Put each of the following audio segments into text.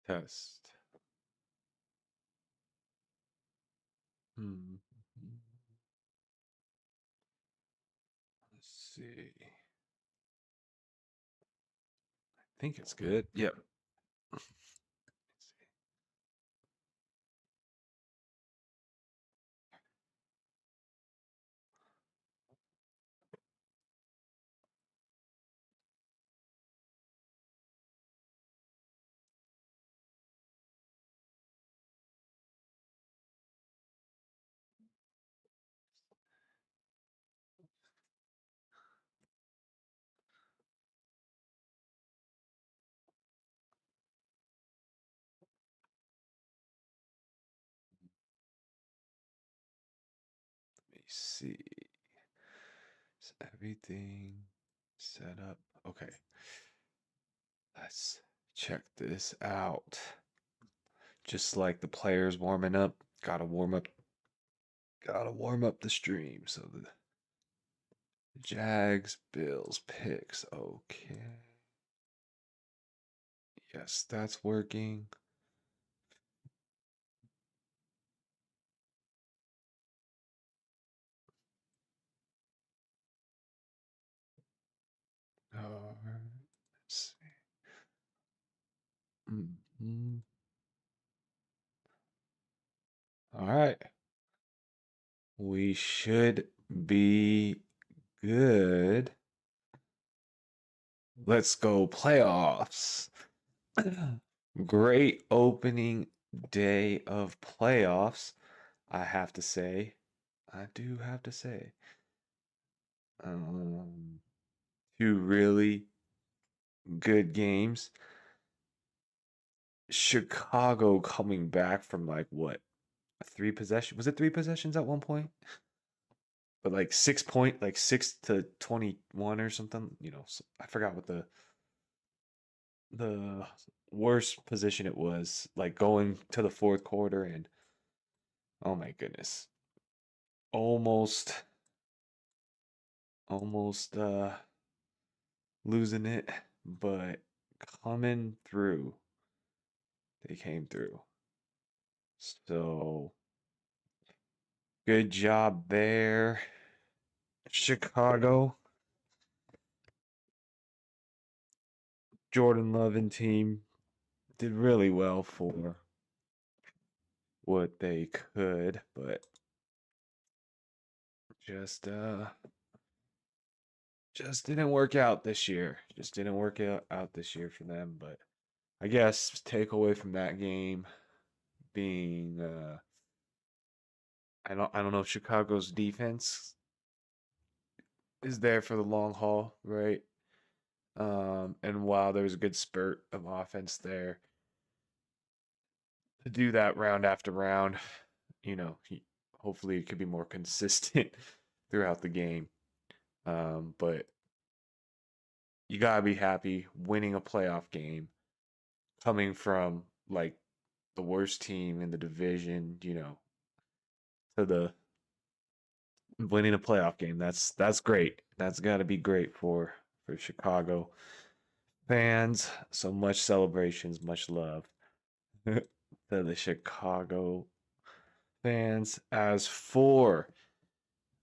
Test. Hmm. Let's see. I think it's good. Yep. Let's see. Let me see. Is everything set up? Okay. Let's check this out. Just like the players warming up, gotta warm up the stream. So the Jags, Bills picks. Okay. Yes, that's working. All right. Let's see. All right. We should be good. Let's go playoffs. Great opening day of playoffs, I have to say. I do have to say. Two really good games. Chicago coming back from like what? Three possession? Was it three possessions at one point? But like 6 point, like 6 to 21 or something. I forgot what the worst position it was. Like going to the fourth quarter and oh my goodness, almost, almost losing it, but coming through. They came through. So good job there, Chicago. Jordan Love and team did really well for what they could, but just just didn't work out this year. Just didn't work out this year for them. But I guess takeaway from that game being I don't know if Chicago's defense is there for the long haul, right? And while there was a good spurt of offense there, to do that round after round, hopefully it could be more consistent throughout the game. But you gotta be happy winning a playoff game coming from like the worst team in the division, to the winning a playoff game. That's great. That's got to be great for Chicago fans. So much celebrations, much love to the Chicago fans. As for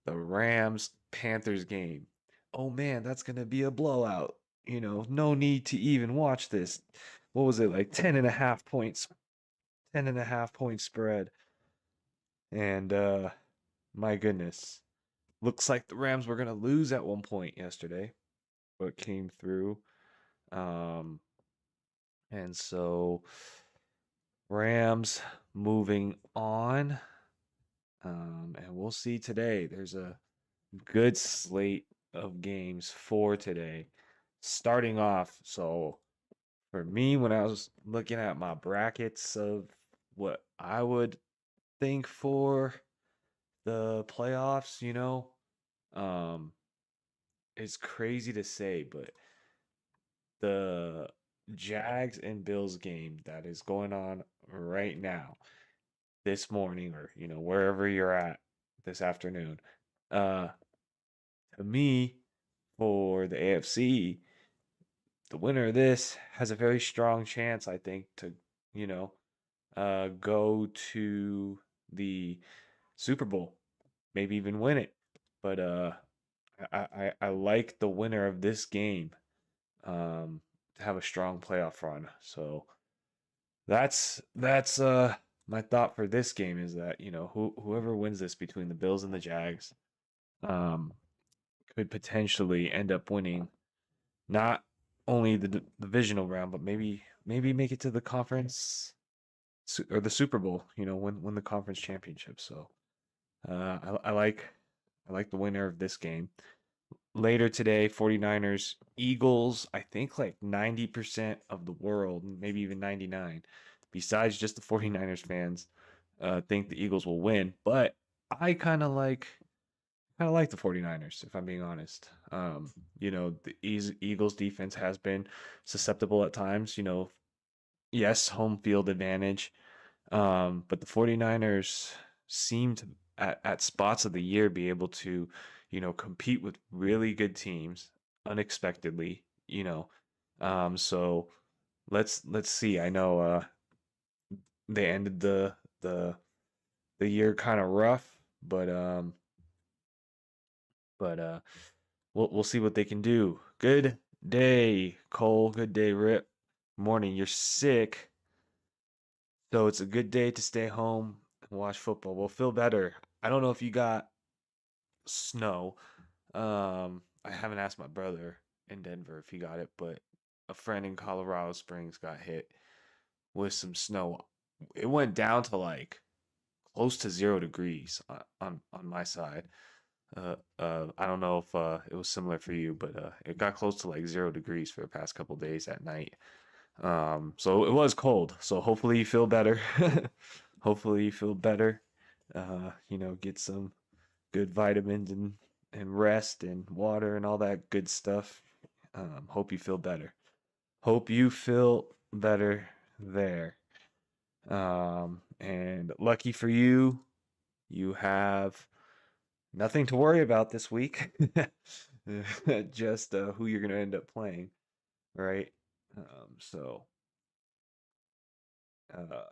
the Rams Panthers game, oh man, that's gonna be a blowout. No need to even watch this. What was it, like 10.5 points, 10.5 point spread? And my goodness. Looks like the Rams were gonna lose at one point yesterday, but came through. Um, and so Rams moving on. And we'll see today. There's a good slate of games for today. Starting off, so for me, when I was looking at my brackets of what I would think for the playoffs, um, it's crazy to say, but the Jags and Bills game that is going on right now, this morning, or wherever you're at this afternoon. Uh, to me, for the AFC, the winner of this has a very strong chance, I think, to go to the Super Bowl, maybe even win it. But I like the winner of this game to have a strong playoff run. So that's my thought for this game is that whoever wins this between the Bills and the Jags um, could potentially end up winning not only the divisional round, but maybe make it to the conference or the Super Bowl. Win the conference championship. So I like the winner of this game. Later today, 49ers, Eagles, I think like 90% of the world, maybe even 99, besides just the 49ers fans, think the Eagles will win. But I kind of like the 49ers, if I'm being honest. The Eagles defense has been susceptible at times, yes, home field advantage. But the 49ers seem to at spots of the year be able to, compete with really good teams unexpectedly, so let's see. I know they ended the year kind of rough, but we'll see what they can do. Good day, Cole. Good day, Rip. Morning. You're sick. So it's a good day to stay home and watch football. We'll feel better. I don't know if you got snow. I haven't asked my brother in Denver if he got it, but a friend in Colorado Springs got hit with some snow. It went down to like close to 0 degrees on my side. I don't know if it was similar for you, but it got close to like 0 degrees for the past couple days at night. So it was cold. So hopefully you feel better. Hopefully you feel better. Get some good vitamins and rest and water and all that good stuff. Hope you feel better. Hope you feel better there. And lucky for you, you have nothing to worry about this week. Just who you're going to end up playing, right? So uh,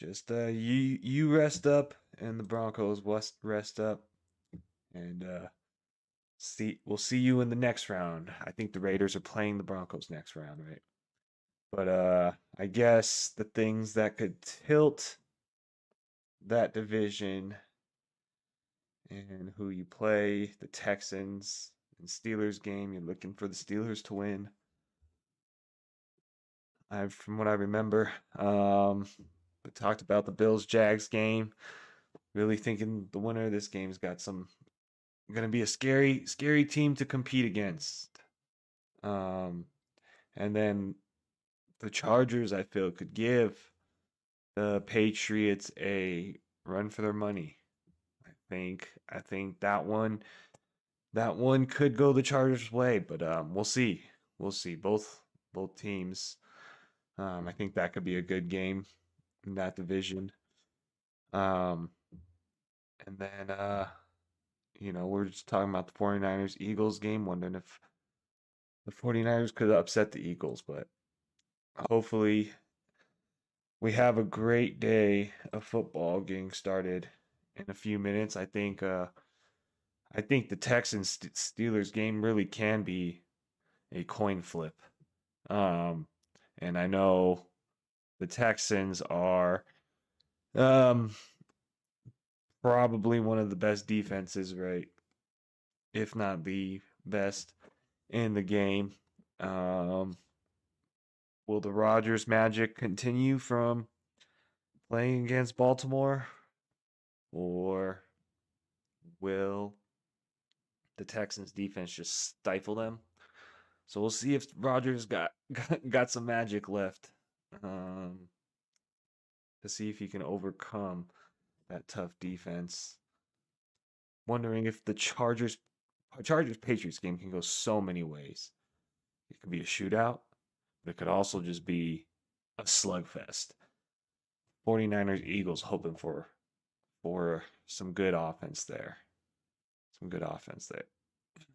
just you rest up and the Broncos rest up and we'll see you in the next round. I think the Raiders are playing the Broncos next round, right? But I guess the things that could tilt that division and who you play, the Texans and Steelers game, you're looking for the Steelers to win. From what I remember, we talked about the Bills Jags game. Really thinking the winner of this game's got going to be a scary team to compete against. And then the Chargers, I feel, could give the Patriots a run for their money. I think that one could go the Chargers' way, but we'll see. We'll see. Both teams. I think that could be a good game in that division. Um, and then we're just talking about the 49ers Eagles game, wondering if the 49ers could upset the Eagles, but hopefully we have a great day of football getting started in a few minutes. I think the Texans Steelers game really can be a coin flip. Um, and I know the Texans are um probably one of the best defenses, right? If not the best in the game. Um, will the Rodgers magic continue from playing against Baltimore, or will the Texans defense just stifle them? So we'll see if Rodgers got some magic left um, to see if he can overcome that tough defense. Wondering if the Chargers Patriots game can go so many ways. It could be a shootout, but it could also just be a slugfest. 49ers Eagles hoping for some good offense there. Some good offense there.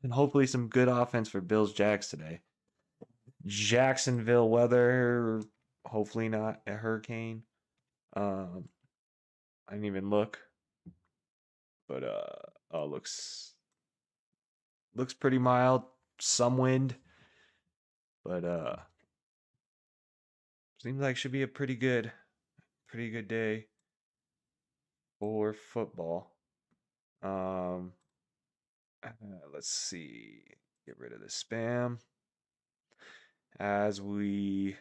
And hopefully some good offense for Bills Jags today. Jacksonville weather Hopefully not a hurricane. Um, I didn't even look, but oh, looks pretty mild. Some wind, but seems like should be a pretty good day for football. Um, uh, let's see. Get rid of the spam as we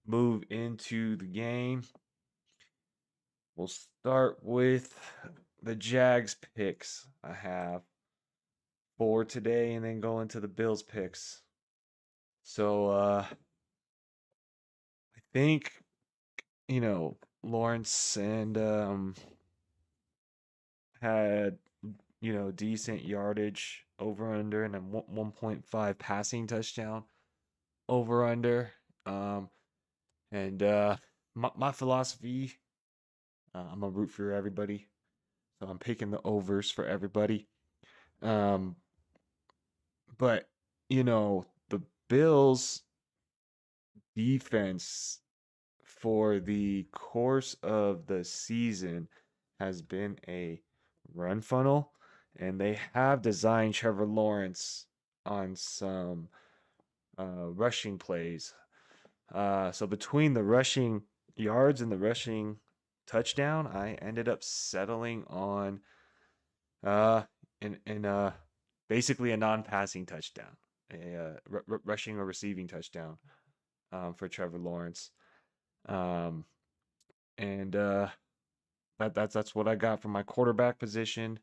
move into the game. We'll start with the Jags picks I have for today and then go into the Bills picks. So I think, Lawrence and had, decent yardage over under and a 1.5 passing touchdown over under. Um and my philosophy, I'm gonna root for everybody. So I'm picking the overs for everybody. Um but the Bills defense for the course of the season has been a run funnel, and they have designed Trevor Lawrence on some rushing plays. So between the rushing yards and the rushing touchdown, I ended up settling on uh in basically a non-passing touchdown, a rushing or receiving touchdown for Trevor Lawrence. Um, and that's what I got from my quarterback position.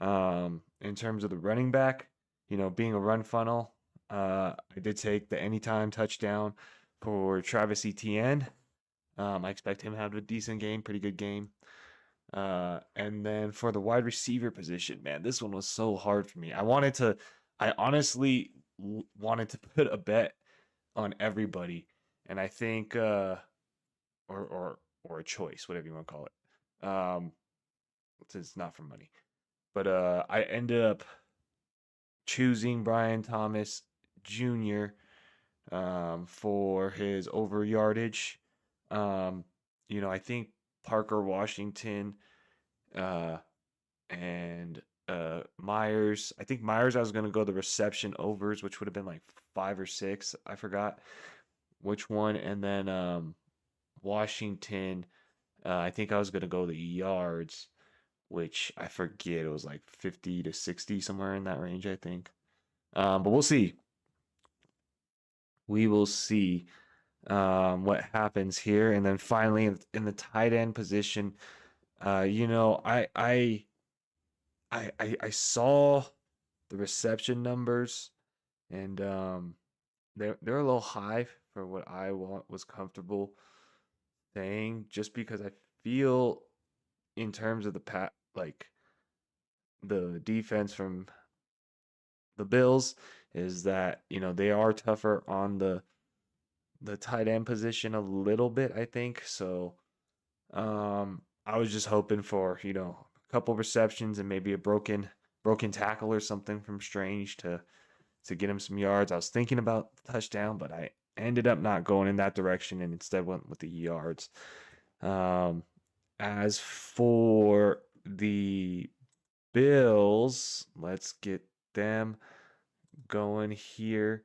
In terms of the running back, being a run funnel, I did take the anytime touchdown for Travis Etienne. I expect him to have a decent game, pretty good game. And then for the wide receiver position, man, this one was so hard for me. I honestly wanted to put a bet on everybody, and I think, or a choice, whatever you want to call it. It's not for money, but I ended up choosing Brian Thomas Jr. For his over yardage. Um, I think Parker Washington uh, and Myers. I think Myers, I was going to go the reception overs, which would have been like 5 or 6. I forgot which one. And then Washington, I think I was going to go the yards, which I forget. It was like 50 to 60, somewhere in that range, I think. But we'll see. We will see what happens here. And then finally, in the tight end position, I saw the reception numbers, and they're a little high for what was comfortable saying, just because I feel in terms of like the defense from the Bills is that they are tougher on the tight end position a little bit, I think. So I was just hoping for, a couple receptions and maybe a broken tackle or something from Strange to get him some yards. I was thinking about touchdown, but I ended up not going in that direction and instead went with the yards. Um as for the Bills, let's get them going here.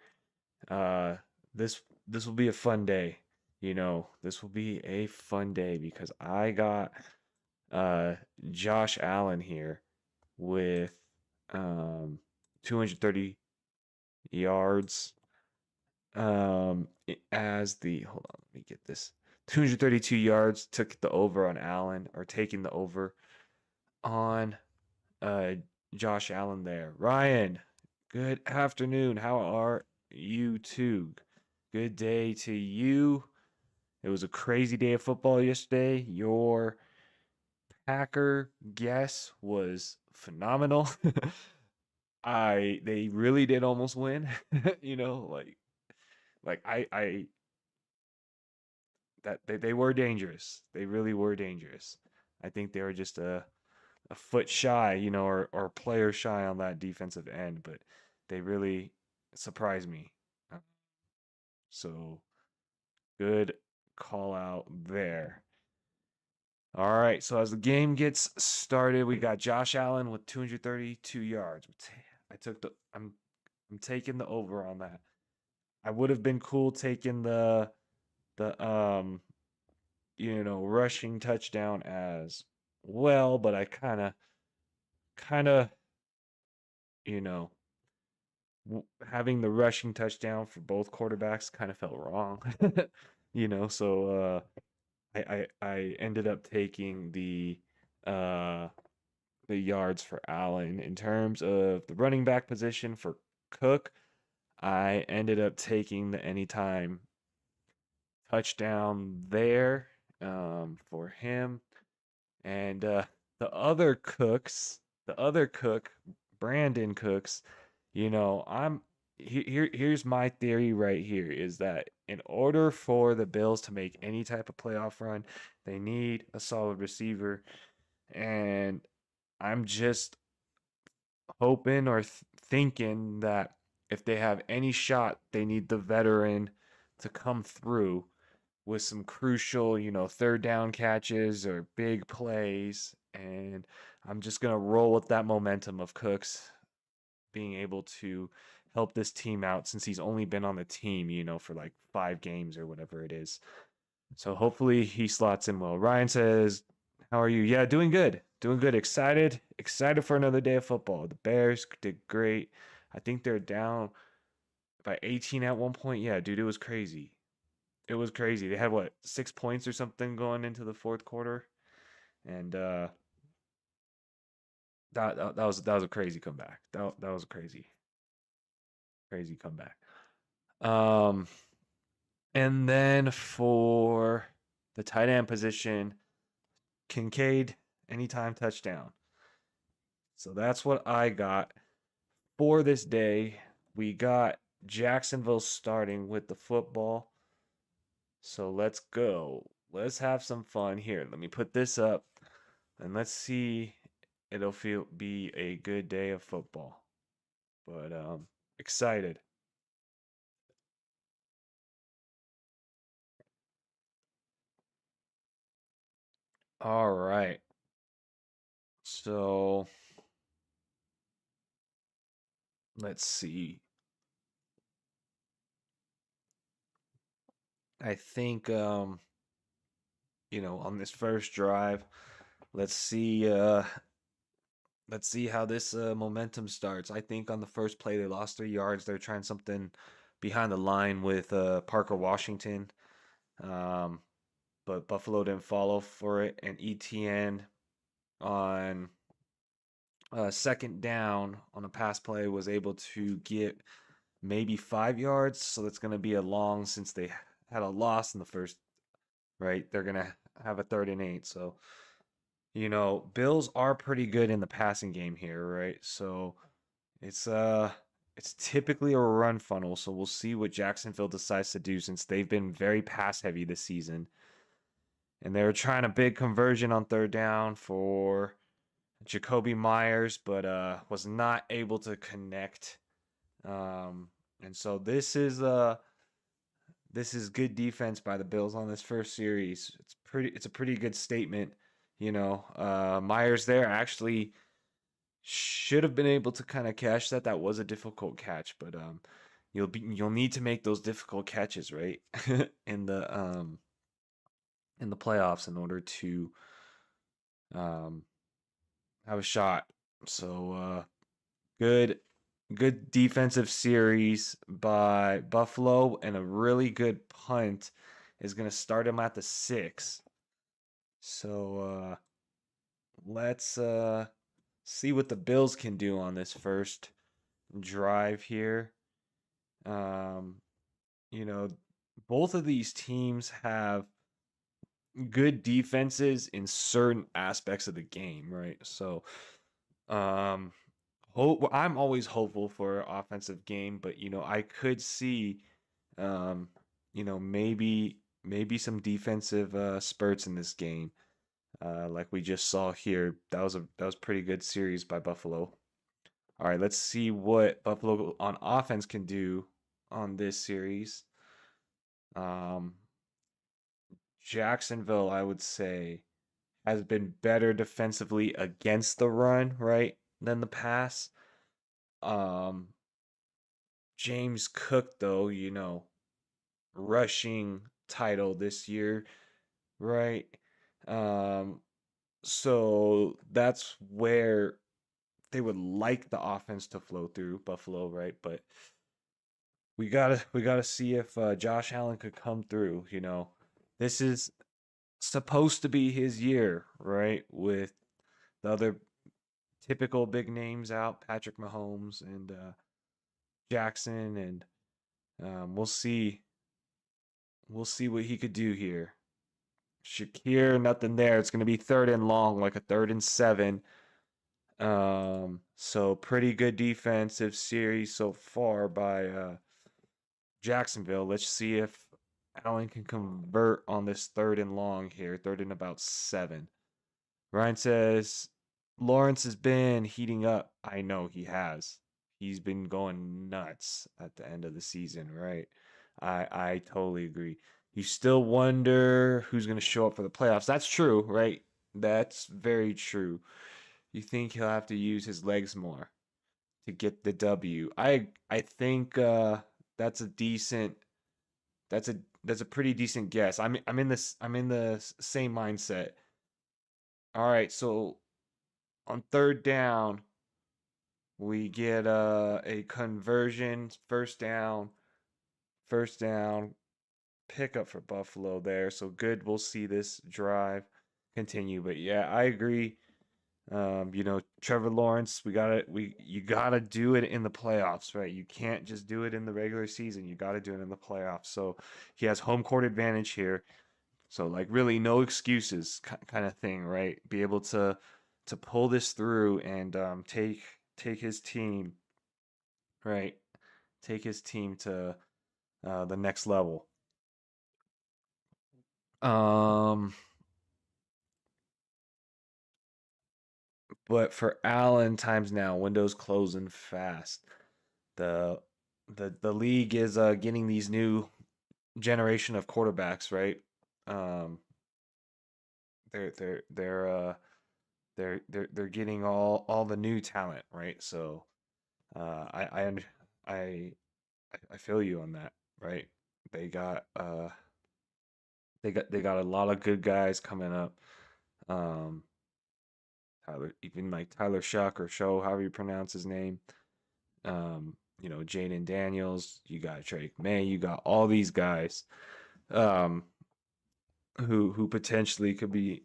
Uh this will be a fun day. This will be a fun day because I got uh Josh Allen here with 230 yards as the hold on, let me get this. 232 yards, took the over on Allen, or taking the over on uh Josh Allen there. Ryan, good afternoon. How are you too? Good day to you. It was a crazy day of football yesterday. Your Packer guess was phenomenal. They really did almost win. Like I that they were dangerous. They really were dangerous. I think they were just a foot shy, or a player shy on that defensive end, but they really surprised me. So good call out there. All right, so as the game gets started, we got Josh Allen with 232 yards. I'm taking the over on that. I would have been cool taking the rushing touchdown as well, but I kind of you know having the rushing touchdown for both quarterbacks kind of felt wrong. So I ended up taking uh the yards for Allen. In terms of the running back position for Cook, I ended up taking the anytime touchdown there for him. And the other cooks, the other cook, Brandon Cooks, here's my theory right here is that in order for the Bills to make any type of playoff run, they need a solid receiver. And I'm just hoping or thinking that if they have any shot, they need the veteran to come through with some crucial, third down catches or big plays. And I'm just going to roll with that momentum of Cooks being able to help this team out since he's only been on the team, for like 5 games or whatever it is. So hopefully he slots in well. Ryan says, "How are you?" Yeah, doing good. Doing good. Excited for another day of football. The Bears did great. I think they're down by 18 at one point. Yeah, dude, it was crazy. It was crazy. They had what, 6 points or something going into the fourth quarter, and that was a crazy comeback. That was a crazy comeback. Um, and then for the tight end position, Kincaid anytime touchdown. So that's what I got for this day. We got Jacksonville starting with the football. So let's go. Let's have some fun here. Let me put this up and let's see. It'll be a good day of football. But excited. All right. So let's see. I think on this first drive, let's see how this momentum starts. I think on the first play they lost 3 yards. They're trying something behind the line with Parker Washington. But Buffalo didn't follow for it, and Etienne on second down on a pass play was able to get maybe 5 yards. So that's going to be a long since they had a loss in the first, right? They're going to have a 3rd and 8. So, Bills are pretty good in the passing game here, right? So it's typically a run funnel. So we'll see what Jacksonville decides to do since they've been very pass heavy this season. And they were trying a big conversion on 3rd down for Jakobi Meyers, but was not able to connect. And so this is good defense by the Bills on this first series. It's a pretty good statement. Meyers there actually should have been able to kind of catch that. That was a difficult catch, but you'll need to make those difficult catches, right? in the playoffs in order to have a shot. So good defensive series by Buffalo, and a really good punt is going to start him at the 6. So let's see what the Bills can do on this first drive here. Both of these teams have good defenses in certain aspects of the game, right? So um I'm always hopeful for offensive game, but I could see maybe some defensive spurts in this game. Like we just saw here. That was pretty good series by Buffalo. All right, let's see what Buffalo on offense can do on this series. Um Jacksonville, I would say, has been better defensively against the run, right, than the pass. Um, James Cook, though, rushing title this year, right? Um, so that's where they would like the offense to flow through Buffalo, right? But we gotta see if Josh Allen could come through. This is supposed to be his year, right? With the other typical big names out, Patrick Mahomes and Jackson, and we'll see. We'll see what he could do here. Shakir, nothing there. It's going to be third and long, like a 3rd and 7. So pretty good defensive series so far by Jacksonville. Let's see if Allen can convert on this 3rd and long here, 3rd and about 7. Ryan says Lawrence has been heating up. I know he has. He's been going nuts at the end of the season, right? I totally agree. You still wonder who's going to show up for the playoffs. That's true, right? That's very true. You think he'll have to use his legs more to get the W. I think that's a decent that's a pretty decent guess. I'm in the same mindset. All right, so on 3rd down, we get a conversion, first down pickup for Buffalo there. So good, we'll see this drive continue. But yeah, I agree. Trevor Lawrence, you gotta do it in the playoffs, right? You can't just do it in the regular season. You gotta do it in the playoffs. So he has home court advantage here. So like really no excuses kind of thing, right? Be able to pull this through and take his team, right? Take his team to the next level. Um, but for Allen, times now, windows closing fast. The the league is getting these new generation of quarterbacks, right? Um, they're they're they're uh they're getting all the new talent, right? So I I I feel you on that, right? They got they got a lot of good guys coming up. Um, even like Tyler Shuck or Show, however you pronounce his name. Jaden Daniels, you got Drake May, you got all these guys um who potentially could be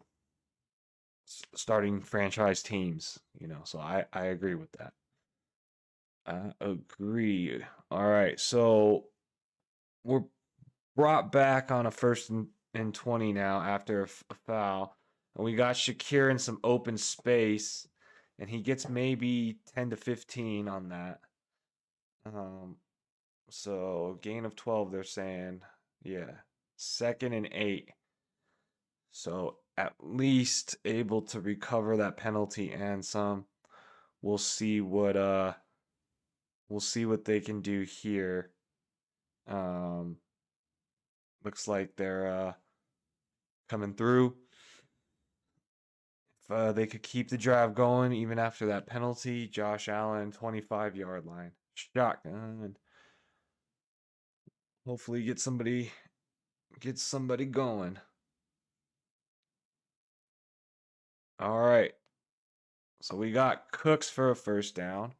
starting franchise teams, So I agree with that. I agree. All right, so we're brought back on a 1st and 20 now after a foul. And we got Shakir in some open space, and he gets maybe 10 to 15 on that. Um, so gain of 12, they're saying. Yeah. 2nd and 8. So at least able to recover that penalty and some. We'll see what they can do here. Um, looks like they're coming through. If they could keep the drive going even after that penalty, Josh Allen, 25-yard line. Shotgun. Hopefully get somebody going. All right. So we got Cooks for a 1st down.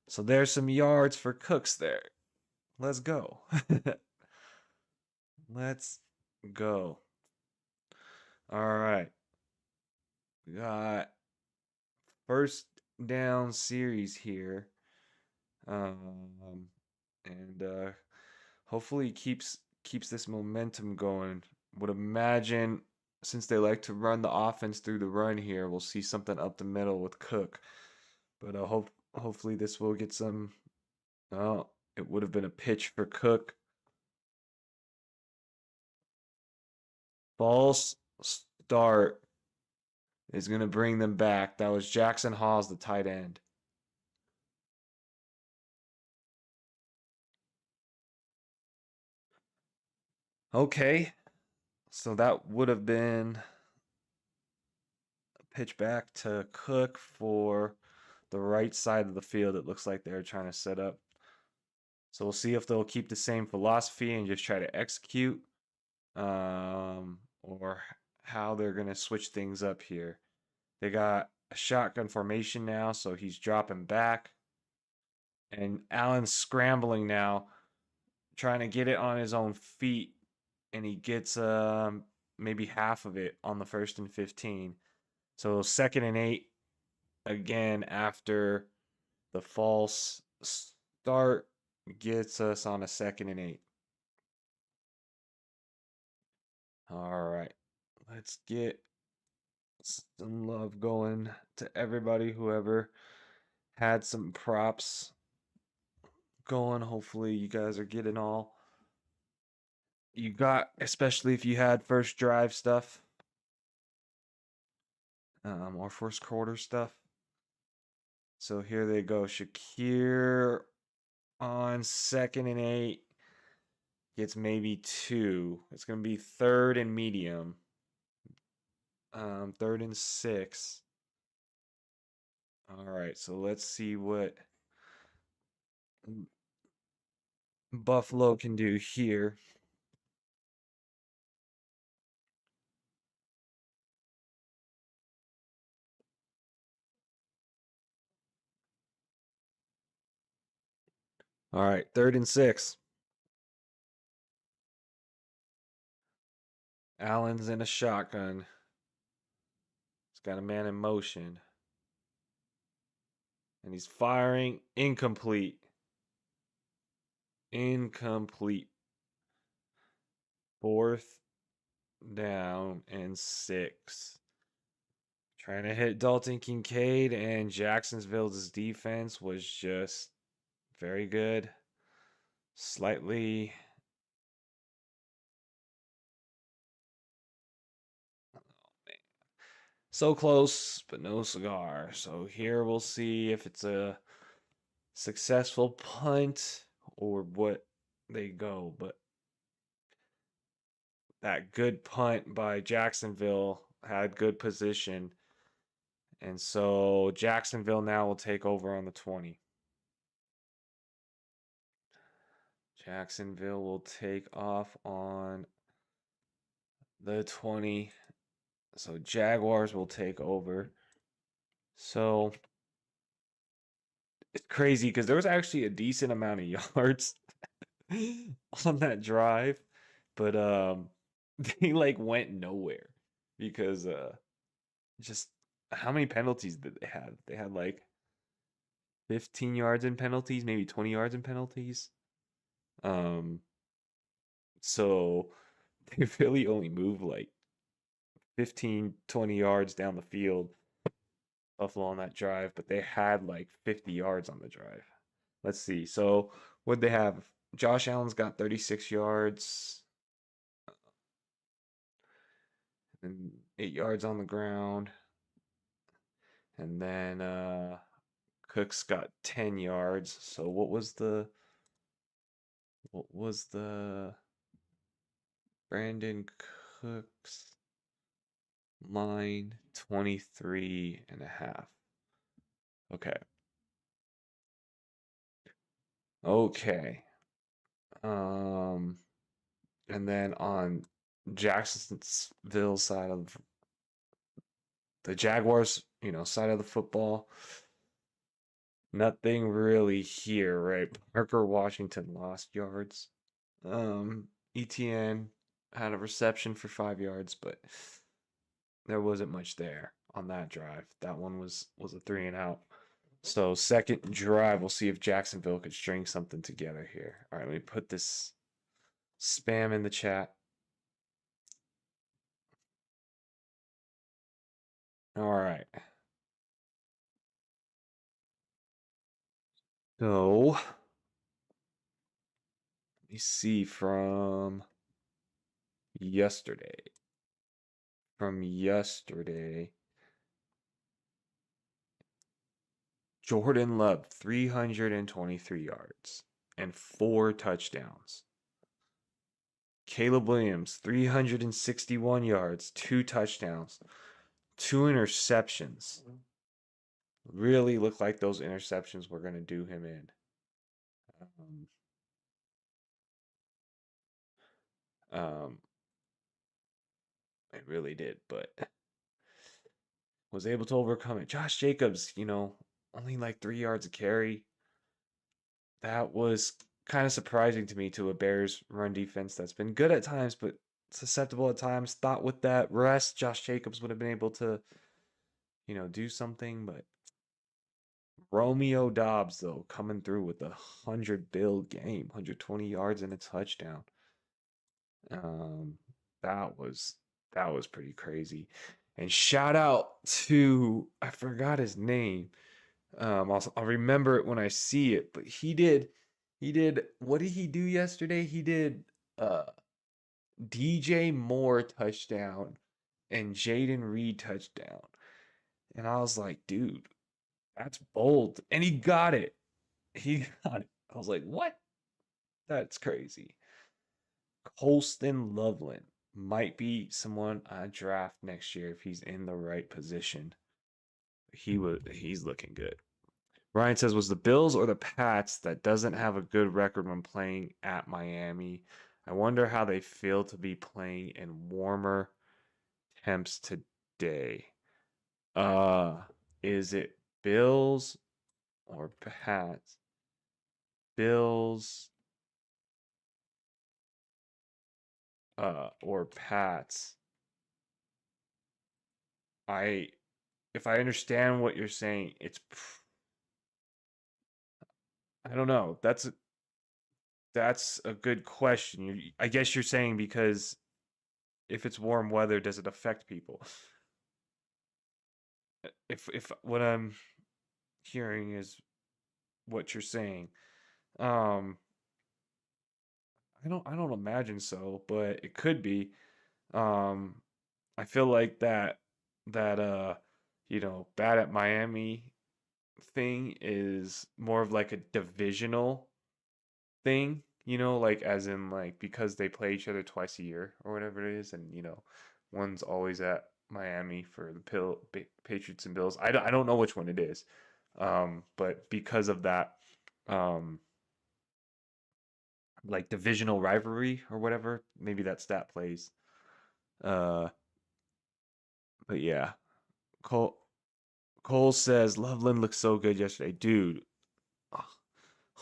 So there's some yards for Cooks there. Let's go. Let's go. All right. We got 1st down series here. And hopefully keeps this momentum going. Would imagine since they like to run the offense through the run here, we'll see something up the middle with Cook. But hopefully this will get some. Oh, it would have been a pitch for Cook. False start is going to bring them back. That was Jackson Hawes, the tight end. Okay. So that would have been a pitch back to Cook for the right side of the field. It looks like they're trying to set up. So we'll see if they'll keep the same philosophy and just try to execute, or how they're going to switch things up here. They got a shotgun formation now, so he's dropping back. And Allen's scrambling now, trying to get it on his own feet. And he gets maybe half of it on the 1st and 15. So 2nd and 8 again after the false start gets us on a 2nd and 8. All right. Let's get some love going to everybody, whoever had some props going. Hopefully you guys are getting all you got, especially if you had first drive stuff, or first quarter stuff. So here they go. Shakir on 2nd and 8 gets maybe 2. It's going to be 3rd and medium. 3rd and 6. All right, so let's see what Buffalo can do here. All right, 3rd and 6. Allen's in a shotgun. He's got a man in motion. And he's firing. Incomplete. Incomplete. 4th down and 6. Trying to hit Dalton Kincaid, and Jacksonville's defense was just very good. Slightly. Oh, man. So close, but no cigar. So here we'll see if it's a successful punt or what they go. But that good punt by Jacksonville had good position. And so Jacksonville now will take over on the 20. Jacksonville will take off on the 20. So Jaguars will take over. So it's crazy because there was actually a decent amount of yards on that drive, but they like went nowhere because just how many penalties did they have? They had like 15 yards in penalties, maybe 20 yards in penalties. Um so they really only moved like 15, 20 yards down the field, Buffalo, on that drive, but they had like 50 yards on the drive. Let's see. So what'd they have? Josh Allen's got 36 yards and 8 yards on the ground. And then Cook's got 10 yards. So what was the Brandon Cooks line? 23 and a half. Okay. Okay. And then on Jacksonville's side of the Jaguars, side of the football, nothing really here, right? Parker Washington lost yards. Etienne had a reception for 5 yards, but there wasn't much there on that drive. That one was a 3 and out. So second drive, we'll see if Jacksonville could string something together here. All right, let me put this spam in the chat. All right. So let me see from yesterday. Jordan Love, 323 yards and 4 touchdowns. Caleb Williams, 361 yards, 2 touchdowns, 2 interceptions. Really looked like those interceptions were going to do him in. It really did, but was able to overcome it. Josh Jacobs, only like 3 yards a carry. That was kind of surprising to me, to a Bears run defense that's been good at times, but susceptible at times. Thought with that rest, Josh Jacobs would have been able to, do something, but Romeo Dobbs, though, coming through with a 100 game, 120 yards and a touchdown. That was pretty crazy. And shout out to, I forgot his name. I'll remember it when I see it, but he did what did he do yesterday? He did DJ Moore touchdown and Jaden Reed touchdown. And I was like, dude, that's bold. And he got it. He got it. I was like, what? That's crazy. Colston Loveland might be someone I draft next year if he's in the right position. He's looking good. Ryan says, was the Bills or the Pats that doesn't have a good record when playing at Miami? I wonder how they feel to be playing in warmer temps today. Is it Bills or Pats? Bills or Pats. If I understand what you're saying, I don't know. That's a good question. I guess you're saying because if it's warm weather, does it affect people? If what I'm hearing is what you're saying, I don't imagine so, but it could be. I feel like that bad at Miami thing is more of like a divisional thing, like as in like because they play each other twice a year or whatever it is, and one's always at Miami for the Patriots and Bills. I don't know which one it is, but because of that, like divisional rivalry or whatever, maybe that stat plays. Uh, but yeah, Cole Cole says Loveland looked so good yesterday, dude.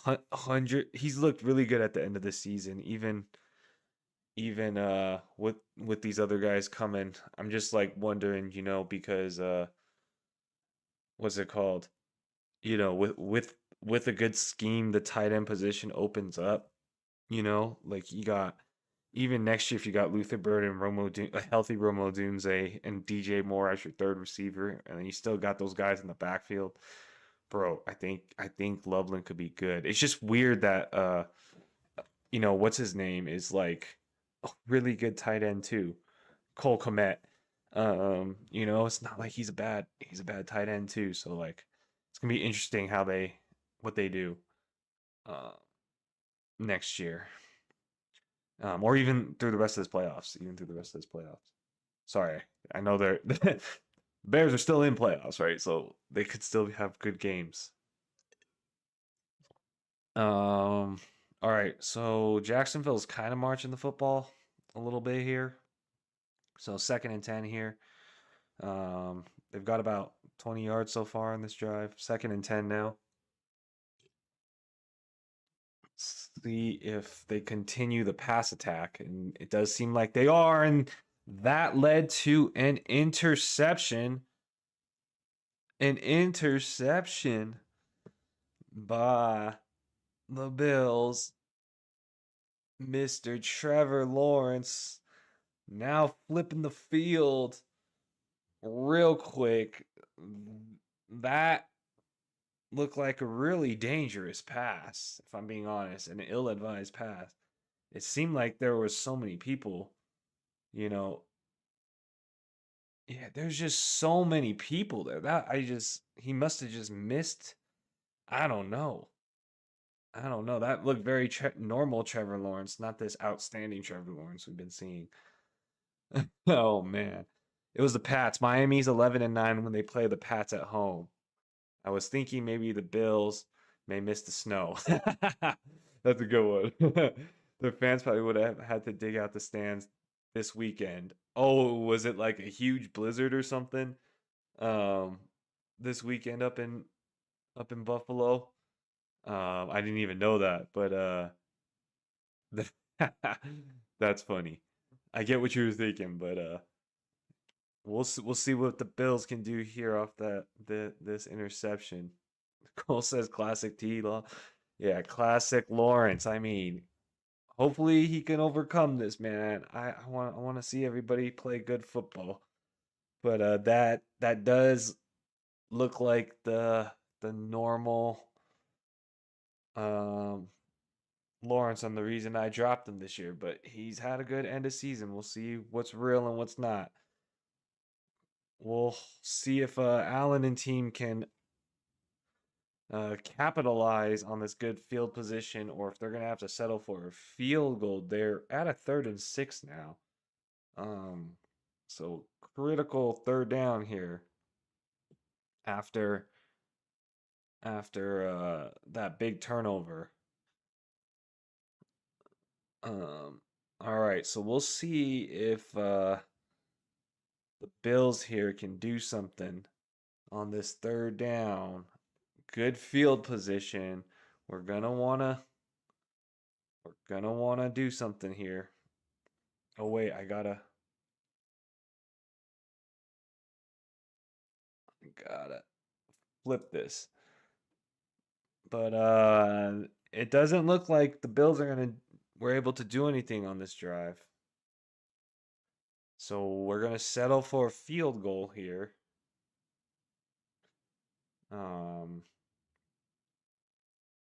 100. He's looked really good at the end of the season, even with these other guys coming. I'm just like wondering, because what's it called? With a good scheme, the tight end position opens up. Like you got even next year if you got Luther Bird and a healthy Romo Dunze and DJ Moore as your third receiver, and then you still got those guys in the backfield. Bro, I think Loveland could be good. It's just weird that what's his name is like a really good tight end too. Cole Kmet. It's not like he's a bad tight end too. So like it's gonna be interesting what they do uh next year. Or even through the rest of this playoffs. Sorry. I know they're Bears are still in playoffs, right? So they could still have good games. All right. So Jacksonville's kind of marching the football a little bit here. So 2nd and 10 here. They've got about 20 yards so far on this drive. 2nd and 10 now. See if they continue the pass attack, and it does seem like they are, and that led to an interception. An interception by the Bills. Mr. Trevor Lawrence now flipping the field real quick. That looked like a really dangerous pass, if I'm being honest, an ill-advised pass. It seemed like there was so many people, you know. Yeah, there's just so many people there. He must have just missed. I don't know. I don't know. That looked very normal Trevor Lawrence, not this outstanding Trevor Lawrence we've been seeing. Oh man. It was the Pats. Miami's 11-9 when they play the Pats at home. I was thinking maybe the Bills may miss the snow. That's a good one. The fans probably would have had to dig out the stands this weekend. Oh, was it like a huge blizzard or something? Um, this weekend up in Buffalo. I didn't even know that, but that's funny. I get what you were thinking, but we'll see what the Bills can do here off this interception. Cole says classic T Law. Yeah, classic Lawrence. I mean, hopefully he can overcome this, man. I want to see everybody play good football. But that does look like the normal um Lawrence and the reason I dropped him this year, but he's had a good end of season. We'll see what's real and what's not. We'll see if Allen and team can capitalize on this good field position, or if they're gonna have to settle for a field goal. They're at a 3rd and 6 now. Um, so critical 3rd down here after that big turnover. All right, so we'll see if the Bills here can do something on this 3rd down. Good field position. We're gonna wanna do something here. Oh wait, I gotta flip this. But it doesn't look like the Bills were able to do anything on this drive. So we're gonna settle for a field goal here.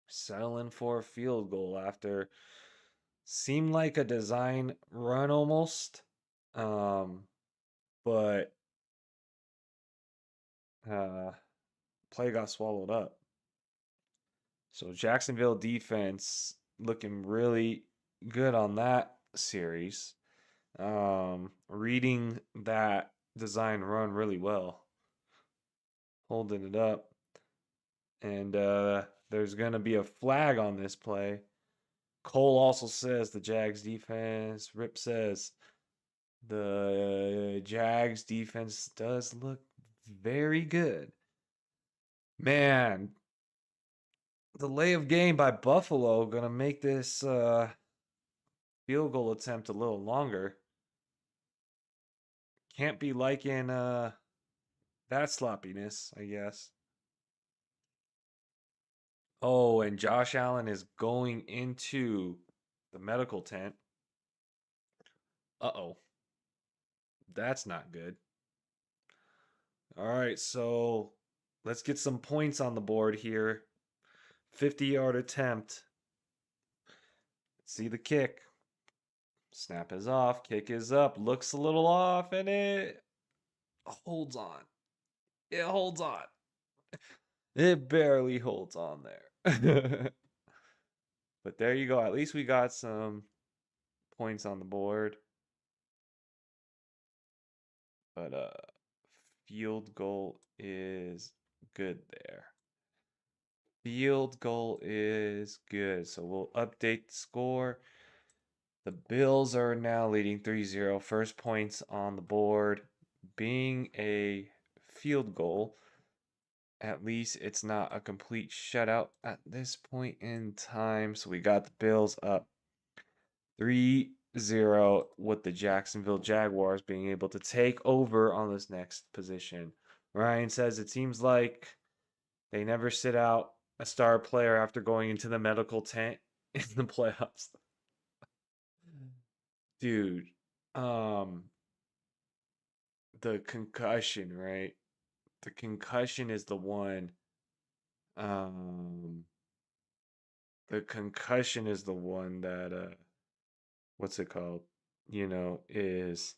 Settling for a field goal after seemed like a design run almost. But play got swallowed up. So Jacksonville defense looking really good on that series. Reading that design run really well. Holding it up. And there's going to be a flag on this play. Cole also says the Jags defense. Rip says the Jags defense does look very good. Man, delay of game by Buffalo gonna make this field goal attempt a little longer. Can't be liking that sloppiness, I guess. Oh, and Josh Allen is going into the medical tent. Uh-oh. That's not good. All right, so let's get some points on the board here. 50-yard attempt. See the kick. Snap is off. Kick is up. Looks a little off, and it holds on. It holds on. It barely holds on there. But there you go. At least we got some points on the board. But field goal is good there. Field goal is good. So we'll update the score. The Bills are now leading 3-0. First points on the board being a field goal. At least it's not a complete shutout at this point in time. So we got the Bills up 3-0 with the Jacksonville Jaguars being able to take over on this next position. Ryan says it seems like they never sit out a star player after going into the medical tent in the playoffs. Dude, the concussion, right? The concussion is the one. Um, the concussion is the one that what's it called? Is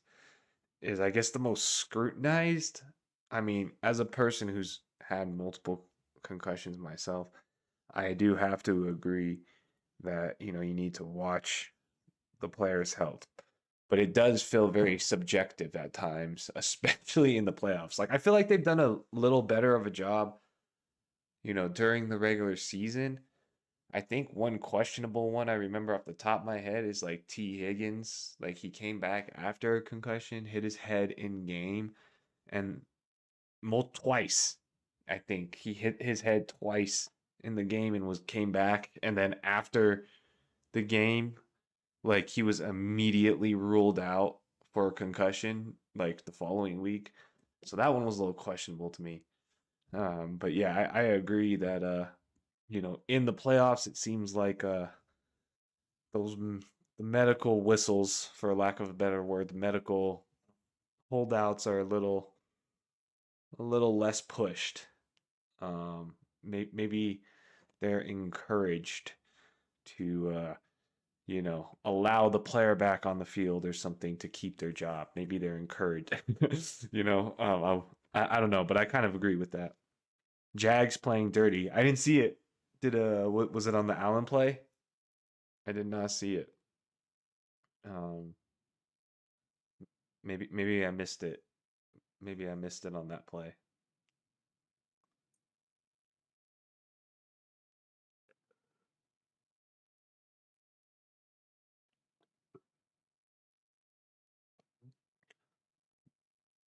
I guess the most scrutinized. I mean, as a person who's had multiple concussions myself, I do have to agree that, you need to watch the player's health. But it does feel very subjective at times, especially in the playoffs. Like I feel like they've done a little better of a job, during the regular season. I think one questionable one I remember off the top of my head is like T. Higgins. Like he came back after a concussion, hit his head in game, and twice. I think he hit his head twice in the game and was came back, and then after the game, like he was immediately ruled out for a concussion like the following week. So that one was a little questionable to me. But yeah, I agree that in the playoffs it seems like those the medical whistles, for lack of a better word, the medical holdouts are a little less pushed. Maybe they're encouraged to allow the player back on the field or something to keep their job. Maybe they're encouraged. I don't know, but I kind of agree with that. Jags playing dirty. I didn't see it. Did was it on the Allen play? I did not see it. Um, maybe I missed it. Maybe I missed it on that play.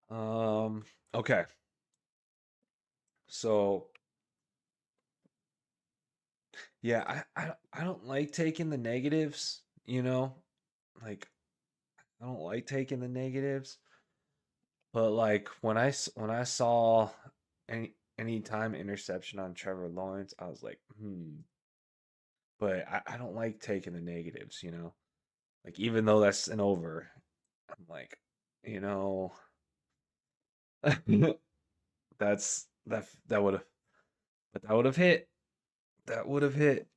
Um, okay. So yeah, I don't like taking the negatives, like I don't like taking the negatives, but like when I saw any time interception on Trevor Lawrence, I was like, but I don't like taking the negatives. Like even though that's an over, I'm like, you know, that would have, but that would have hit. That would have hit.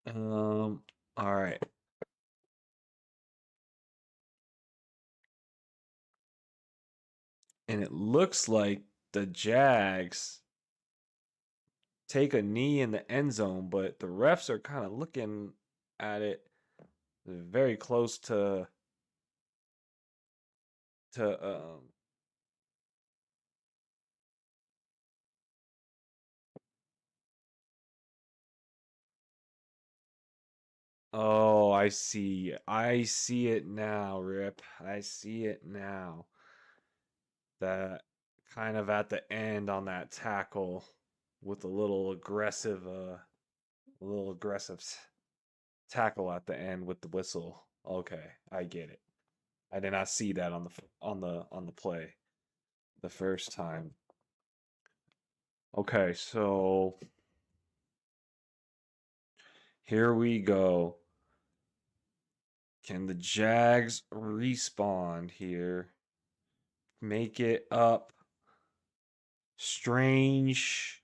All right. And it looks like the Jags take a knee in the end zone, but the refs are kind of looking at it very close to oh, I see. I see it now, Rip. I see it now. That kind of at the end on that tackle with a little aggressive tackle at the end with the whistle. Okay, I get it. I did not see that on the play the first time. Okay, so here we go. Can the Jags respawn here? Make it up. Strange.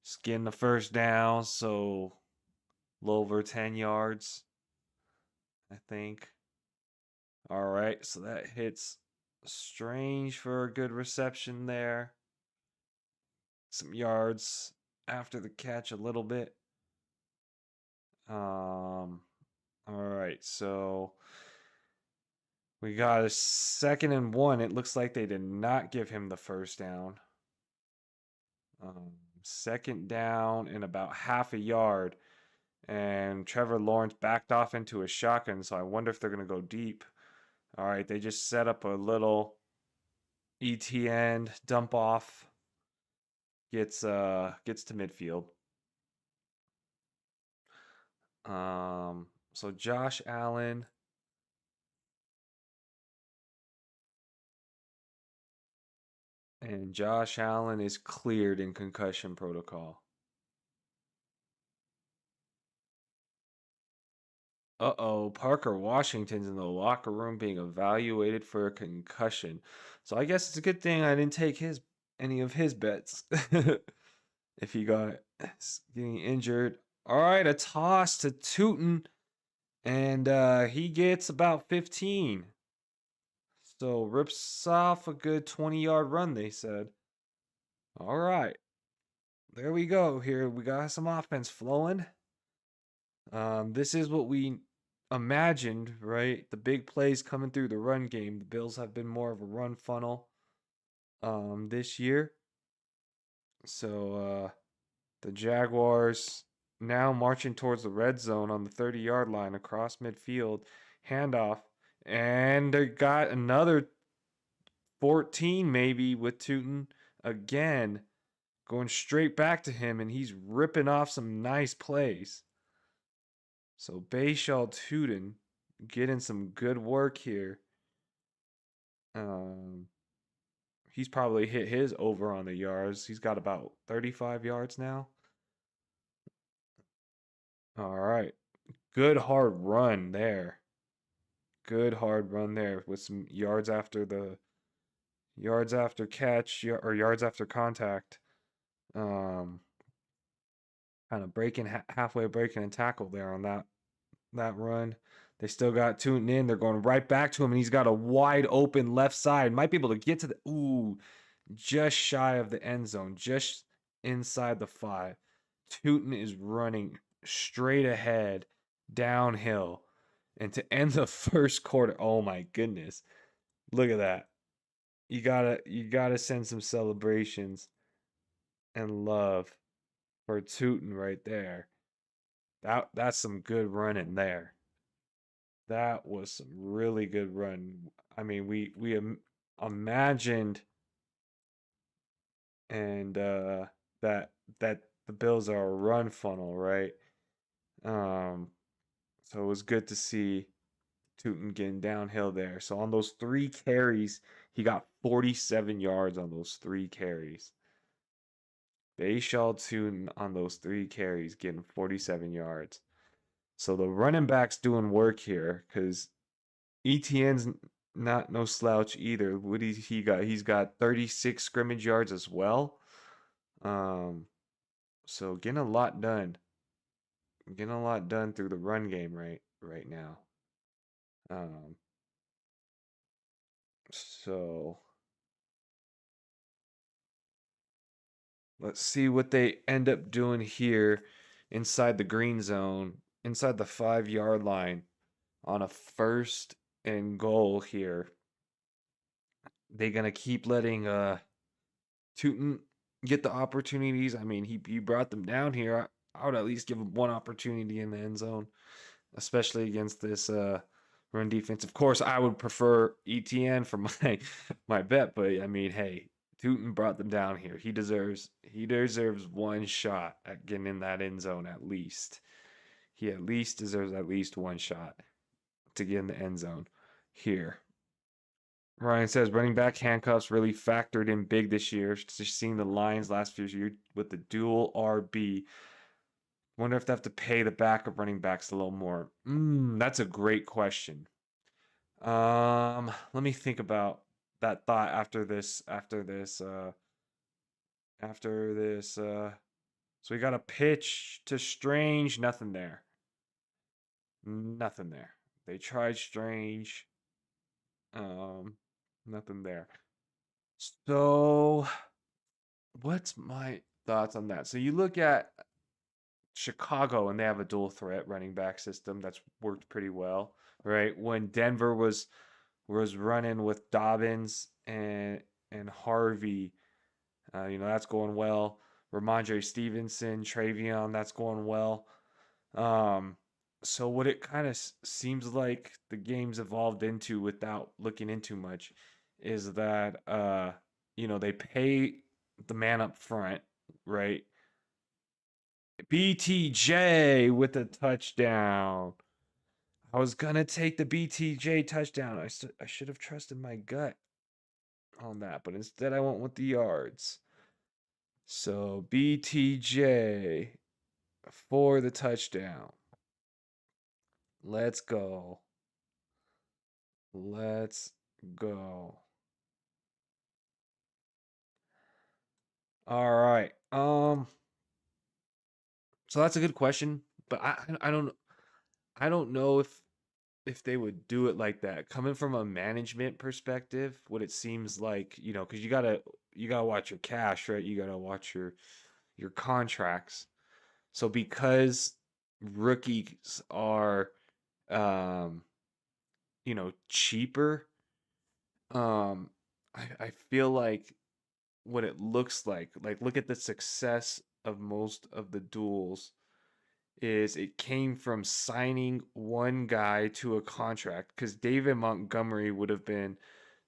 Skin the first down, so a little over 10 yards, I think. All right, so that hits Strange for a good reception there. Some yards after the catch a little bit. All right, so we got a 2nd and 1. It looks like they did not give him the first down. 2nd down and about half a yard. And Trevor Lawrence backed off into a shotgun, so I wonder if they're going to go deep. All right, they just set up a little Etienne dump off. Gets to midfield. So Josh Allen is cleared in concussion protocol. Uh-oh, Parker Washington's in the locker room being evaluated for a concussion. So I guess it's a good thing I didn't take any of his bets. If he got getting injured. All right, a toss to Tootin, and he gets about 15. So rips off a good 20-yard run, they said. All right. there we go. Here we got some offense flowing. This is what we imagined, right? The big plays coming through the run game. The Bills have been more of a run funnel this year. So the Jaguars now marching towards the red zone on the 30-yard line across midfield. Handoff. And they got another 14 maybe with Tootin again going straight back to him, and he's ripping off some nice plays. So Bayshall Tootin getting some good work here. He's probably hit his over on the yards. He's got about 35 yards now. All right. Good hard run there. Good hard run there with some yards after catch or yards after contact. Kind of halfway breaking a tackle there on that run. They still got Tootin in. They're going right back to him, and he's got a wide open left side. Might be able to get to just shy of the end zone, just inside the 5. Tootin is running straight ahead, downhill. And to end the first quarter, oh my goodness. Look at that. You gotta send some celebrations and love for Tootin right there. That's some good running there. That was some really good run. I mean, we imagined and that the Bills are a run funnel, right? So it was good to see Tootin getting downhill there. So on those 3 carries, he got 47 yards on those 3 carries. Bayshall Tootin on those 3 carries getting 47 yards. So the running back's doing work here because Etienne's not no slouch either. What he got? He's got 36 scrimmage yards as well. So getting a lot done. Getting a lot done through the run game right now. So let's see what they end up doing here inside the green zone, inside the 5-yard line on a 1st and goal here. They gonna keep letting Tootin get the opportunities. I mean, he brought them down here. I would at least give him one opportunity in the end zone, especially against this run defense. Of course, I would prefer Etienne for my bet, but I mean, hey, Tootin brought them down here. He deserves one shot at getting in that end zone at least. He at least deserves at least one shot to get in the end zone here. Ryan says running back handcuffs really factored in big this year. Just seeing the Lions last few years with the dual RB. Wonder if they have to pay the backup running backs a little more. That's a great question. Let me think about that thought after this. So we got a pitch to Strange. Nothing there. Nothing there. They tried Strange. Nothing there. So, what's my thoughts on that? So you look at Chicago and they have a dual threat running back system that's worked pretty well, right? When Denver was running with Dobbins and Harvey, that's going well. Ramondre Stevenson, Travion, that's going well. So what it kind of seems like the game's evolved into without looking into much is that they pay the man up front, right? BTJ with a touchdown. I was gonna take the BTJ touchdown. I should have trusted my gut on that, but instead I went with the yards. So BTJ for the touchdown. Let's go. Let's go. All right. So that's a good question, but I don't know if they would do it like that. Coming from a management perspective, what it seems like, because you gotta watch your cash, right? You gotta watch your contracts. So because rookies are um, cheaper, I feel like what it looks like look at the success of most of the duels is it came from signing one guy to a contract because David Montgomery would have been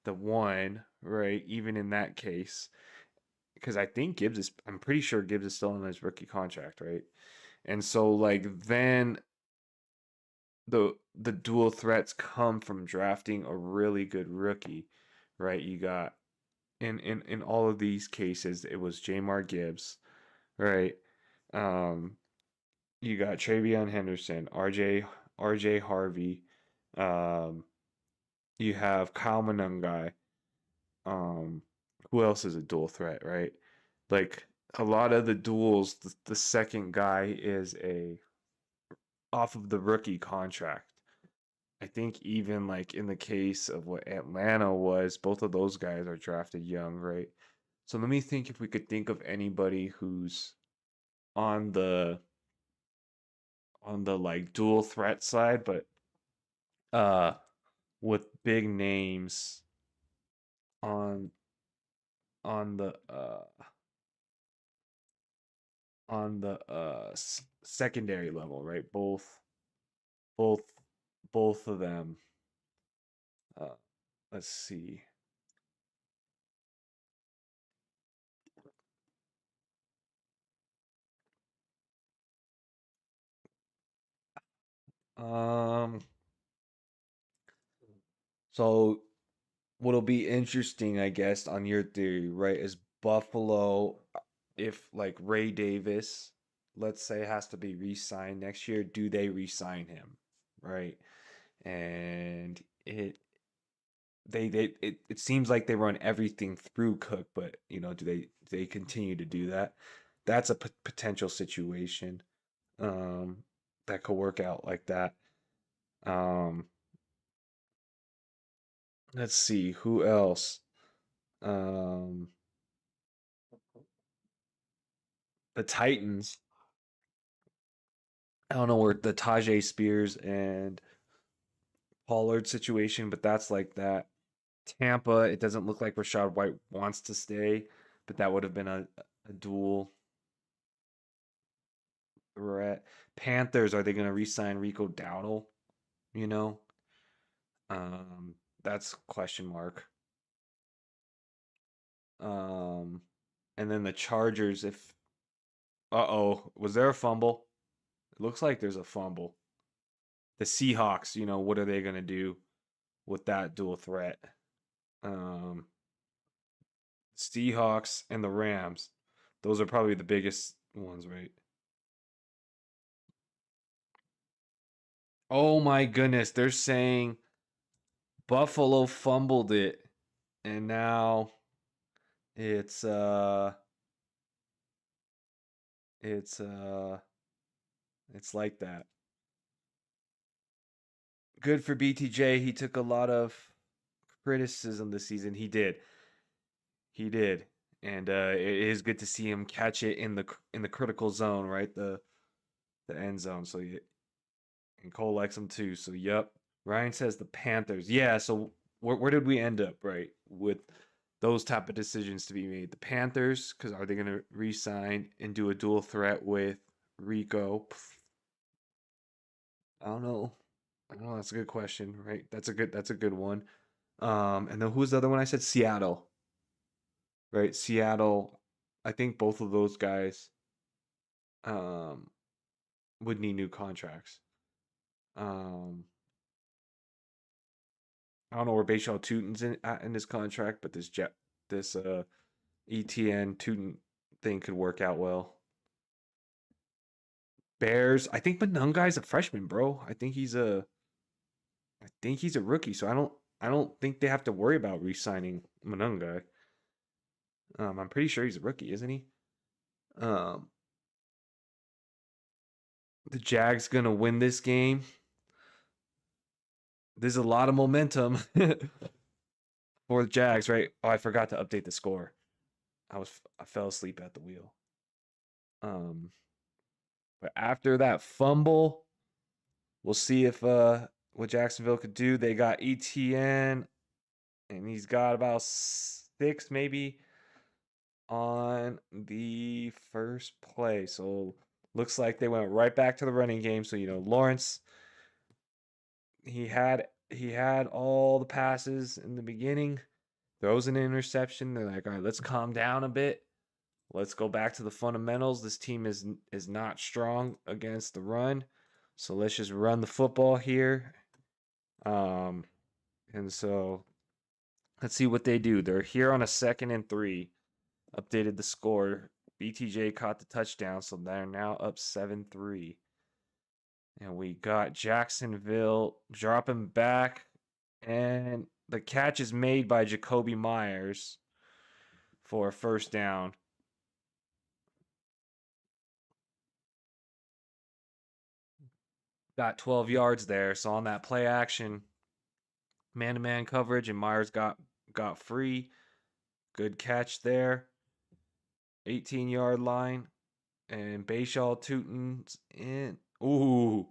the one, right? Even in that case, because I'm pretty sure Gibbs is still on his rookie contract, right? And so like then the dual threats come from drafting a really good rookie, right? You got in all of these cases, it was Jamar Gibbs, right? Um, you got Travion Henderson, RJ Harvey, um, you have Kyle Monangai. Um, who else is a dual threat, right? Like a lot of the duels, the second guy is a off of the rookie contract. I think even like in the case of what Atlanta was, both of those guys are drafted young, right? So let me think if we could think of anybody who's on the like dual threat side, but uh with big names on on the uh secondary level, right? Both both of them. Uh let's see. Um so what'll be interesting, I guess, on your theory, right, is Buffalo, if like Ray Davis, let's say, has to be re-signed next year, do they re-sign him, right? And it seems like they run everything through Cook, but do they continue to do that? That's a potential situation um, that could work out like that. Um, let's see who else. Um, the Titans. I don't know where the Tajay Spears and Pollard situation, but that's like that. Tampa, it doesn't look like Rashad White wants to stay, but that would have been a dual threat. Panthers, are they going to re-sign Rico Dowdle? You know, that's question mark. Um, and then the Chargers, if uh-oh, was there a fumble? It looks like there's a fumble. The Seahawks, what are they going to do with that dual threat? Um, Seahawks and the Rams. Those are probably the biggest ones, right? Oh my goodness, they're saying Buffalo fumbled it and now it's uh it's uh it's like that. Good for BTJ. He took a lot of criticism this season. He did. He did. And it is good to see him catch it in the critical zone, right? The end zone. So and Cole likes him too. So yep. Ryan says the Panthers. Yeah, so where did we end up, right? With those type of decisions to be made. The Panthers, because are they going to re-sign and do a dual threat with Rico? I don't know. I don't know. That's a good question, right? That's a good one. And then who's the other one I said? Seattle, right? Seattle. I think both of those guys um would need new contracts. Um, I don't know where Bashaw Tutin's in his contract, but this Etienne Tutin thing could work out well. Bears. I think Monungai's a freshman, bro. I think he's a rookie, so I don't think they have to worry about re-signing Monungai. I'm pretty sure he's a rookie, isn't he? Um, the Jags gonna win this game. There's a lot of momentum for the Jags, right? Oh, I forgot to update the score. I fell asleep at the wheel. Um, but after that fumble, we'll see if what Jacksonville could do. They got Etienne, and he's got about 6 maybe on the first play. So looks like they went right back to the running game. So Lawrence, he had all the passes in the beginning, throws an interception. They're like, all right, let's calm down a bit. Let's go back to the fundamentals. This team is not strong against the run. So let's just run the football here. Um, and so let's see what they do. They're here on a 2nd and 3. Updated the score. BTJ caught the touchdown, so they're now up 7-3. And we got Jacksonville dropping back, and the catch is made by Jakobi Meyers for a first down. Got 12 yards there. So on that play action, man-to-man coverage, and Myers got free. Good catch there. 18-yard line. And Bayshaw Tootin's in. Ooh.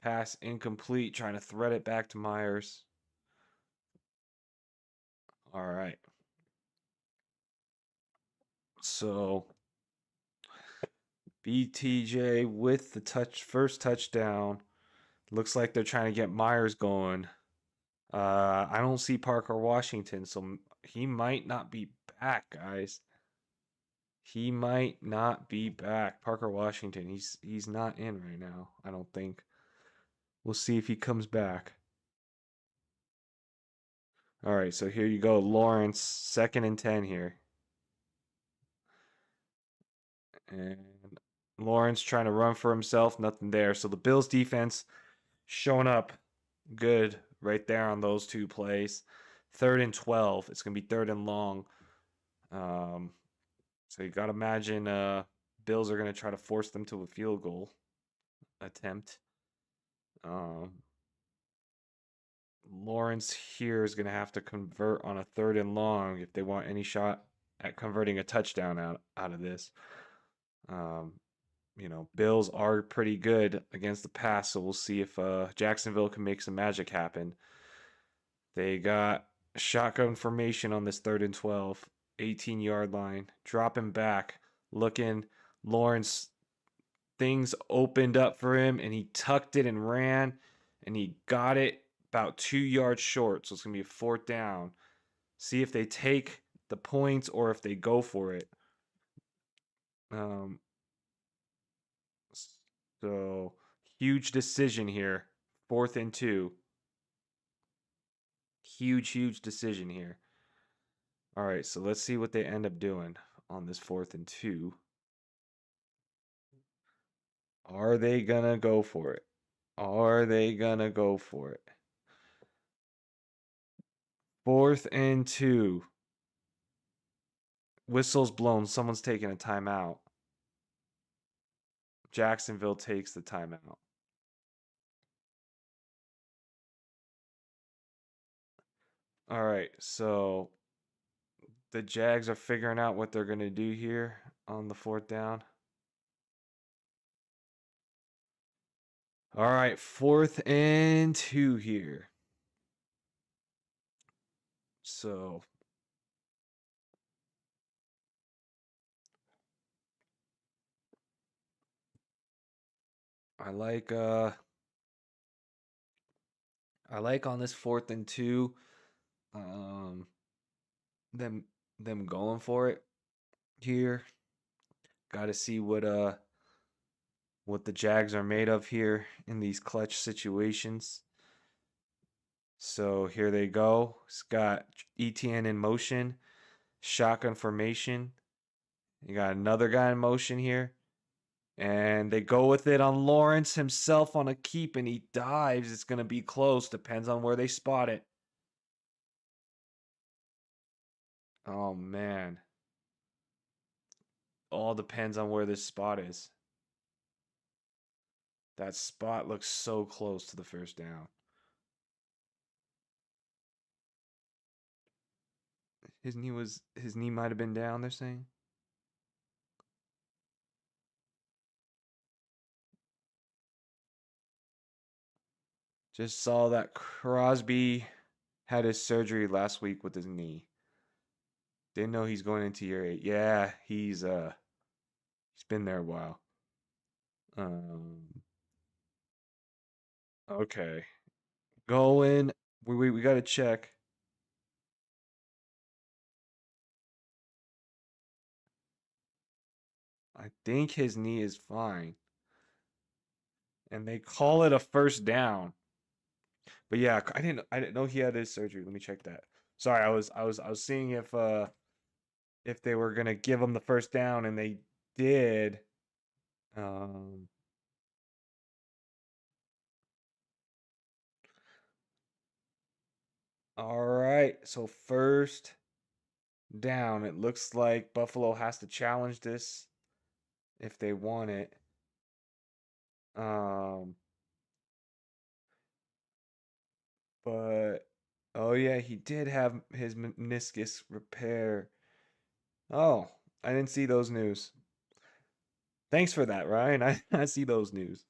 Pass incomplete. Trying to thread it back to Myers. All right. So BTJ with the first touchdown. Looks like they're trying to get Myers going. I don't see Parker Washington, so he might not be back, guys. He might not be back. Parker Washington, he's not in right now, I don't think. We'll see if he comes back. All right, so here you go, Lawrence, 2nd and 10 here. And Lawrence trying to run for himself, nothing there. So the Bills defense showing up good right there on those 2 plays. 3rd and 12. It's going to be 3rd and long. So you got to imagine Bills are going to try to force them to a field goal attempt. Lawrence here is going to have to convert on a 3rd and long if they want any shot at converting a touchdown out of this. Bills are pretty good against the pass, so we'll see if Jacksonville can make some magic happen. They got shotgun formation on this 3rd and 12, 18-yard line, dropping back, looking. Lawrence, things opened up for him, and he tucked it and ran, and he got it about 2 yards short, so it's going to be a 4th down. See if they take the points or if they go for it. So huge decision here. 4th and 2. Huge decision here. All right, so let's see what they end up doing on this 4th and 2. Are they gonna go for it? Are they gonna go for it? 4th and 2. Whistle's blown. Someone's taking a timeout. Jacksonville takes the timeout. All right, so the Jags are figuring out what they're going to do here on the 4th down. All right, 4th and 2 here. So I like on this 4th and 2 them going for it here. Got to see what the Jags are made of here in these clutch situations. So here they go. It's got Etienne in motion, shotgun formation. You got another guy in motion here. And they go with it on Lawrence himself on a keep, and he dives. It's going to be close. Depends on where they spot it. Oh, man. All depends on where this spot is. That spot looks so close to the first down. His knee might have been down, they're saying. Just saw that Crosby had his surgery last week with his knee. Didn't know he's going into year 8. Yeah, he's been there a while. Um, okay. Going. We got to check. I think his knee is fine. And they call it a first down. But yeah, I didn't know he had his surgery. Let me check that. Sorry, I was seeing if they were gonna give him the first down, and they did. Um, all right, so first down. It looks like Buffalo has to challenge this if they want it. Um, but oh yeah, he did have his meniscus repair. Oh, I didn't see those news. Thanks for that, Ryan. I see those news.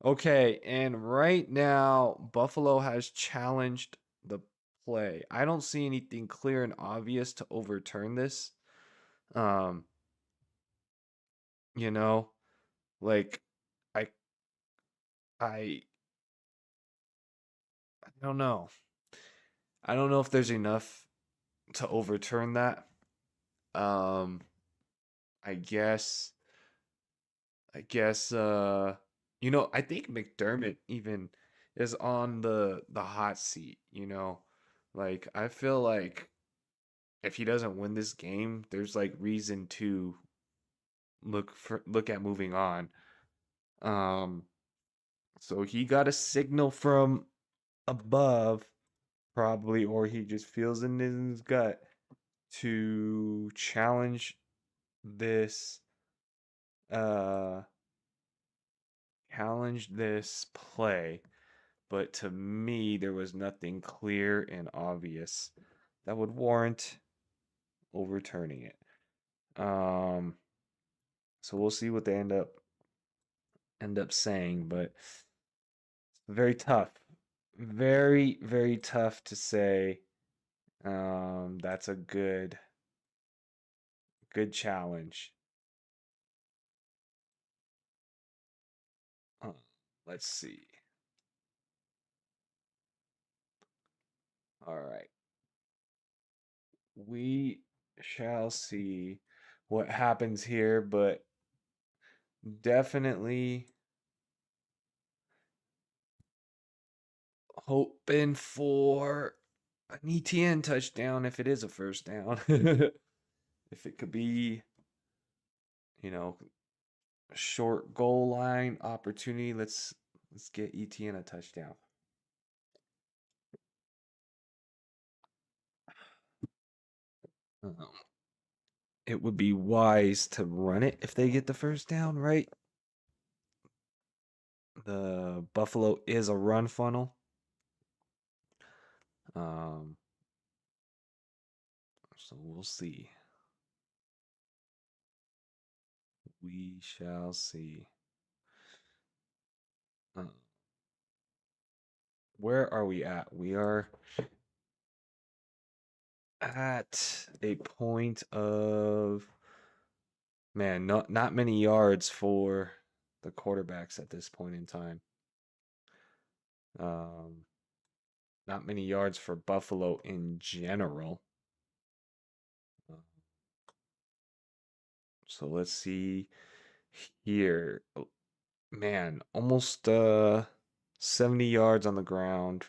Okay, and right now Buffalo has challenged the play. I don't see anything clear and obvious to overturn this. Um, you know, like I I I don't know. I don't know if there's enough to overturn that. Um, I guess I guess I think McDermott even is on the hot seat, you know. Like I feel like if he doesn't win this game, there's like reason to look at moving on. Um, so he got a signal from above, probably, or he just feels in his gut to this uh challenge this play. But to me, there was nothing clear and obvious that would warrant overturning it. Um, so we'll see what they end up saying, but very tough. Very, very tough to say. That's a good challenge. Uh, let's see. All right. We shall see what happens here, but definitely hoping for an ETN touchdown if it is a first down. If it could be, you know, a short goal line opportunity, let's get ETN a touchdown. Um, it would be wise to run it if they get the first down, right? The Buffalo is a run funnel. Um, so we'll see. We shall see. Uh, where are we at? We are at a point of man, not many yards for the quarterbacks at this point in time. Um, not many yards for Buffalo in general. Uh, So let's see here. Oh, man, almost 70 yards on the ground,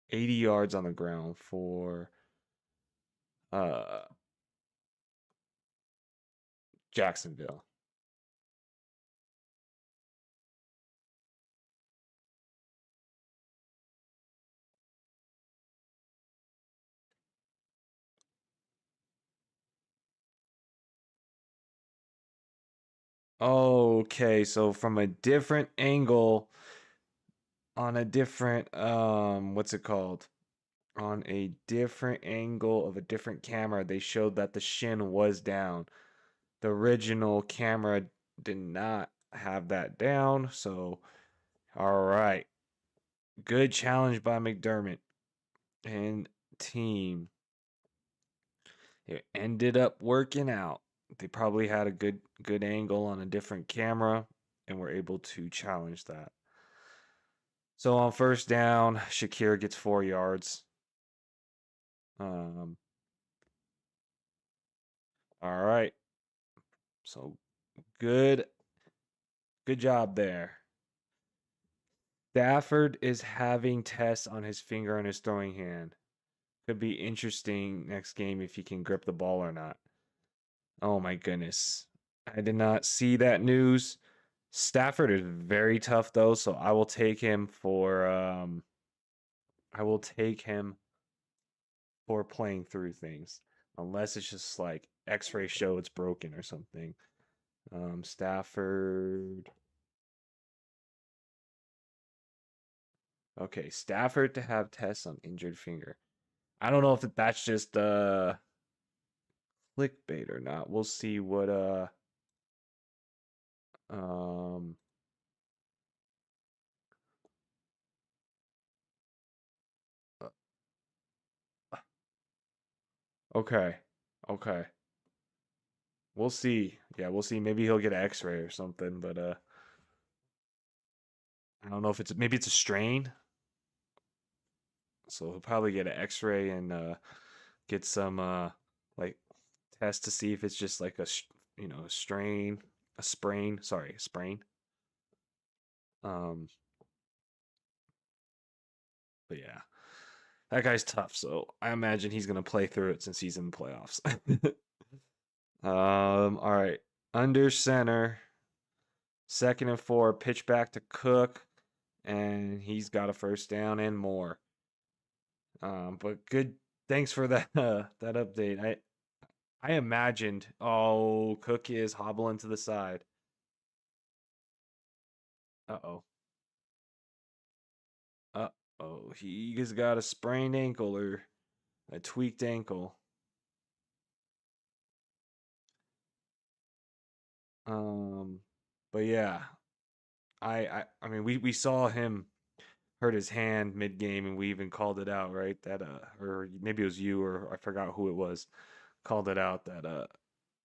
80 yards on the ground for uh Jacksonville. Okay, so from a different angle on a different what's it called? On a different angle of a different camera, they showed that the shin was down. The original camera did not have that down, so all right. Good challenge by McDermott and team. It ended up working out. They probably had a good angle on a different camera and were able to challenge that. So on first down, Shakir gets 4 yards. Um, all right. So good job there. Stafford is having tests on his finger and his throwing hand. Could be interesting next game if he can grip the ball or not. Oh my goodness. I did not see that news. Stafford is very tough though, so I will take him for playing through things. Unless it's just like X-ray show it's broken or something. Stafford. Okay, Stafford to have tests on injured finger. I don't know if that's just clickbait or not. We'll see what um uh, okay. Okay. We'll see. Yeah, we'll see. Maybe he'll get an X-ray or something, but I don't know if maybe it's a strain. So he'll probably get an X-ray and get some like test to see if it's just like a strain, a sprain, sorry, a sprain. Um but yeah. That guy's tough, so I imagine he's gonna play through it since he's in the playoffs. All right. Under center, 2nd and 4, pitch back to Cook, and he's got a first down and more. But good. Thanks for that that update. I imagined. Oh, Cook is hobbling to the side. Uh-oh. Uh-oh. He's got a sprained ankle or a tweaked ankle. Um, but yeah, I mean we saw him hurt his hand mid game and we even called it out, right? That or maybe it was you or I forgot who it was called it out that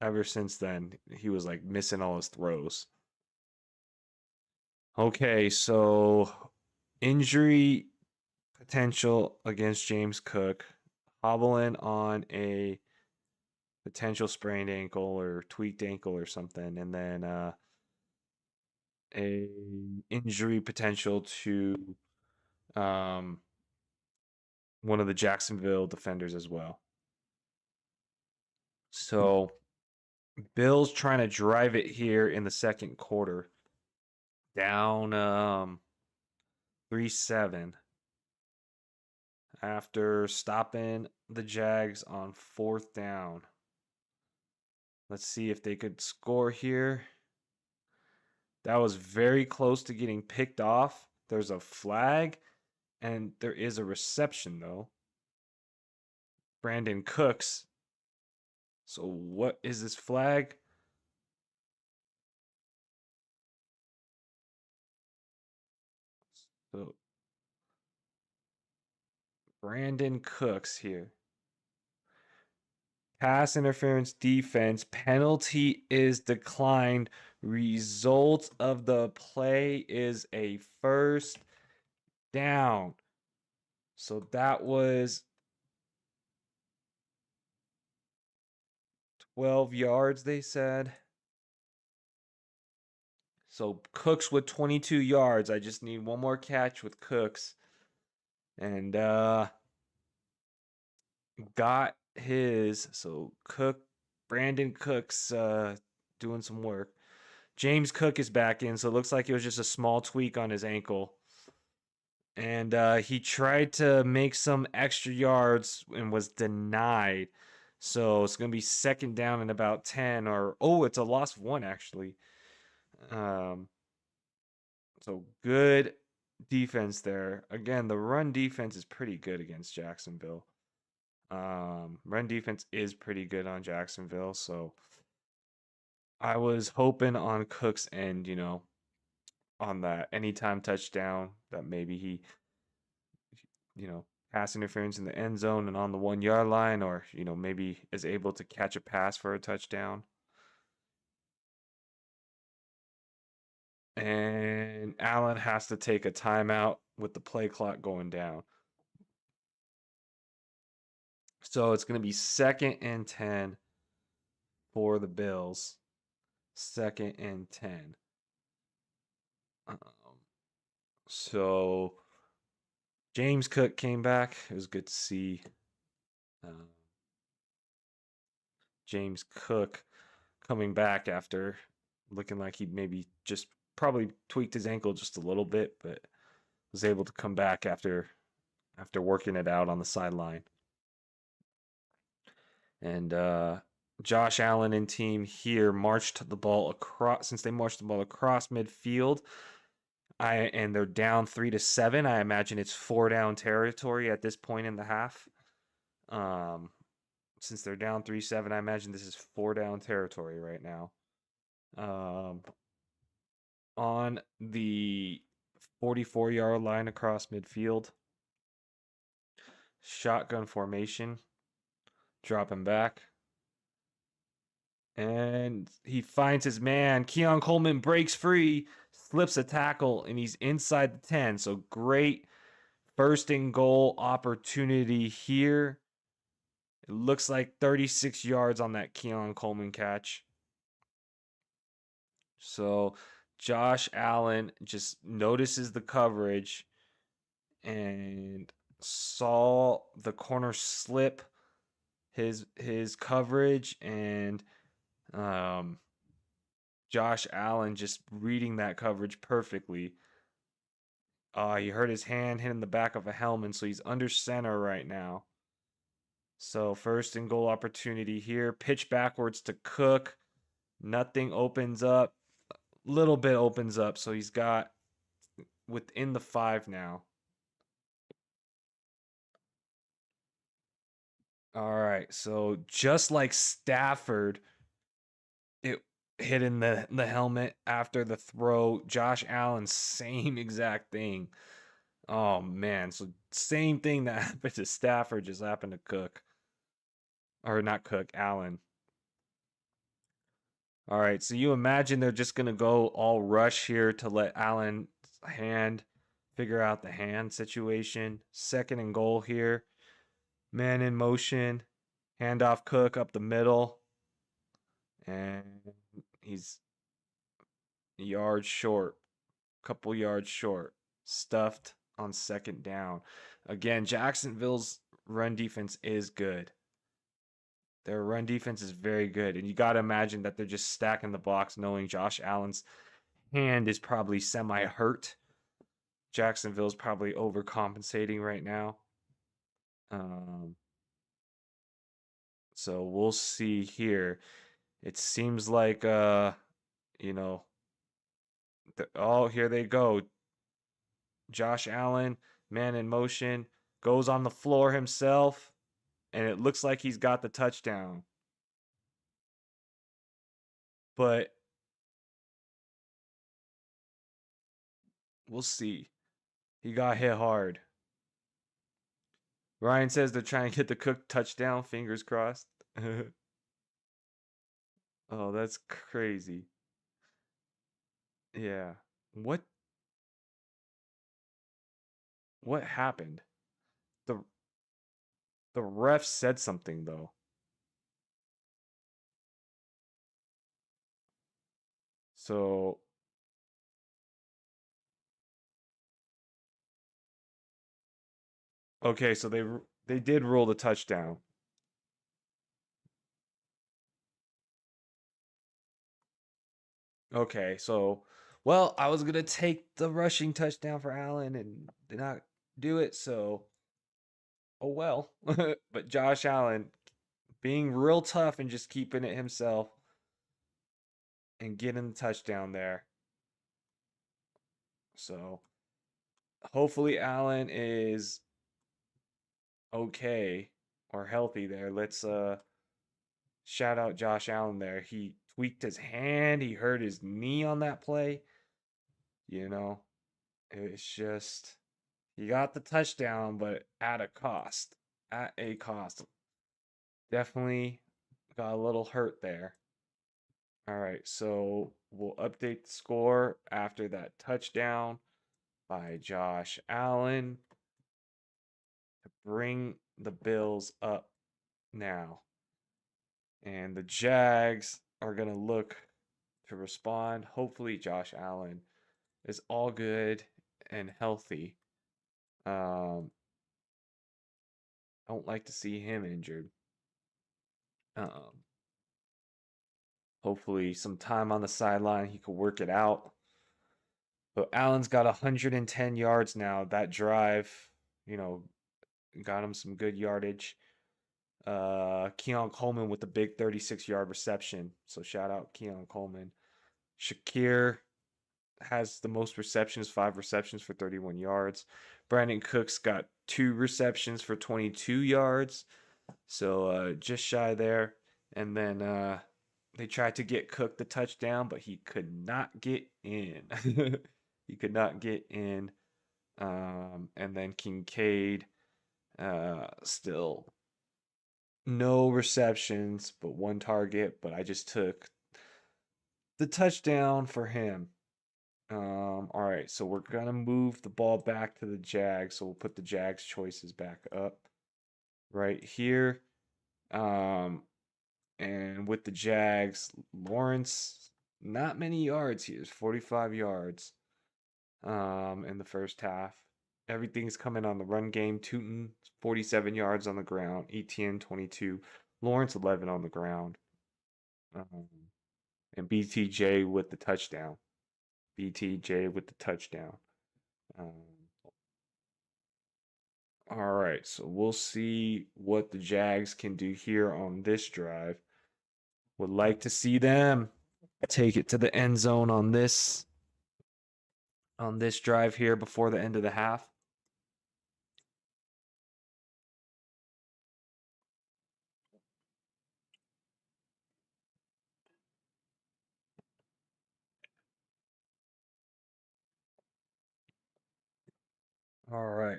ever since then he was like missing all his throws. Okay, so injury potential against James Cook, hobbling on a potential sprained ankle or tweaked ankle or something, and then a injury potential to um, one of the Jacksonville defenders as well. So Bills trying to drive it here in the second quarter, down 3-7 after stopping the Jags on 4th down. Let's see if they could score here. That was very close to getting picked off. There's a flag, and there is a reception, though. Brandon Cooks. So, what is this flag? So, Brandon Cooks here. Pass interference defense. Penalty is declined. Result of the play is a first down. So that was 12 yards, they said. So Cooks with 22 yards. I just need one more catch with Cooks. And got his. So Brandon Cooks doing some work. James Cook is back in, so it looks like it was just a small tweak on his ankle. And he tried to make some extra yards and was denied. So it's going to be 2nd down and about 10 it's a loss of 1 actually. So good defense there. Again, the run defense is pretty good against Jacksonville. Run defense is pretty good on Jacksonville, so I was hoping on Cook's end, on that anytime touchdown that maybe he pass interference in the end zone and on the 1 yard line, or, maybe is able to catch a pass for a touchdown. And Allen has to take a timeout with the play clock going down. So it's going to be 2nd and 10 for the Bills. 2nd and 10. So James Cook came back. It was good to see James Cook coming back after looking like he'd maybe just probably tweaked his ankle just a little bit, but was able to come back after working it out on the sideline. And Josh Allen and team here marched the ball across. Since they marched the ball across midfield, and they're down 3-7. I imagine it's 4-down territory at this point in the half. Since they're down 3-7, I imagine this is 4-down territory right now. On the 44-yard line across midfield, shotgun formation, dropping back. And he finds his man. Keon Coleman breaks free, slips a tackle, and he's inside the 10. So great 1st and goal opportunity here. It looks like 36 yards on that Keon Coleman catch. So Josh Allen just notices the coverage and saw the corner slip his coverage, and Josh Allen just reading that coverage perfectly. He hurt his hand hitting the back of a helmet, so he's under center right now. So 1st and goal opportunity here. Pitch backwards to Cook. Nothing opens up. Little bit opens up, so he's got within the 5 now. All right, so just like Stafford, it hitting the helmet after the throw. Josh Allen, same exact thing. Oh man, so same thing that happened to Stafford just happened to Cook. Or not Cook, Allen. All right, so you imagine they're just gonna go all rush here to let Allen's hand figure out the hand situation. 2nd and goal here. Man in motion. Handoff Cook up the middle. And he's a yard short. Couple yards short. Stuffed on 2nd down. Again, Jacksonville's run defense is good. Their run defense is very good. And you got to imagine that they're just stacking the box knowing Josh Allen's hand is probably semi-hurt. Jacksonville's probably overcompensating right now. So we'll see here. It seems like, here they go. Josh Allen, man in motion, goes on the floor himself, and it looks like he's got the touchdown. But we'll see. He got hit hard. Ryan says they're trying to get the Cook touchdown. Fingers crossed. Oh, that's crazy. Yeah. What happened? The the ref said something though. So okay, so they did rule the touchdown. Okay, so well, I was gonna take the rushing touchdown for Allen and did not do it, so oh well. But Josh Allen being real tough and just keeping it himself and getting the touchdown there. So hopefully Allen is okay or healthy there. Let's shout out Josh Allen there. He tweaked his hand, he hurt his knee on that play. It's just He got the touchdown, but at a cost. At a cost. Definitely got a little hurt there. All right, so we'll update the score after that touchdown by Josh Allen to bring the Bills up now. And the Jags are going to look to respond. Hopefully, Josh Allen is all good and healthy. Don't like to see him injured. Hopefully, some time on the sideline, he could work it out. But Allen's got 110 yards now. That drive, got him some good yardage. Keon Coleman with the big 36-yard reception. So shout out Keon Coleman. Shakir has the most receptions, 5 receptions for 31 yards. Brandon Cooks got 2 receptions for 22 yards. So just shy there. And then they tried to get Cook the touchdown, but he could not get in. He could not get in. And then Kincaid still no receptions, but 1 target. But I just took the touchdown for him. All right, so we're gonna move the ball back to the Jags. So we'll put the Jags choices back up right here. And with the Jags, Lawrence, not many yards here. 45 yards in the first half. Everything's coming on the run game. Tootin, 47 yards on the ground. Etienne, 22. Lawrence, 11 on the ground. And BTJ with the touchdown. BTJ with the touchdown. All right, so we'll see what the Jags can do here on this drive. Would like to see them take it to the end zone on this drive here before the end of the half. All right.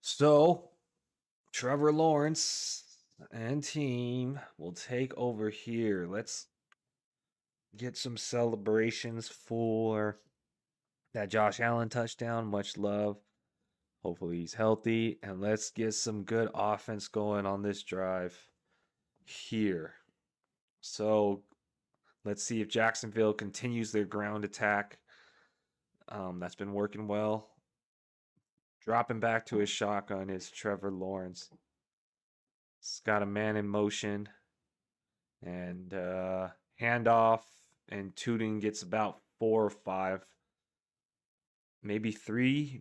So, Trevor Lawrence and team will take over here. Let's get some celebrations for that Josh Allen touchdown. Much love. Hopefully he's healthy. And let's get some good offense going on this drive here. So let's see if Jacksonville continues their ground attack. That's been working well. Dropping back to his shotgun is Trevor Lawrence. He's got a man in motion. And handoff. And Tooting gets about 4 or 5. Maybe 3.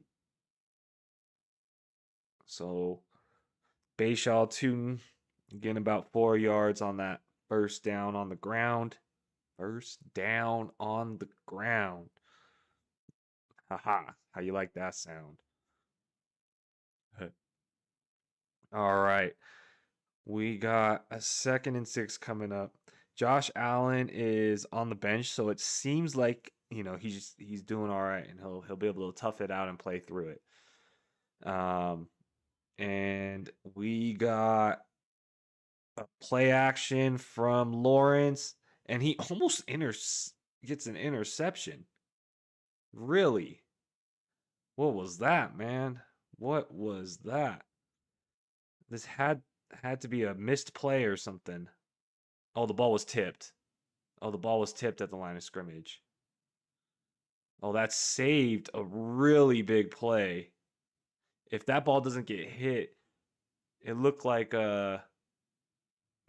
So Bayshaw Tootin getting about 4 yards on that first down on the ground. First down on the ground. Haha. How you like that sound? All right. We got a 2nd and 6 coming up. Josh Allen is on the bench, so it seems like, he's doing all right and he'll be able to tough it out and play through it. And we got a play action from Lawrence, and he almost gets an interception. Really? What was that, man? What was that? This had to be a missed play or something. Oh, the ball was tipped. Oh, the ball was tipped at the line of scrimmage. Oh, that saved a really big play. If that ball doesn't get hit, it looked like they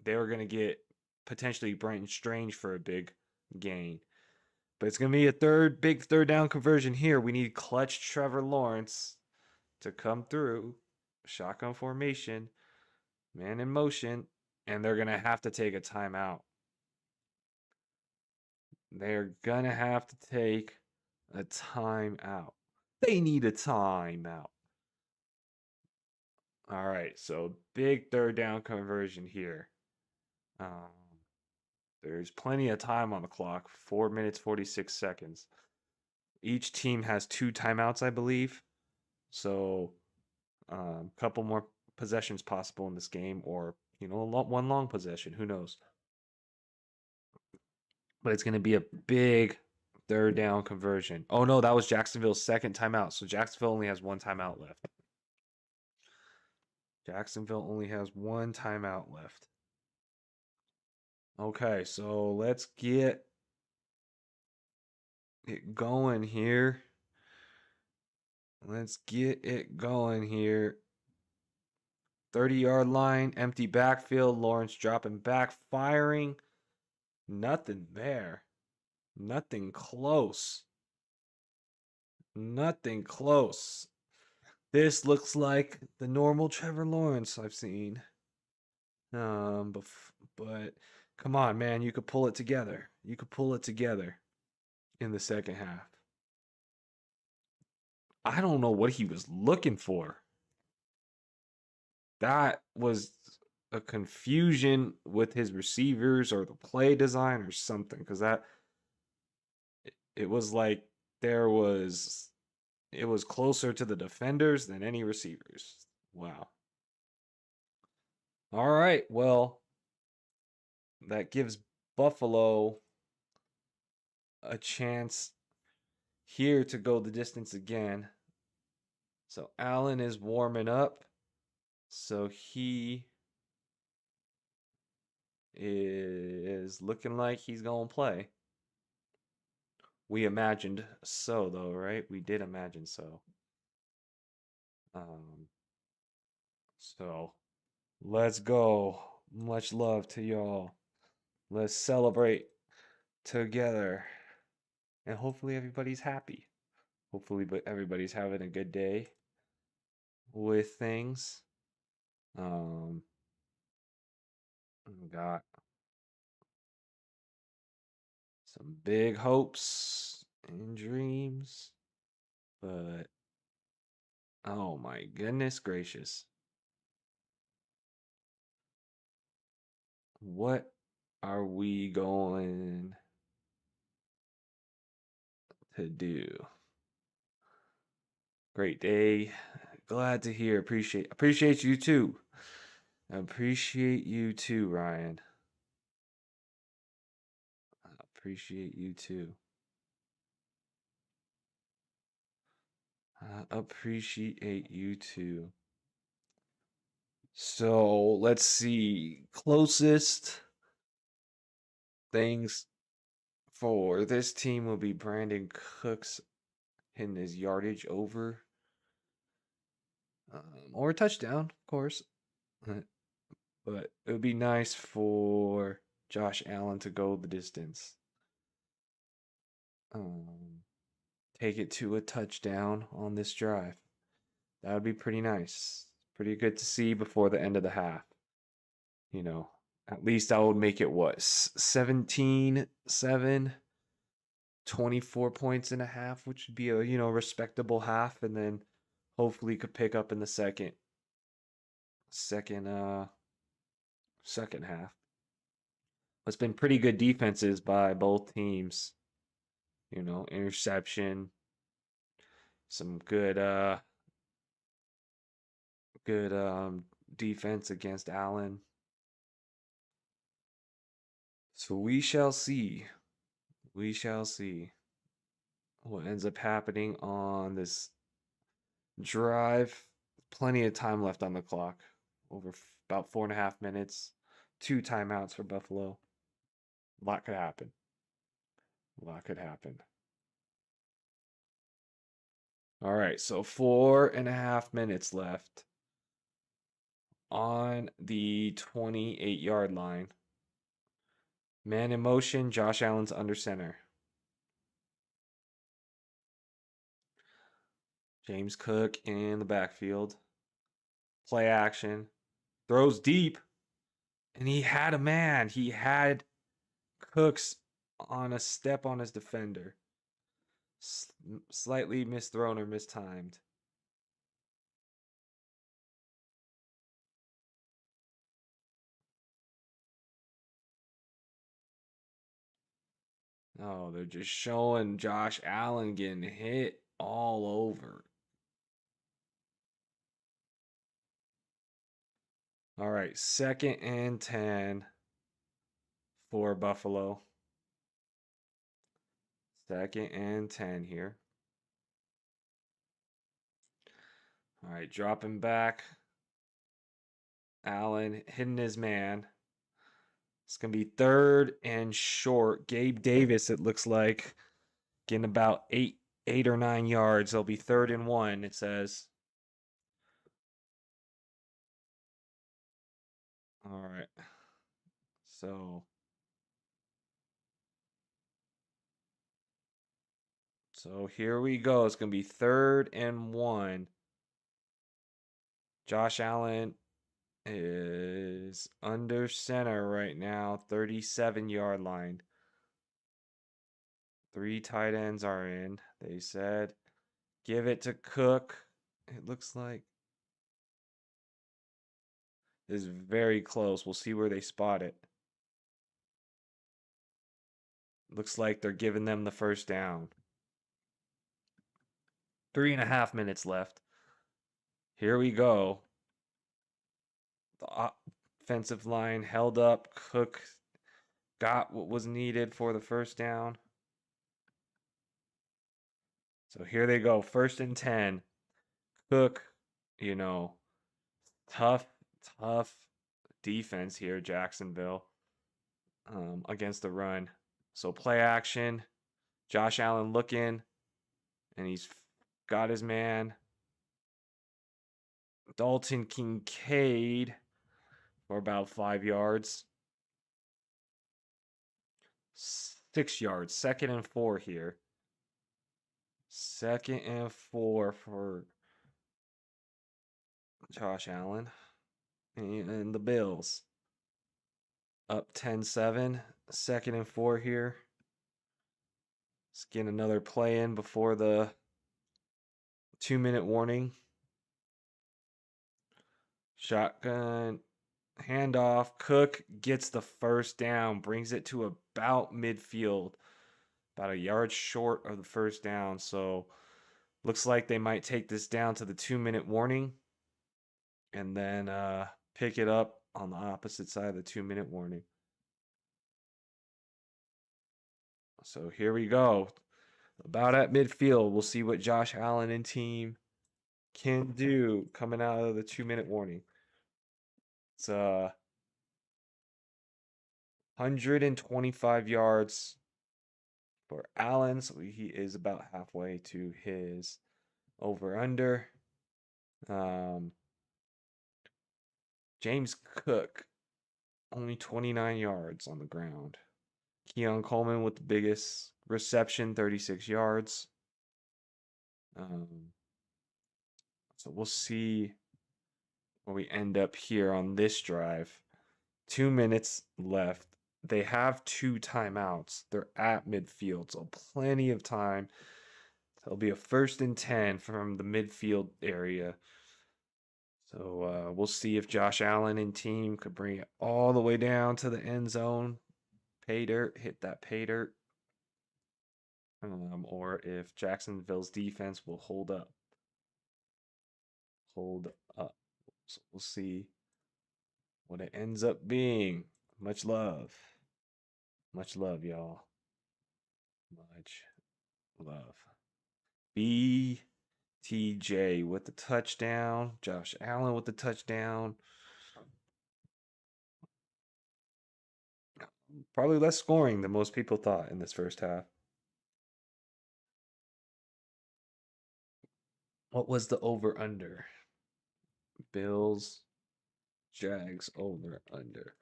were going to get potentially Brenton Strange for a big gain. But it's going to be a big third down conversion here. We need clutch Trevor Lawrence to come through. Shotgun formation. Man in motion. And they're going to have to take a timeout. They're going to have to take a timeout. They need a timeout. All right, so big third down conversion here. There's plenty of time on the clock. 4 minutes, 46 seconds. Each team has 2 timeouts, I believe. So, couple more possessions possible in this game, or one long possession. Who knows? But it's going to be a big third down conversion. Oh no, that was Jacksonville's second timeout. So Jacksonville only has 1 timeout left. Jacksonville only has 1 timeout left. Okay, so let's get it going here. Let's get it going here. 30-yard line, empty backfield. Lawrence dropping back, firing. Nothing there. Nothing close. Nothing close. This looks like the normal Trevor Lawrence I've seen. But come on, man, you could pull it together. You could pull it together in the second half. I don't know what he was looking for. That was a confusion with his receivers or the play design or something, because it was like it was closer to the defenders than any receivers. Wow. All right, well, that gives Buffalo a chance here to go the distance again. So Allen is warming up. So he is looking like he's going to play. We imagined so, though, right? We did imagine so. So let's go. Much love to y'all. Let's celebrate together. And hopefully everybody's happy. Hopefully everybody's having a good day with things. Got some big hopes and dreams, but oh my goodness gracious. What are we going to do? Great day. Glad to hear. Appreciate you too. Appreciate you too, Ryan. Appreciate you too. Appreciate you too. So let's see. Closest things for this team will be Brandon Cooks hitting his yardage over. Or a touchdown, of course. But it would be nice for Josh Allen to go the distance. Take it to a touchdown on this drive. That would be pretty nice. Pretty good to see before the end of the half. At least I would make it what? 17-7, 24 points and a half, which would be a, respectable half, and then hopefully could pick up in the second half. It's been pretty good defenses by both teams. Interception, some good defense against Allen. So we shall see. We shall see what ends up happening on this drive. Plenty of time left on the clock. Over about 4.5 minutes. 2 timeouts for Buffalo. A lot could happen. A lot could happen. All right, so 4.5 minutes left on the 28-yard line. Man in motion, Josh Allen's under center. James Cook in the backfield. Play action. Throws deep. And he had a man. He had Cooks on a step on his defender. Slightly misthrown or mistimed. Oh, they're just showing Josh Allen getting hit all over. All right, 2nd and 10 for Buffalo. 2nd and 10 here. All right, dropping back. Allen hitting his man. It's going to be 3rd and short. Gabe Davis, it looks like, getting about 8 or 9 yards. They'll be 3rd and 1, it says. All right. So here we go. It's going to be 3rd and 1. Josh Allen is under center right now, 37-yard line. 3 tight ends are in. They said, give it to Cook. It looks like this is very close. We'll see where they spot it. Looks like they're giving them the first down. 3.5 minutes left. Here we go. The offensive line held up. Cook got what was needed for the first down. So here they go. 1st and 10. Cook, tough defense here, Jacksonville, against the run. So play action. Josh Allen looking, and he's got his man. Dalton Kincaid for about 5 yards. 6 yards. 2nd and 4 here. 2nd and 4 for Josh Allen and the Bills. Up 10-7. 2nd and 4 here. Let's get another play in before the 2-minute warning. Shotgun handoff. Cook gets the first down, brings it to about midfield, about a yard short of the first down. So looks like they might take this down to the 2-minute warning and then pick it up on the opposite side of the 2-minute warning. So here we go. About at midfield, we'll see what Josh Allen and team can do coming out of the 2-minute warning. It's 125 yards for Allen, so he is about halfway to his over-under. James Cook, only 29 yards on the ground. Keon Coleman with the biggest reception, 36 yards. So we'll see where we end up here on this drive. 2 minutes left. They have 2 timeouts. They're at midfield, so plenty of time. It'll be a 1st and 10 from the midfield area. So we'll see if Josh Allen and team could bring it all the way down to the end zone. Pay dirt, hit that pay dirt. Or if Jacksonville's defense will hold up. Hold up. So we'll see what it ends up being. Much love. Much love, y'all. Much love. BTJ with the touchdown. Josh Allen with the touchdown. Probably less scoring than most people thought in this first half. What was the over-under? Bills, Jags, over-under.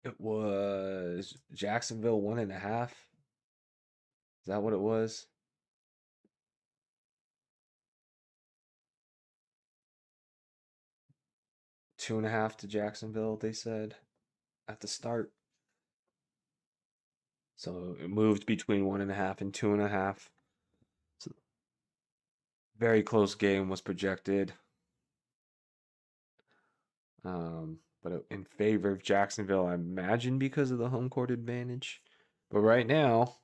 It was Jacksonville 1.5. Is that what it was? Two and a half to Jacksonville, they said at the start. So it moved between 1.5 and 2.5. So very close game was projected. But in favor of Jacksonville, I imagine because of the home court advantage. But right now,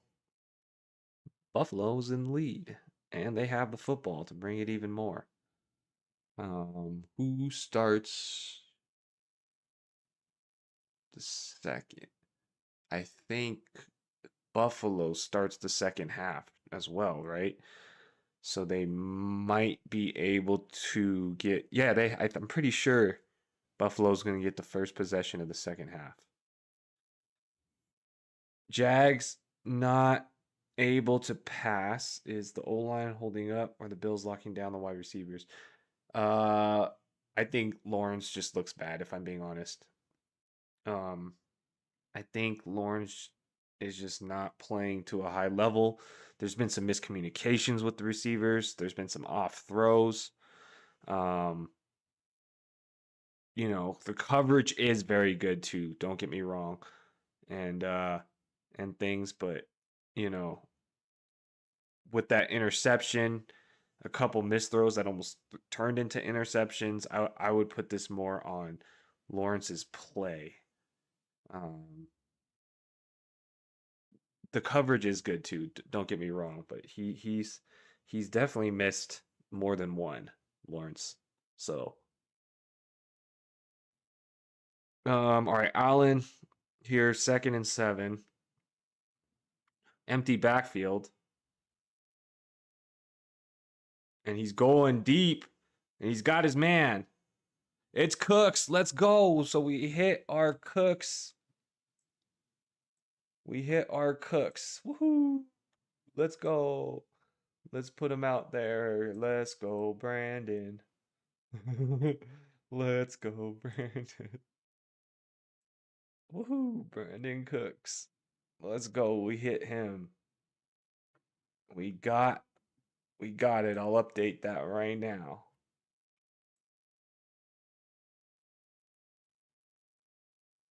Buffalo's in the lead, and they have the football to bring it even more. Who starts the second? I think Buffalo starts the second half as well, right? So they might be able to get, yeah, I'm pretty sure Buffalo's going to get the first possession of the second half. Jags not able to pass. Is the O-line holding up or the Bills locking down the wide receivers? Uh, I think Lawrence just looks bad, if I'm being honest. Um, I think Lawrence is just not playing to a high level. There's been some miscommunications with the receivers. There's been some off throws. Um, the coverage is very good too. Don't get me wrong, and things, but you know, with that interception, a couple missed throws that almost turned into interceptions, I would put this more on Lawrence's play. Um, the coverage is good too. Don't get me wrong, but he's definitely missed more than one, Lawrence. So, all right, Allen here, 2nd and 7, empty backfield, and he's going deep, and he's got his man. It's Cooks. Let's go. So we hit our Cooks. Woohoo! Let's go. Let's put him out there. Let's go, Brandon. Let's go, Brandon. Woohoo, Brandon Cooks. Let's go. We hit him. We got it. I'll update that right now.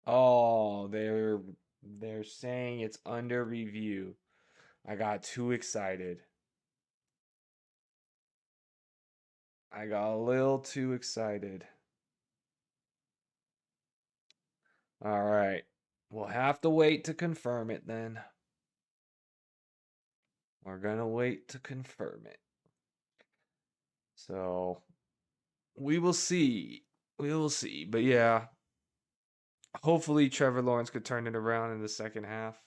Oh, they're saying it's under review. I got too excited. I got a little too excited. All right. We'll have to wait to confirm it then. We're going to wait to confirm it. So we will see. We will see. But yeah, hopefully Trevor Lawrence could turn it around in the second half.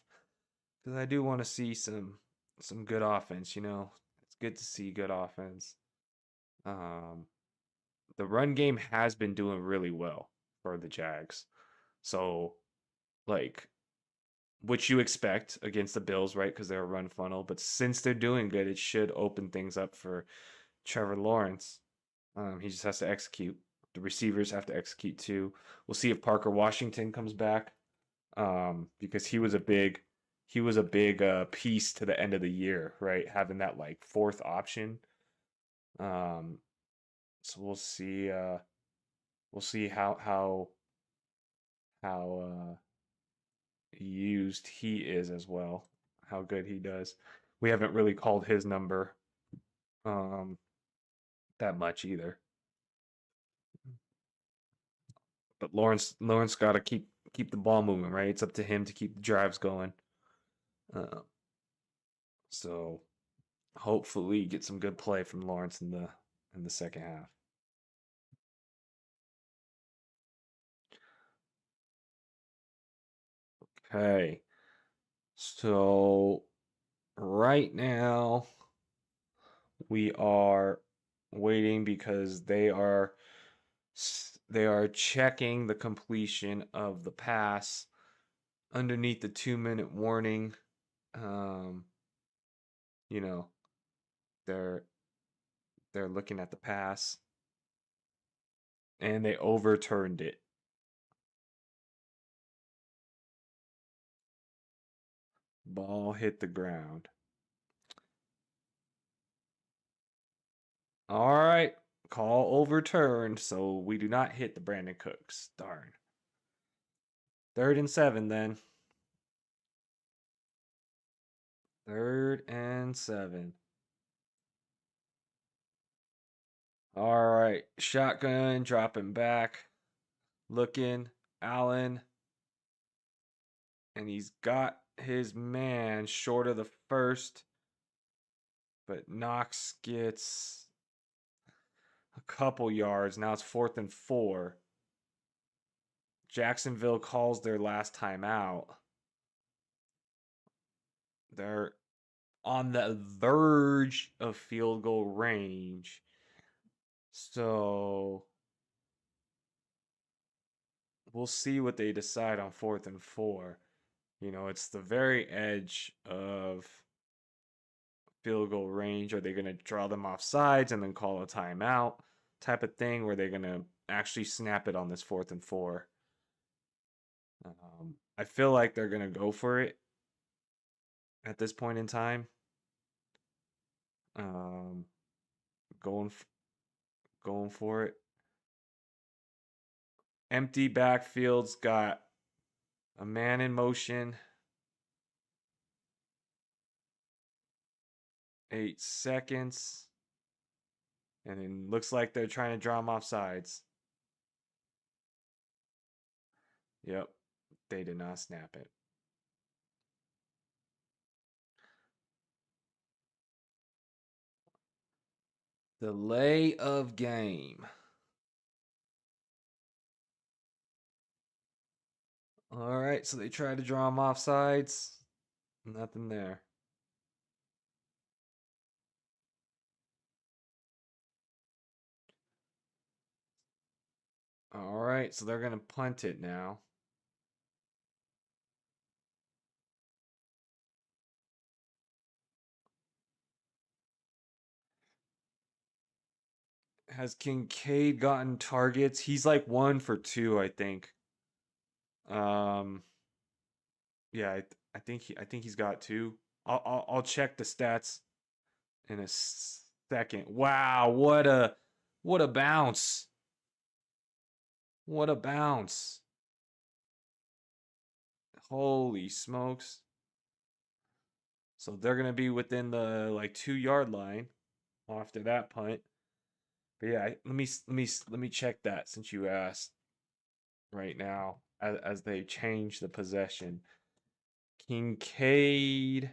Because I do want to see some good offense, It's good to see good offense. The run game has been doing really well for the Jags. So, like, which you expect against the Bills, right? Because they're a run funnel. But since they're doing good, it should open things up for Trevor Lawrence. He just has to execute. The receivers have to execute too. We'll see if Parker Washington comes back, because he was a big piece to the end of the year, right? Having that like fourth option. Um, so we'll see. We'll see how used he is as well. How good he does. We haven't really called his number um, that much either. But Lawrence got to keep the ball moving, right? It's up to him to keep the drives going. Uh, so hopefully get some good play from Lawrence in the second half. Okay. So right now we are waiting because they are checking the completion of the pass underneath the 2-minute warning. Um, you know, they're they're looking at the pass and they overturned it. Ball hit the ground. All right, call overturned, so we do not hit the Brandon Cooks. Darn. 3rd and 7 then. 3rd and 7. All right, shotgun dropping back. Looking, Allen, and he's got his man short of the first, but Knox gets a couple yards. Now it's 4th and 4. Jacksonville calls their last time out. They're on the verge of field goal range. So we'll see what they decide on 4th and 4. It's the very edge of field goal range. Are they going to draw them off sides and then call a timeout type of thing? Where they're going to actually snap it on this 4th and 4? I feel like they're going to go for it at this point in time. Um, going for it. Empty backfield's got a man in motion. 8 seconds. And it looks like they're trying to draw him off sides. Yep. They did not snap it. Delay of game. All right, so they tried to draw him off sides. Nothing there. All right, so they're going to punt it now. Has Kincaid gotten targets? He's like 1 for 2, I think. Yeah, I think he's got 2. I'll check the stats in a second. Wow, what a bounce. What a bounce. Holy smokes. So they're going to be within the like 2-yard line after that punt. But yeah, let me check that since you asked right now as they change the possession. Kincaid,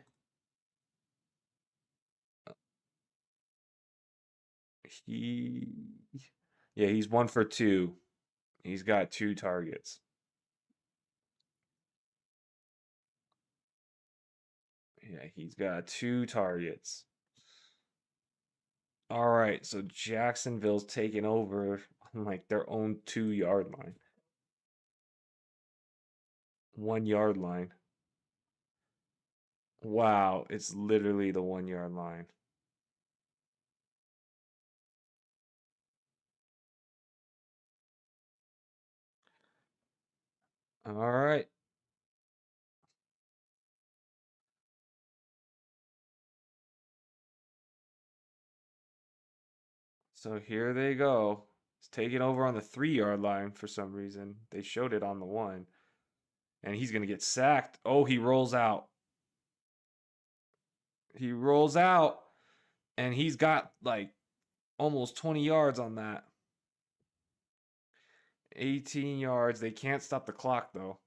he yeah, he's 1 for 2. He's got 2 targets. Yeah, he's got 2 targets. All right, so Jacksonville's taking over on like their own 2-yard line. 1-yard line. Wow, it's literally the 1-yard line. All right. So here they go. It's taking over on the 3-yard line for some reason. They showed it on the 1. And he's going to get sacked. Oh, he rolls out. He rolls out. And he's got like almost 20 yards on that. 18 yards. They can't stop the clock though.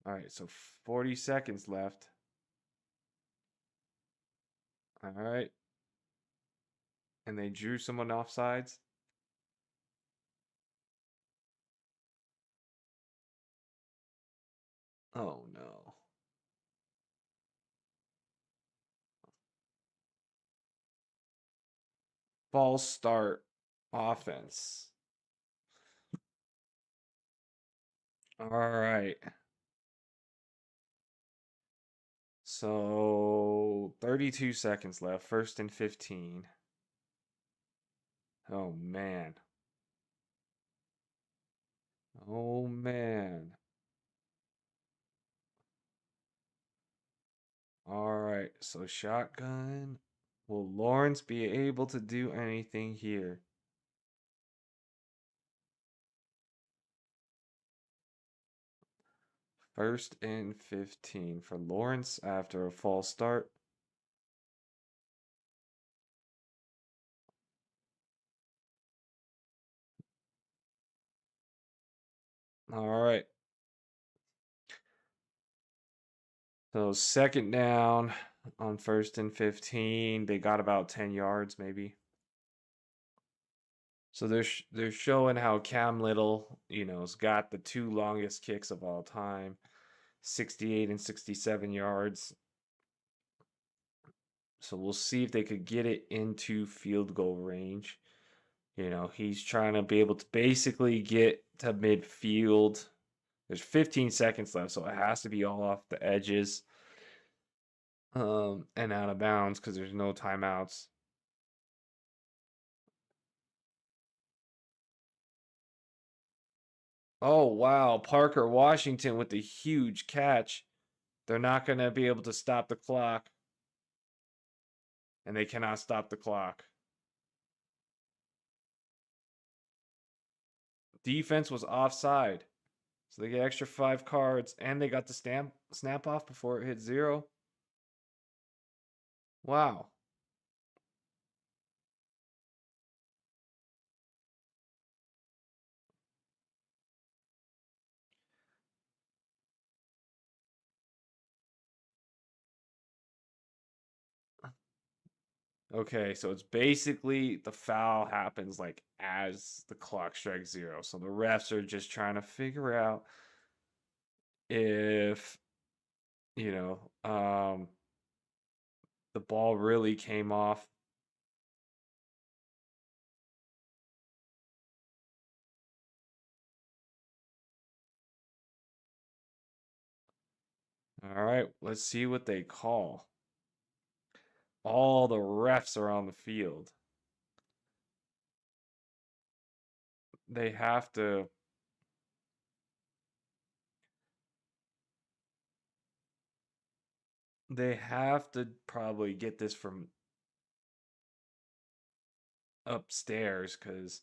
All right, so 40 seconds left. All right. And they drew someone off sides. Oh no. False start offense. All right. So 32 seconds left. 1st and 15. Oh man. Oh man. All right. So shotgun. Will Lawrence be able to do anything here? First and 15 for Lawrence after a false start. All right. So second down on 1st and 15. They got about 10 yards maybe. So they're showing how Cam Little, has got the two longest kicks of all time, 68 and 67 yards. So we'll see if they could get it into field goal range. He's trying to be able to basically get to midfield. There's 15 seconds left, so it has to be all off the edges and out of bounds because there's no timeouts. Oh, wow. Parker Washington with the huge catch. They're not going to be able to stop the clock. And they cannot stop the clock. Defense was offside. So they get extra 5 cards. And they got the snap off before it hit 0. Wow. Okay, so it's basically the foul happens like as the clock strikes 0. So the refs are just trying to figure out if, you know, um, the ball really came off. All right, let's see what they call. All the refs are on the field. They have to probably get this from upstairs cuz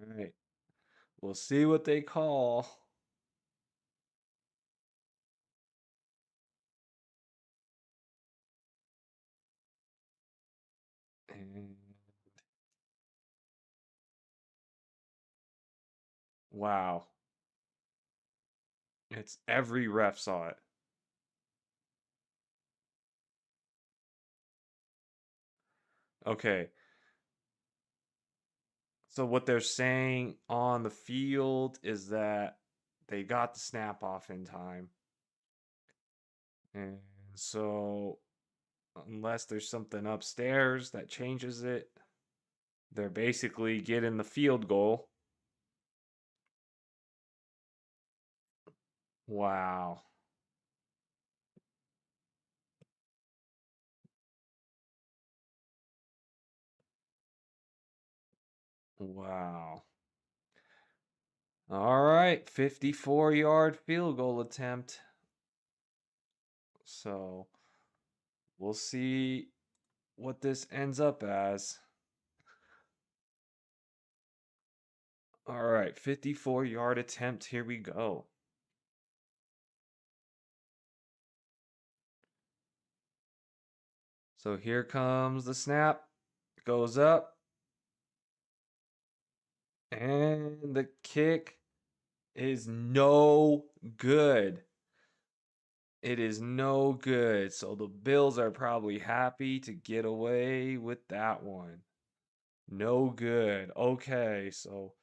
all right. We'll see what they call. And wow. It's every ref saw it. Okay. So what they're saying on the field is that they got the snap off in time. And so unless there's something upstairs that changes it, they're basically getting the field goal. Wow. Wow. All right, 54-yard field goal attempt. So we'll see what this ends up as. All right, 54-yard attempt. Here we go. So here comes the snap. Goes up. And the kick is no good. It is no good. So the Bills are probably happy to get away with that one. No good. Okay, so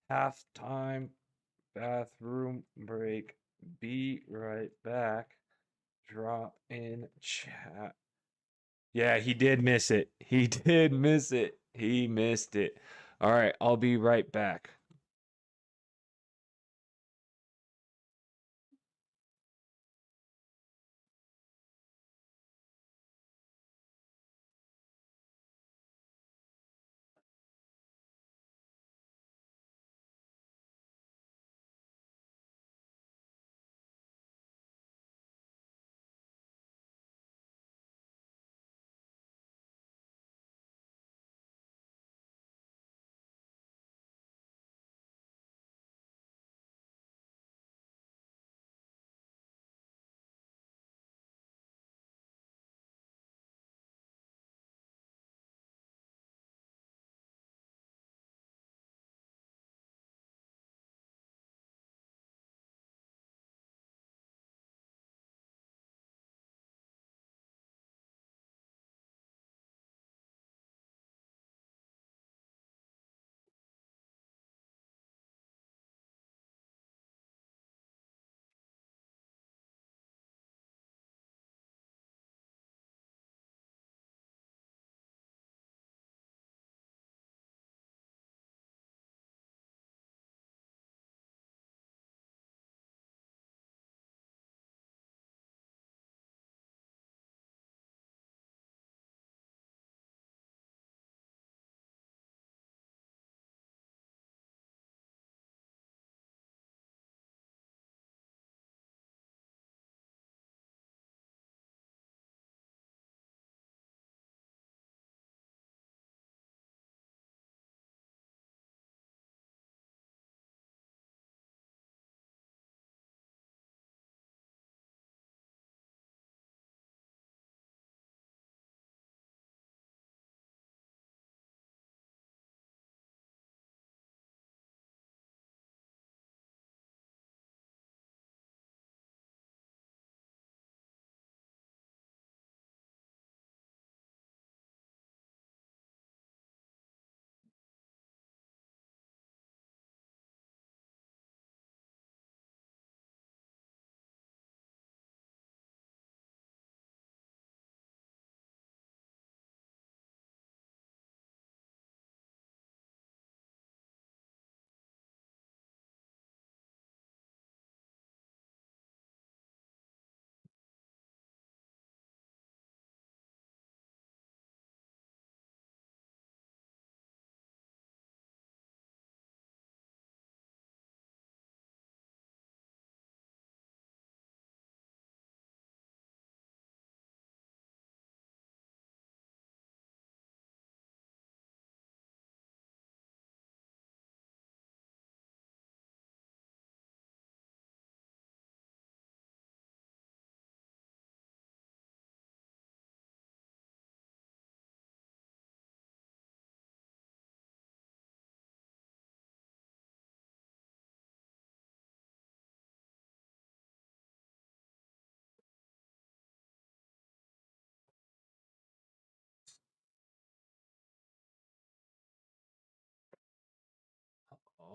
halftime, bathroom break. Be right back. Drop in chat. Yeah, he did miss it. He did miss it. He missed it. All right, I'll be right back.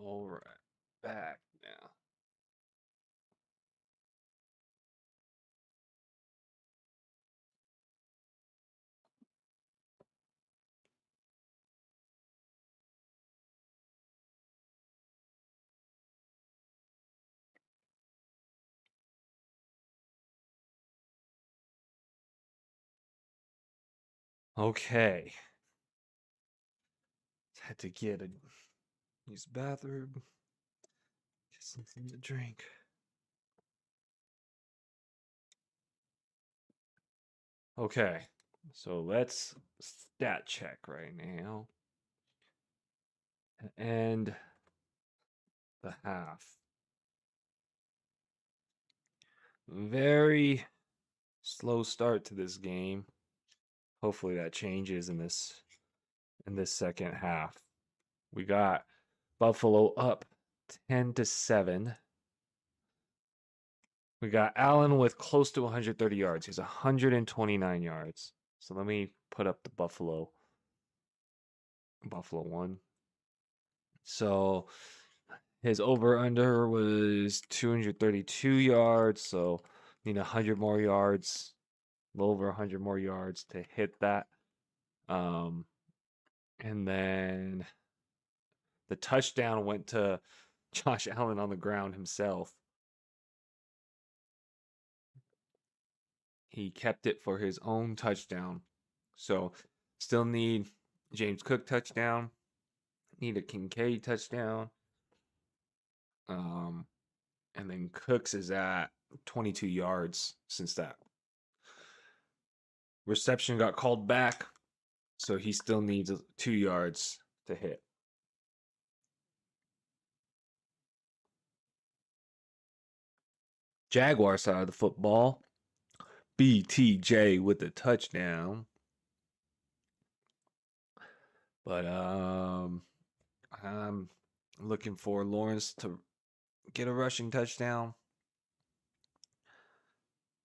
All right, back now. Okay. Had to use the bathroom, get something to drink. Okay, so let's stat check right now. And the half. Very slow start to this game. Hopefully that changes in this second half. We got Buffalo up 10-7. We got Allen with close to 130 yards. He's 129 yards. So let me put up the Buffalo one. So his over under was 232 yards. So need 100 more yards, a little over 100 more yards to hit that. And then the touchdown went to Josh Allen on the ground himself. He kept it for his own touchdown. So still need James Cook touchdown. Need a Kincaid touchdown. And then Cooks is at 22 yards since that reception got called back. So he still needs 2 yards to hit. Jaguar side of the football. BTJ with the touchdown. But I'm looking for Lawrence to get a rushing touchdown.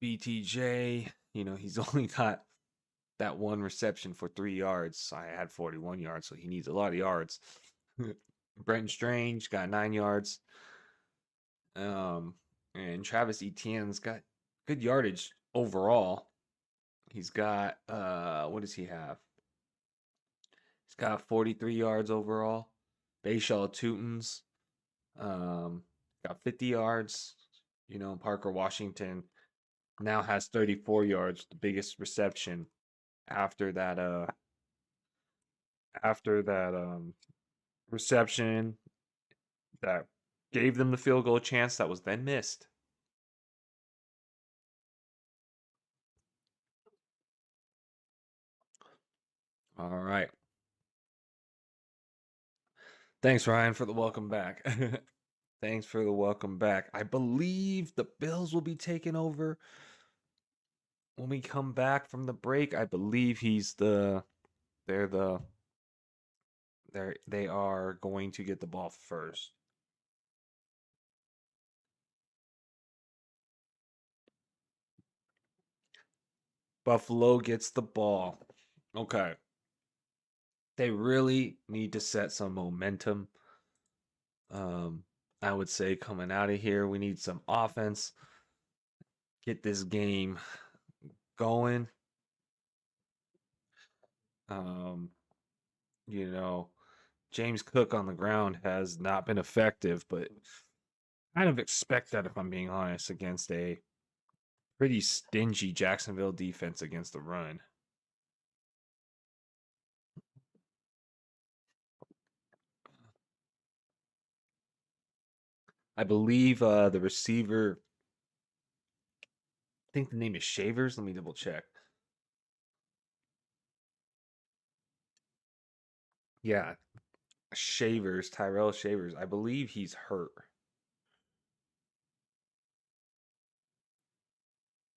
BTJ, he's only got that one reception for 3 yards. I had 41 yards, so he needs a lot of yards. Brenton Strange got 9 yards. And Travis Etienne's got good yardage overall. He's got what does he have? He's got 43 yards overall. Bayshaw Tootin's got 50 yards. Parker Washington now has 34 yards, the biggest reception after that reception that gave them the field goal chance that was then missed. All right. Thanks, Ryan, for the welcome back. Thanks for the welcome back. I believe the Bills will be taking over when we come back from the break. I believe they are going to get the ball first. Buffalo gets the ball. Okay. They really need to set some momentum. I would say coming out of here, we need some offense. Get this game going. James Cook on the ground has not been effective, but kind of expect that, if I'm being honest, against a pretty stingy Jacksonville defense against the run. I believe the receiver, I think the name is Shavers. Let me double check. Yeah, Shavers, Tyrell Shavers. I believe he's hurt.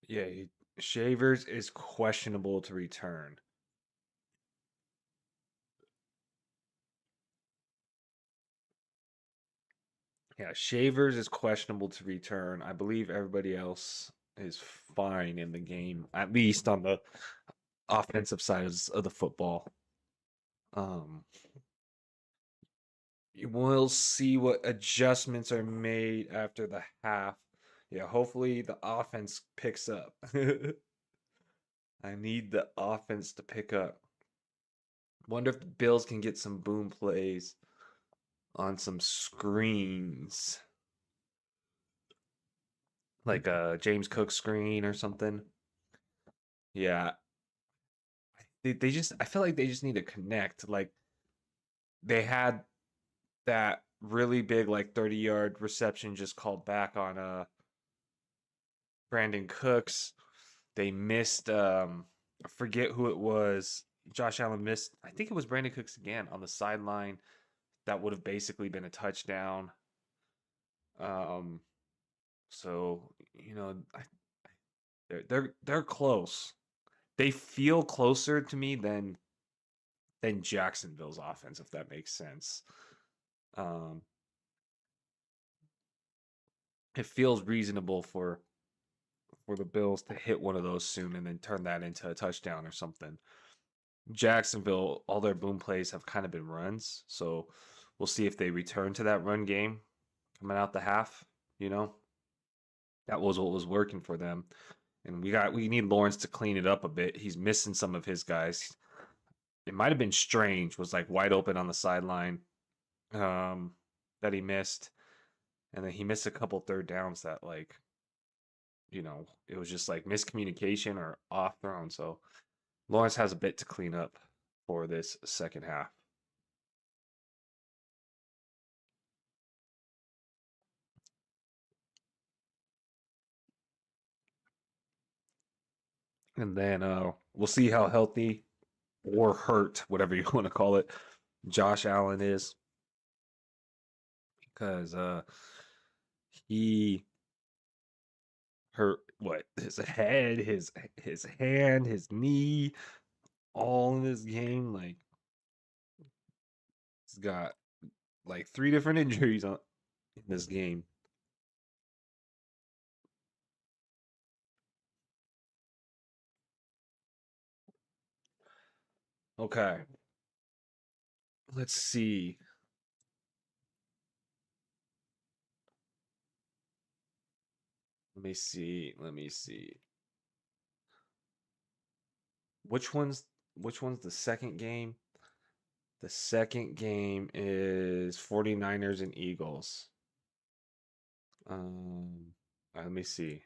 Yeah, Shavers is questionable to return. Yeah, Shavers is questionable to return. I believe everybody else is fine in the game, at least on the offensive side of the football. We'll see what adjustments are made after the half. Yeah, hopefully the offense picks up. I need the offense to pick up. Wonder if the Bills can get some boom plays on some screens, like a James Cook screen or something. Yeah, they just I feel like they just need to connect. Like they had that really big like 30-yard reception just called back on Brandon Cooks. They missed I forget who it was. Josh Allen missed, I think it was Brandon Cooks again on the sideline. That would have basically been a touchdown. Um so, they're close. They feel closer to me than Jacksonville's offense, if that makes sense. Um it feels reasonable for the Bills to hit one of those soon and then turn that into a touchdown or something. Jacksonville, all their boom plays have kind of been runs, so we'll see if they return to that run game coming out the half. You know, that was what was working for them, and we need Lawrence to clean it up a bit. He's missing some of his guys. It might have been Strange was like wide open on the sideline, um, that he missed, and then he missed a couple third downs that it was just like miscommunication or off thrown. So Lawrence has a bit to clean up for this second half. And then we'll see how healthy or hurt, whatever you want to call it, Josh Allen is. Because he hurt what his head, his hand, his knee, all in this game. Like he's got like three different injuries in this game. Okay, let's see. Let me see. Let me see. Which one's the second game? The second game is 49ers and Eagles. Let me see.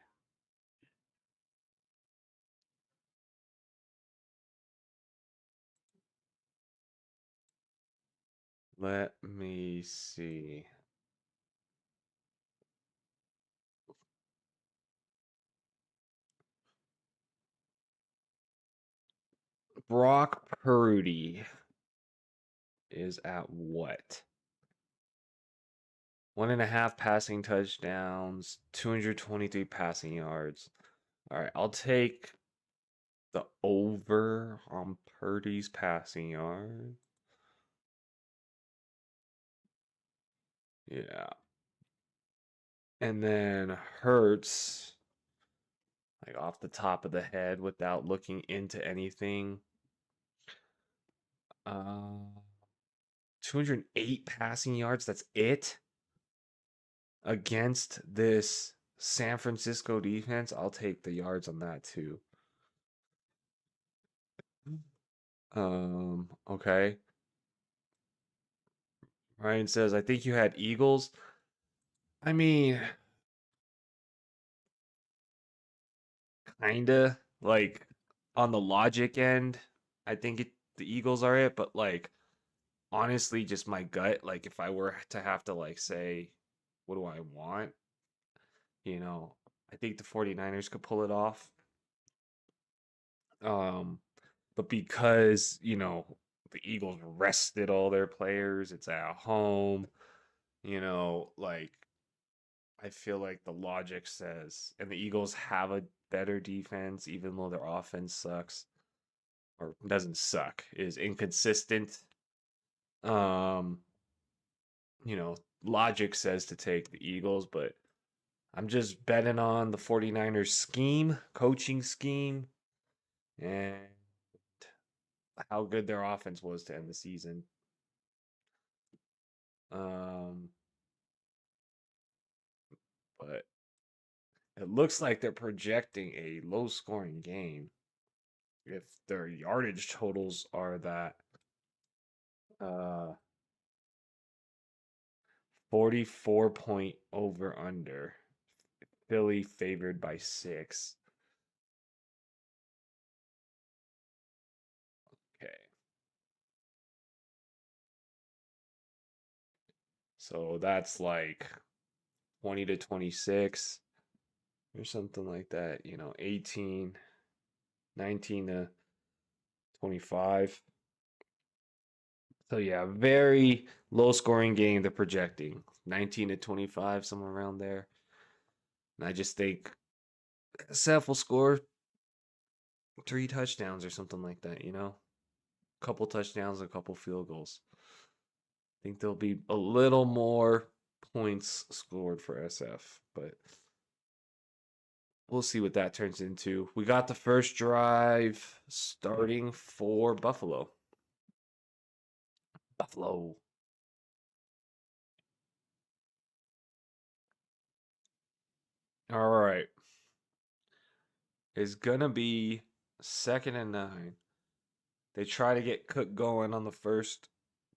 Let me see. Brock Purdy is at what? 1.5 passing touchdowns, 223 passing yards. All right, I'll take the over on Purdy's passing yard. Yeah. And then Hurts, like off the top of the head without looking into anything. Uh, 208 passing yards. That's it against this San Francisco defense. I'll take the yards on that too. Okay. Ryan says, I think you had Eagles. I mean, kinda like on the logic end, I think the Eagles are it, but like honestly, just my gut, like if I were to have to like say, what do I want? You know, I think the 49ers could pull it off. Um, but because, the Eagles rested all their players, it's at home, like I feel like the logic says, and the Eagles have a better defense, even though their offense sucks or doesn't suck, is inconsistent. Um, logic says to take the Eagles, but I'm just betting on the 49ers scheme, coaching scheme, and how good their offense was to end the season. Um, but it looks like they're projecting a low scoring game if their yardage totals are that 44 point over under. Philly favored by 6. Okay. So that's like 20 to 26 or something like that, 18, 19 to 25. So yeah, very low scoring game they're projecting. 19 to 25, somewhere around there. And I just think Seth will score 3 touchdowns or something like that. Couple touchdowns, a couple field goals. I think there'll be a little more points scored for SF, but we'll see what that turns into. We got the first drive starting for Buffalo. Buffalo. All right. It's gonna be 2nd and 9. They try to get Cook going on the first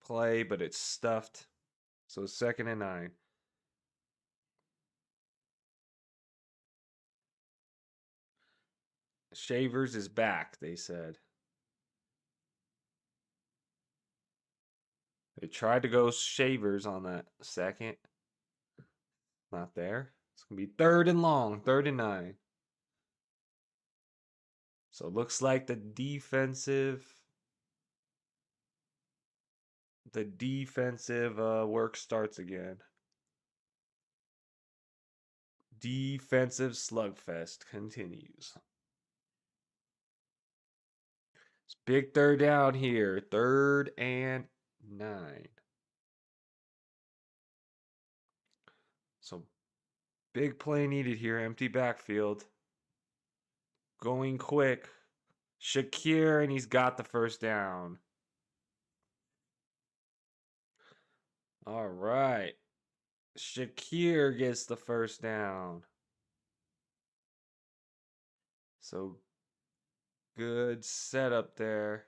play, but it's stuffed. So 2nd and 9. Shavers is back, they said. They tried to go Shavers on that second. Not there. It's going to be 3rd and long, 3rd and 9. So it looks like the defensive work starts again. Defensive slugfest continues. It's big 3rd down here. 3rd and 9. So big play needed here. Empty backfield. Going quick. Shakir, and he's got the first down. All right. Shakir gets the first down. So good setup there.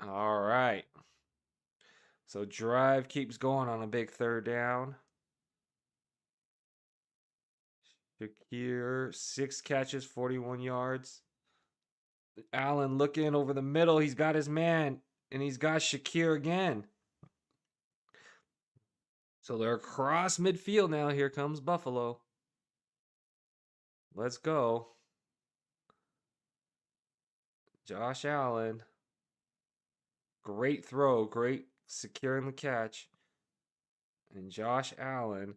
All right. So drive keeps going on a big 3rd down. Shakir, 6 catches, 41 yards. Allen looking over the middle. He's got his man, and he's got Shakir again. So they're across midfield now. Here comes Buffalo. Let's go. Josh Allen. Great throw. Great securing the catch. And Josh Allen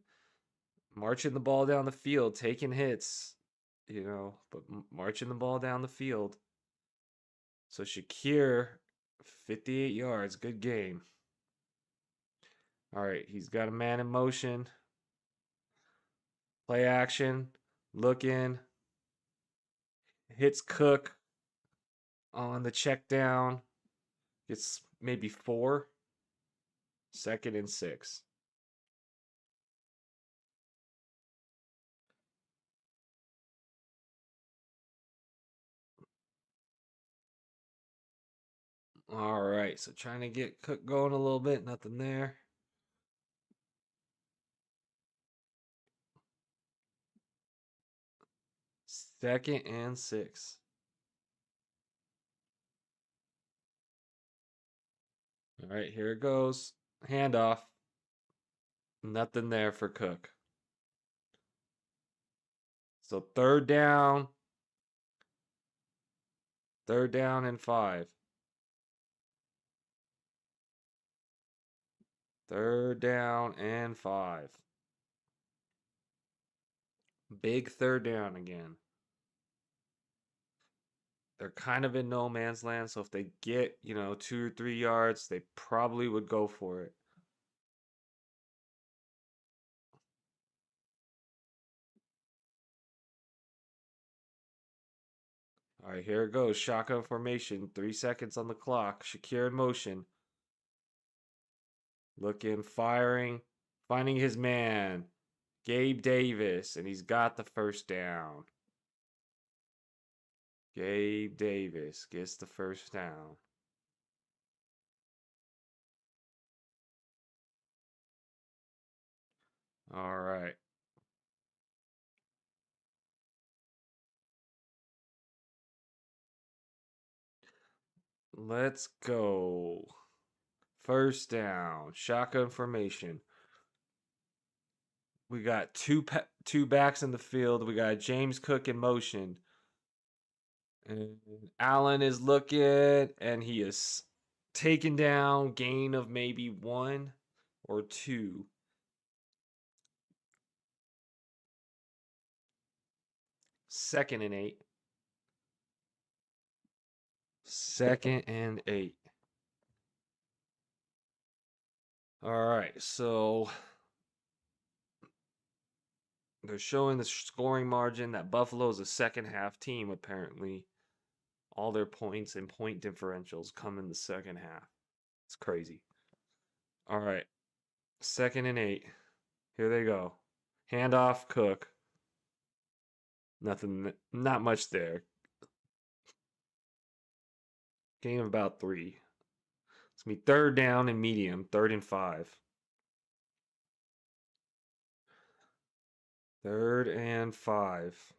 marching the ball down the field, taking hits, but marching the ball down the field. So Shakir, 58 yards. Good game. All right, he's got a man in motion. Play action. Look in. Hits Cook on the check down. Gets maybe 4. 2nd and 6. All right, so trying to get Cook going a little bit. Nothing there. 2nd and 6. All right, here it goes. Handoff. Nothing there for Cook. So 3rd down. 3rd down and 5. 3rd down and 5. Big 3rd down again. They're kind of in no man's land, so if they get, 2 or 3 yards, they probably would go for it. All right, here it goes. Shotgun formation. 3 seconds on the clock. Shakir in motion. Looking, firing, finding his man. Gabe Davis, and he's got the first down. Gabe Davis gets the first down. All right. Let's go. First down. Shotgun formation. We got two backs in the field. We got James Cook in motion. And Allen is looking, and he is taken down. Gain of maybe 1 or 2. Second and 8. Second and 8. All right, so they're showing the scoring margin that Buffalo's a second half team, apparently. All their points and point differentials come in the second half. It's crazy. All right, second and 8. Here they go. Handoff, Cook. Nothing, not much there. Gain of about 3. It's going to be third down and medium, 3rd and 5. 3rd and 5.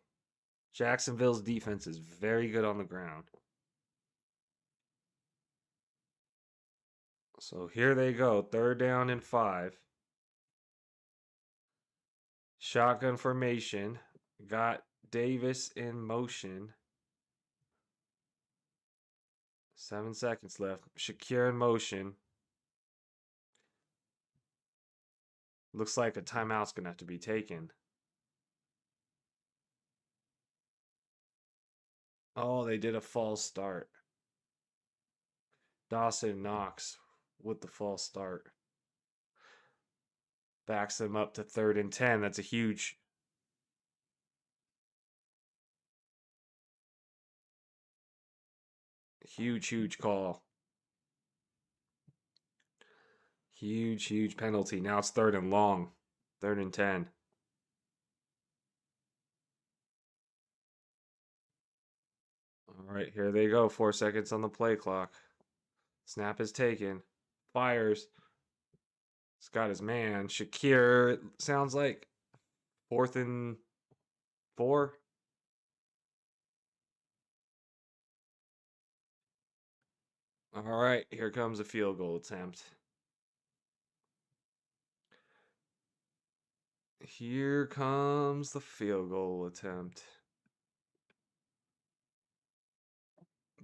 Jacksonville's defense is very good on the ground. So here they go, 3rd down and 5. Shotgun formation. Got Davis in motion. 7 seconds left. Shakir in motion. Looks like a timeout's going to have to be taken. Oh, they did a false start. Dawson Knox with the false start. Backs them up to 3rd and 10. That's a huge call. Huge penalty. Now it's 3rd and long. 3rd and 10. All right, here they go. 4 seconds on the play clock. Snap is taken. Fires. He's got his man. Shakir, it sounds like 4th and 4. All right, here comes a field goal attempt. Here comes the field goal attempt.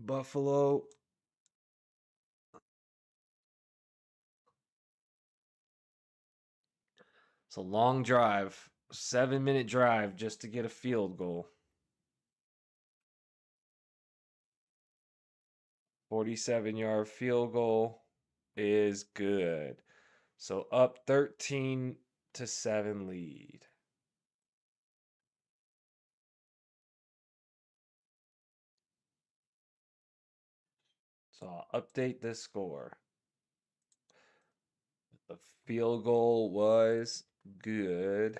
Buffalo. It's a long drive. 7-minute drive just to get a field goal. 47-yard field goal is good. So up 13-7 lead. So I'll update this score. The field goal was good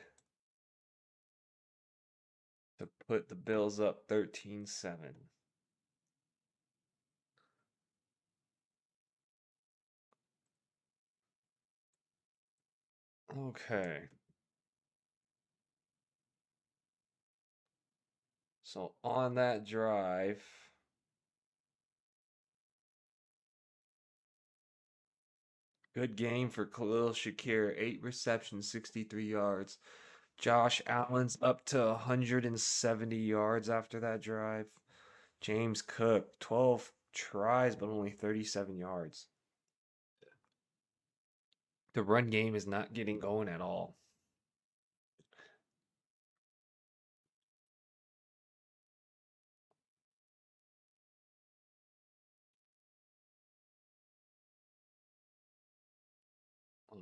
to put the Bills up 13-7. Okay. So on that drive, good game for Khalil Shakir. 8 receptions, 63 yards. Josh Allen's up to 170 yards after that drive. James Cook, 12 tries, but only 37 yards. The run game is not getting going at all.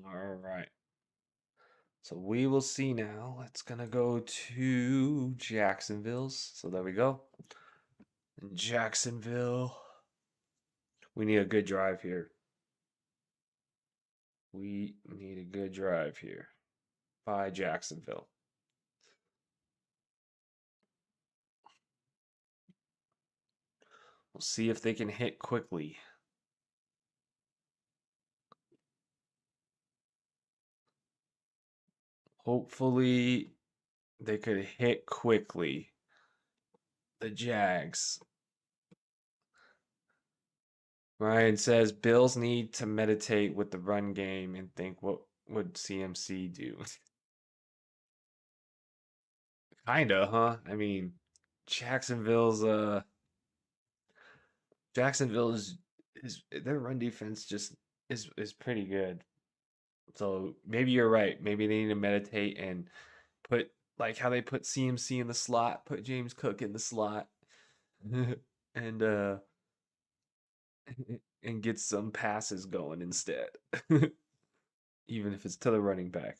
All right. So we will see now. It's going to go to Jacksonville's. So there we go. Jacksonville. We need a good drive here. We need a good drive here by Jacksonville. We'll see if they can hit quickly. Hopefully, they could hit quickly. The Jags. Ryan says Bills need to meditate with the run game and think, what would CMC do? Kinda, huh? I mean, Jacksonville's Jacksonville is their run defense just is pretty good. So maybe you're right. Maybe they need to meditate and put like how they put CMC in the slot, put James Cook in the slot, and and get some passes going instead. Even if it's to the running back.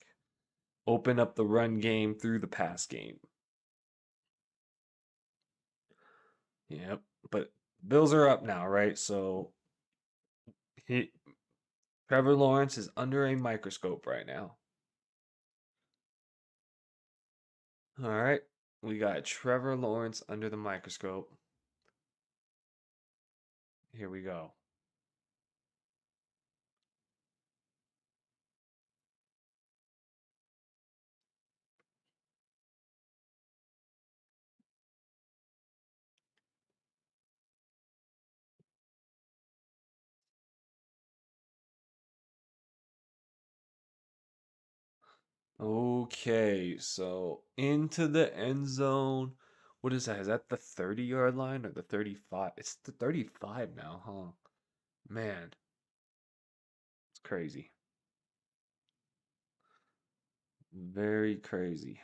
Open up the run game through the pass game. Yep. But Bills are up now, right? So Trevor Lawrence is under a microscope right now. All right. We got Trevor Lawrence under the microscope. Here we go. Okay, so into the end zone. What is that? Is that the 30-yard line or the 35? It's the 35 now, huh? Man, it's crazy. Very crazy.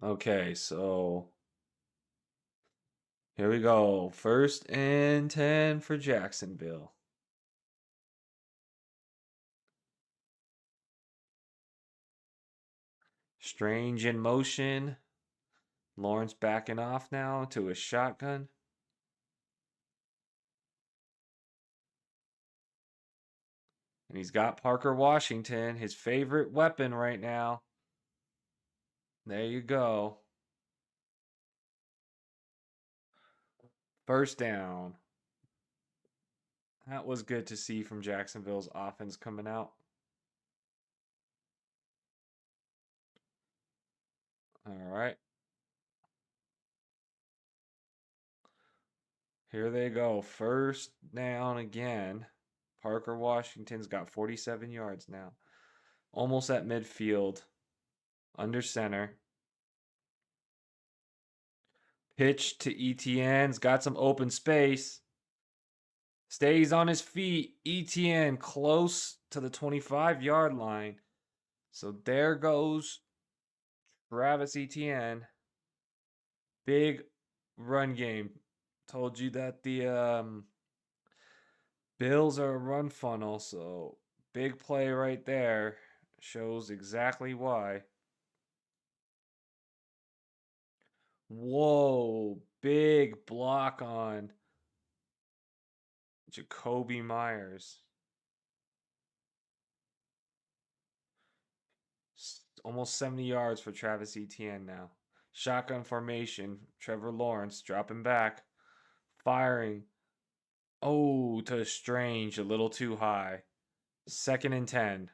Okay, so here we go. 1st and 10 for Jacksonville. Strange in motion. Lawrence backing off now to a shotgun. And he's got Parker Washington, his favorite weapon right now. There you go. 1st down. That was good to see from Jacksonville's offense coming out. All right. Here they go. 1st down again. Parker Washington's got 47 yards now. Almost at midfield. Under center. Pitch to Etienne's got some open space. Stays on his feet. Etienne close to the 25-yard line. So there goes Travis Etienne. Big run game. Told you that the Bills are a run funnel, so big play right there. Shows exactly why. Whoa, big block on Jakobi Meyers. Almost 70 yards for Travis Etienne now. Shotgun formation. Trevor Lawrence dropping back. Firing. Oh, to Strange. A little too high. 2nd and 10.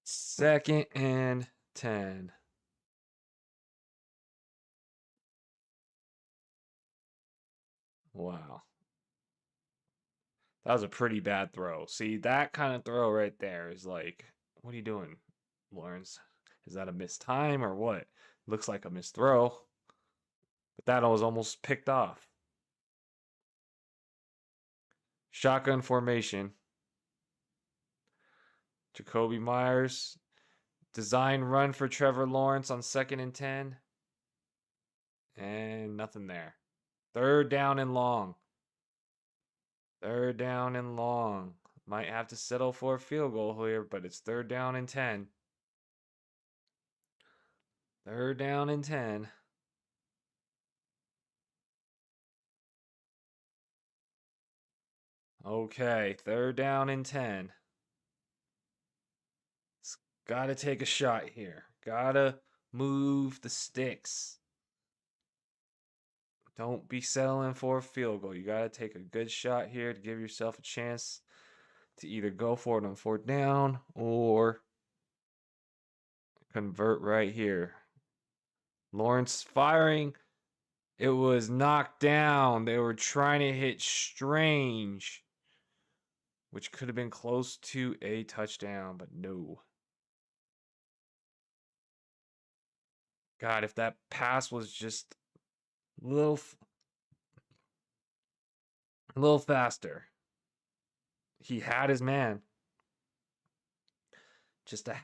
Second and 10. Wow. That was a pretty bad throw. See, that kind of throw right there is like, what are you doing, Lawrence? Is that a missed time or what? Looks like a missed throw. But that was almost picked off. Shotgun formation. Jakobi Meyers. Design run for Trevor Lawrence on 2nd and 10. And nothing there. 3rd down and long. 3rd down and long. Might have to settle for a field goal here, but it's 3rd down and 10. 3rd down and 10. Okay, 3rd down and 10. Gotta take a shot here. Gotta move the sticks. Don't be settling for a field goal. You gotta take a good shot here to give yourself a chance to either go for it on 4th down or convert right here. Lawrence firing. It was knocked down. They were trying to hit Strange, which could have been close to a touchdown, but no. God, if that pass was just a little faster. He had his man. Just a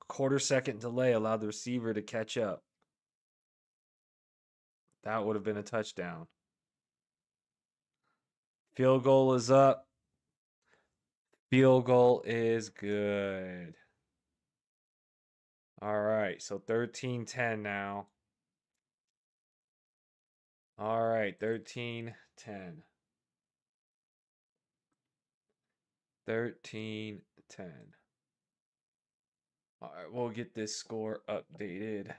quarter-second delay allowed the receiver to catch up. That would have been a touchdown. Field goal is up. Field goal is good. All right, so 13-10 now. All right, 13-10. 13-10. All right, we'll get this score updated.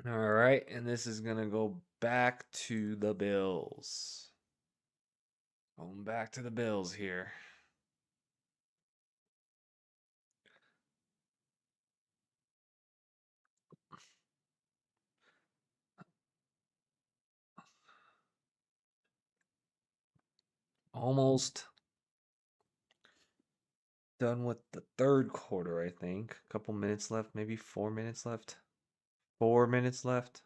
All right, and this is going to go back to the Bills. Going back to the Bills here. Almost done with the 3rd quarter, I think. A couple minutes left, maybe 4 minutes left. 4 minutes left.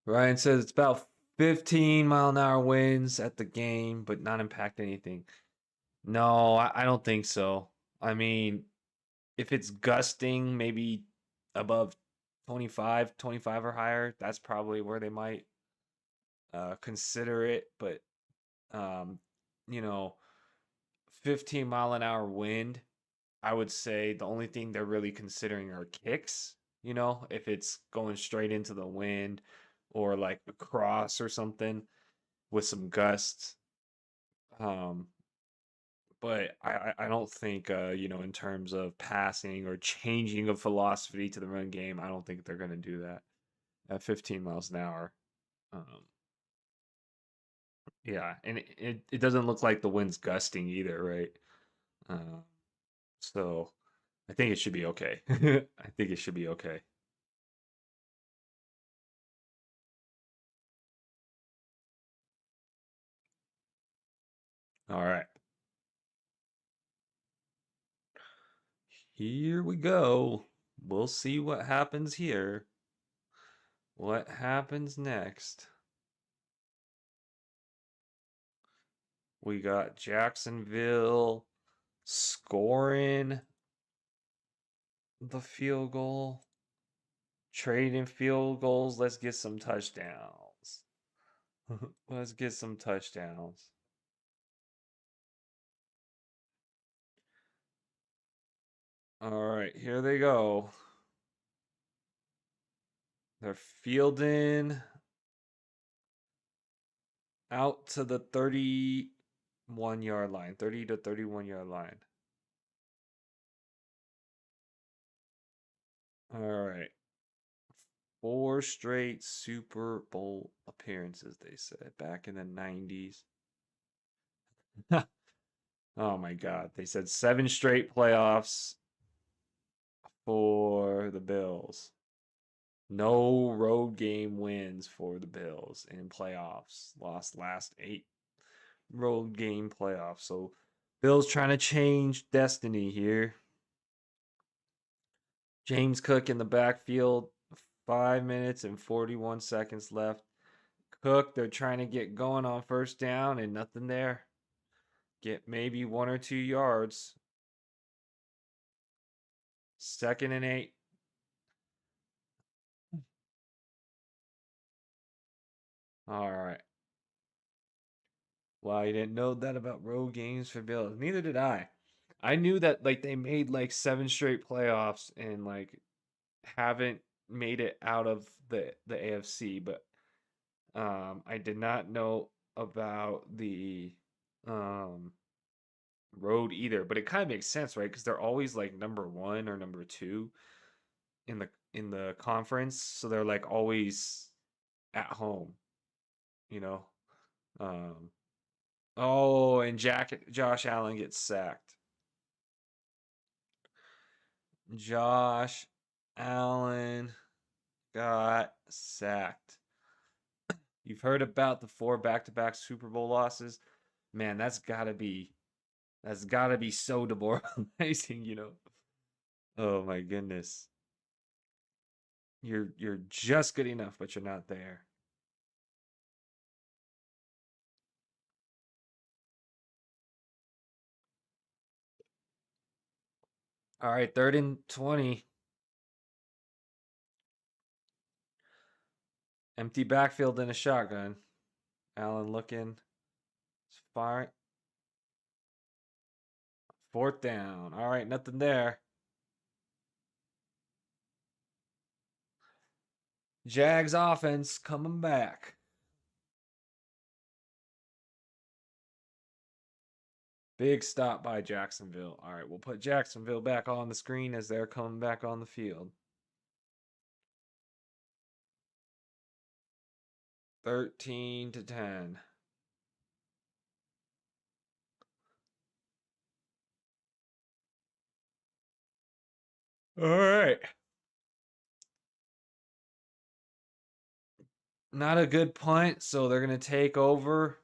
Ryan says it's about 15-mile-an-hour winds at the game, but not impact anything. No, I don't think so. I mean, if it's gusting maybe above 25 or higher, that's probably where they might consider it. But, you know, 15-mile-an-hour wind, I would say the only thing they're really considering are kicks, if it's going straight into the wind or like across or something with some gusts. But I don't think, in terms of passing or changing of philosophy to the run game, I don't think they're going to do that at 15 miles an hour. Yeah, and it doesn't look like the wind's gusting either, right? So I think it should be okay. I think it should be okay. All right. Here we go. We'll see what happens here. What happens next? We got Jacksonville scoring the field goal. Trading field goals. Let's get some touchdowns. Let's get some touchdowns. All right, here they go. They're fielding out to the 31-yard line, 30 to 31-yard line. All right. 4 straight Super Bowl appearances, they said, back in the 90s. Oh my God. They said 7 straight playoffs for the Bills. No road game wins for the Bills in playoffs. Lost last 8 road game playoffs. So Bills trying to change destiny here. James Cook in the backfield. 5 minutes and 41 seconds left. Cook, they're trying to get going on 1st down and nothing there. Get maybe 1 or 2 yards. 2nd and 8. All right. Well, I didn't know that about road games for Bills. Neither did I. I knew that like they made like 7 straight playoffs and like haven't made it out of the AFC, but I did not know about the um road either. But it kind of makes sense, right? Because they're always like number 1 or number 2 in the conference, so they're like always at home, you know. Um, oh, and Josh Allen gets sacked. Josh Allen got sacked. You've heard about the 4 back-to-back Super Bowl losses? Man, that's gotta be so demoralizing, you know. Oh my goodness. You're just good enough, but you're not there. All right, 3rd and 20. Empty backfield in a shotgun. Allen looking. It's fire. 4th down. All right, nothing there. Jags offense coming back. Big stop by Jacksonville. All right, we'll put Jacksonville back on the screen as they're coming back on the field. 13-10. All right. Not a good punt, so they're going to take over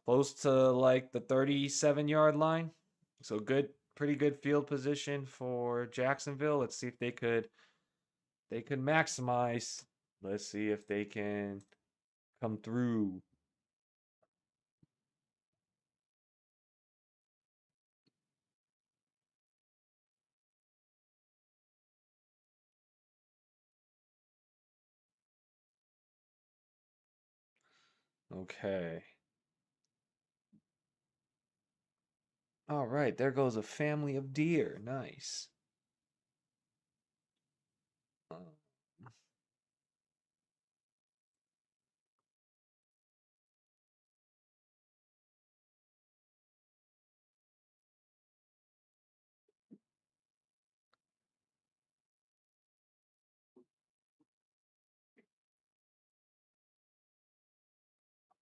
close to like the 37-yard line. So pretty good field position for Jacksonville. Let's see if they could maximize. Let's see if they can come through. Okay. All right, there goes a family of deer. Nice. Uh,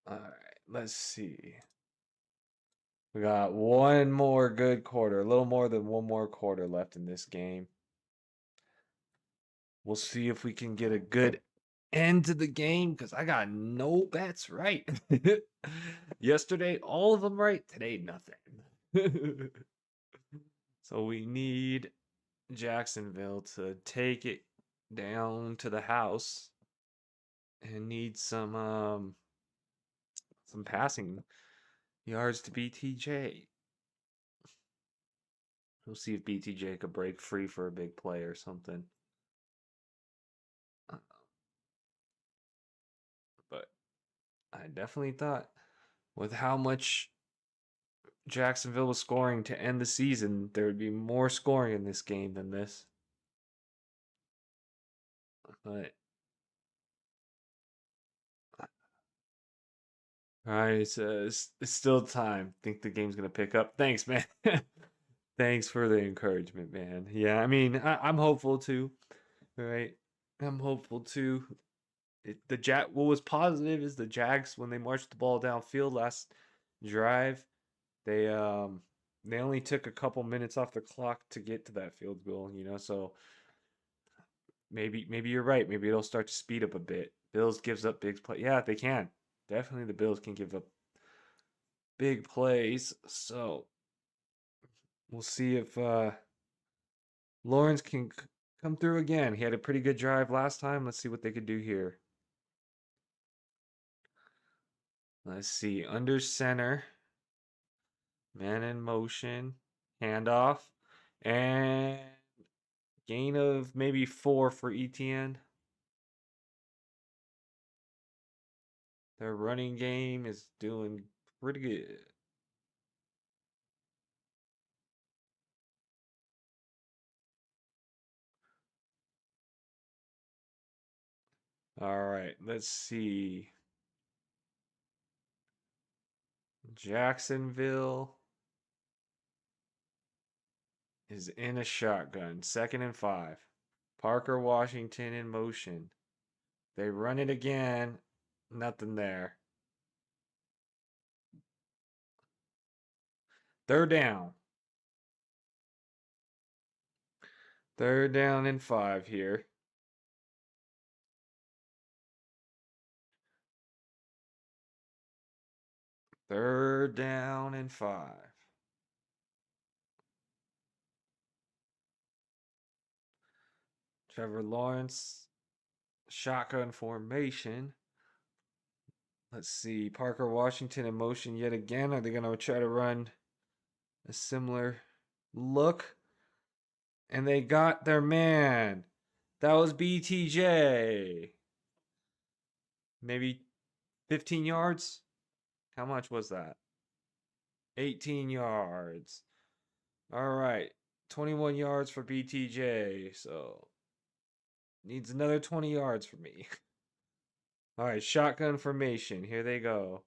All right, let's see. We got one more good quarter, a little more than one more quarter left in this game. We'll see if we can get a good end to the game because I got no bets right. Yesterday, all of them right. Today, nothing. So we need Jacksonville to take it down to the house and need some passing yards to BTJ. We'll see if BTJ could break free for a big play or something. Uh, But I definitely thought with how much Jacksonville was scoring to end the season, there would be more scoring in this game than this. But all right, so it's still time. Think the game's gonna pick up. Thanks, man. Thanks for the encouragement, man. Yeah, I mean, I'm hopeful too. All right, I'm hopeful too. What was positive is the Jags when they marched the ball downfield last drive, they um they only took a couple minutes off the clock to get to that field goal, so maybe you're right. Maybe it'll start to speed up a bit. Bills gives up big play. Yeah, they can. Definitely the Bills can give up big plays. So we'll see if Lawrence can come through again. He had a pretty good drive last time. Let's see what they could do here. Let's see. Under center. Man in motion. Handoff. And gain of maybe 4 for Etienne. Their running game is doing pretty good. All right, let's see. Jacksonville is in a shotgun. 2nd and 5. Parker Washington in motion. They run it again. Nothing there. 3rd down. 3rd down and 5 here. Third down and 5. Trevor Lawrence, shotgun formation. Let's see. Parker Washington in motion yet again. Are they going to try to run a similar look? And they got their man. That was BTJ. Maybe 15 yards? How much was that? 18 yards. All right. 21 yards for BTJ. So needs another 20 yards for me. All right, shotgun formation. Here they go.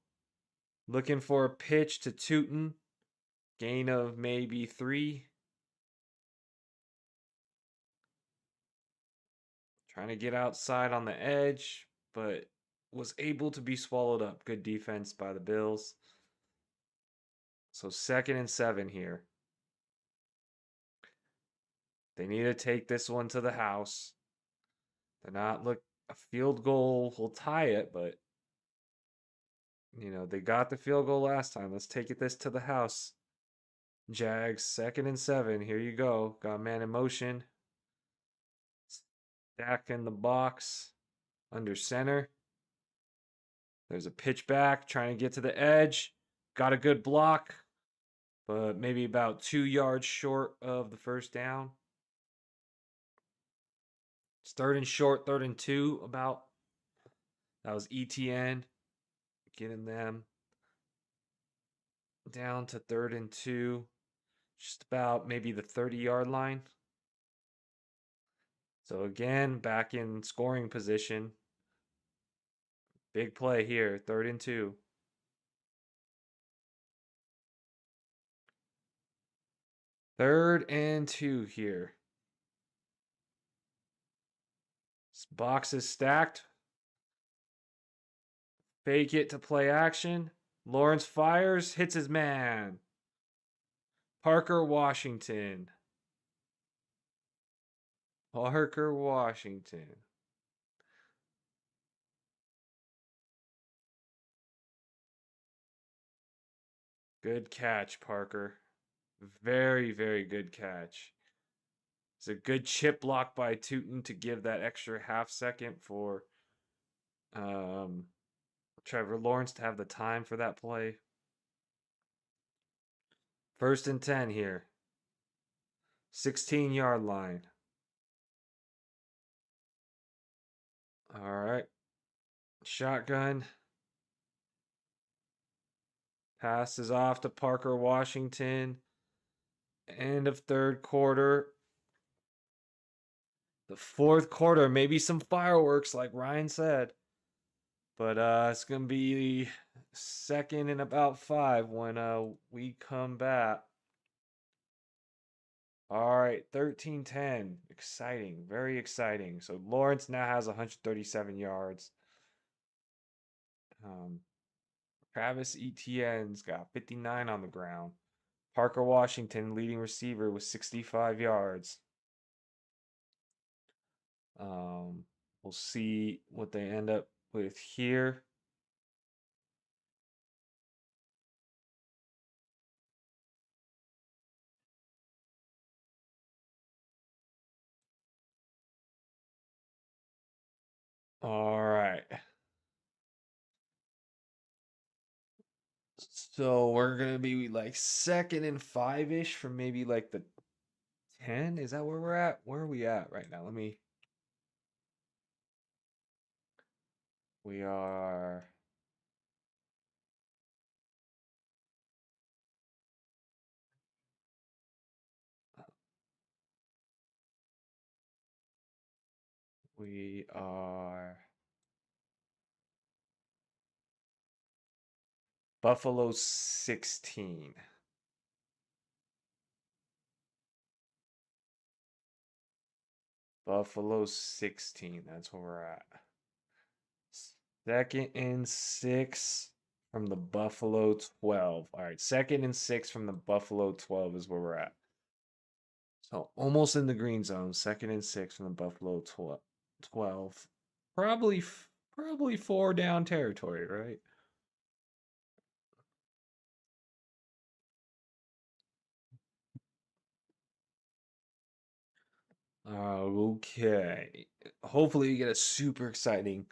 Looking for a pitch to Tootin. Gain of maybe 3. Trying to get outside on the edge, but was able to be swallowed up. Good defense by the Bills. So 2nd and 7 here. They need to take this one to the house. They're not look a field goal will tie it, but they got the field goal last time. Let's take this to the house. Jags 2nd and 7. Here you go. Got man in motion. Stack in the box under center. There's a pitch back trying to get to the edge. Got a good block, but maybe about 2 yards short of the first down. It's 3rd and short, 3rd and 2 about. That was Etienne getting them down to 3rd and 2. Just about maybe the 30-yard line. So again, back in scoring position. Big play here, 3rd and 2. Third and 2 here. This box is stacked. Fake it to play action. Lawrence fires, hits his man. Parker Washington. Parker Washington. Good catch, Parker. Very, very good catch. It's a good chip block by Tootin to give that extra half second for Trevor Lawrence to have the time for that play. 1st and 10 here. 16-yard line. All right. Shotgun. Passes off to Parker Washington. End of 3rd quarter. The 4th quarter, maybe some fireworks, like Ryan said. But it's going to be 2nd and about 5 when we come back. All right, 13-10. Exciting, very exciting. So Lawrence now has 137 yards. Travis Etienne's got 59 on the ground. Parker Washington, leading receiver, with 65 yards. We'll see what they end up with here. All right. So we're gonna be like second and 5-ish from maybe like the 10. Is that where we're at? Where are we at right now? We are we are Buffalo 16. Buffalo 16. That's where we're at. Second and 6 from the Buffalo 12. All right, second and 6 from the Buffalo 12 is where we're at. So almost in the green zone. Second and 6 from the Buffalo 12. Probably four down territory, right? Okay. Hopefully we get a super exciting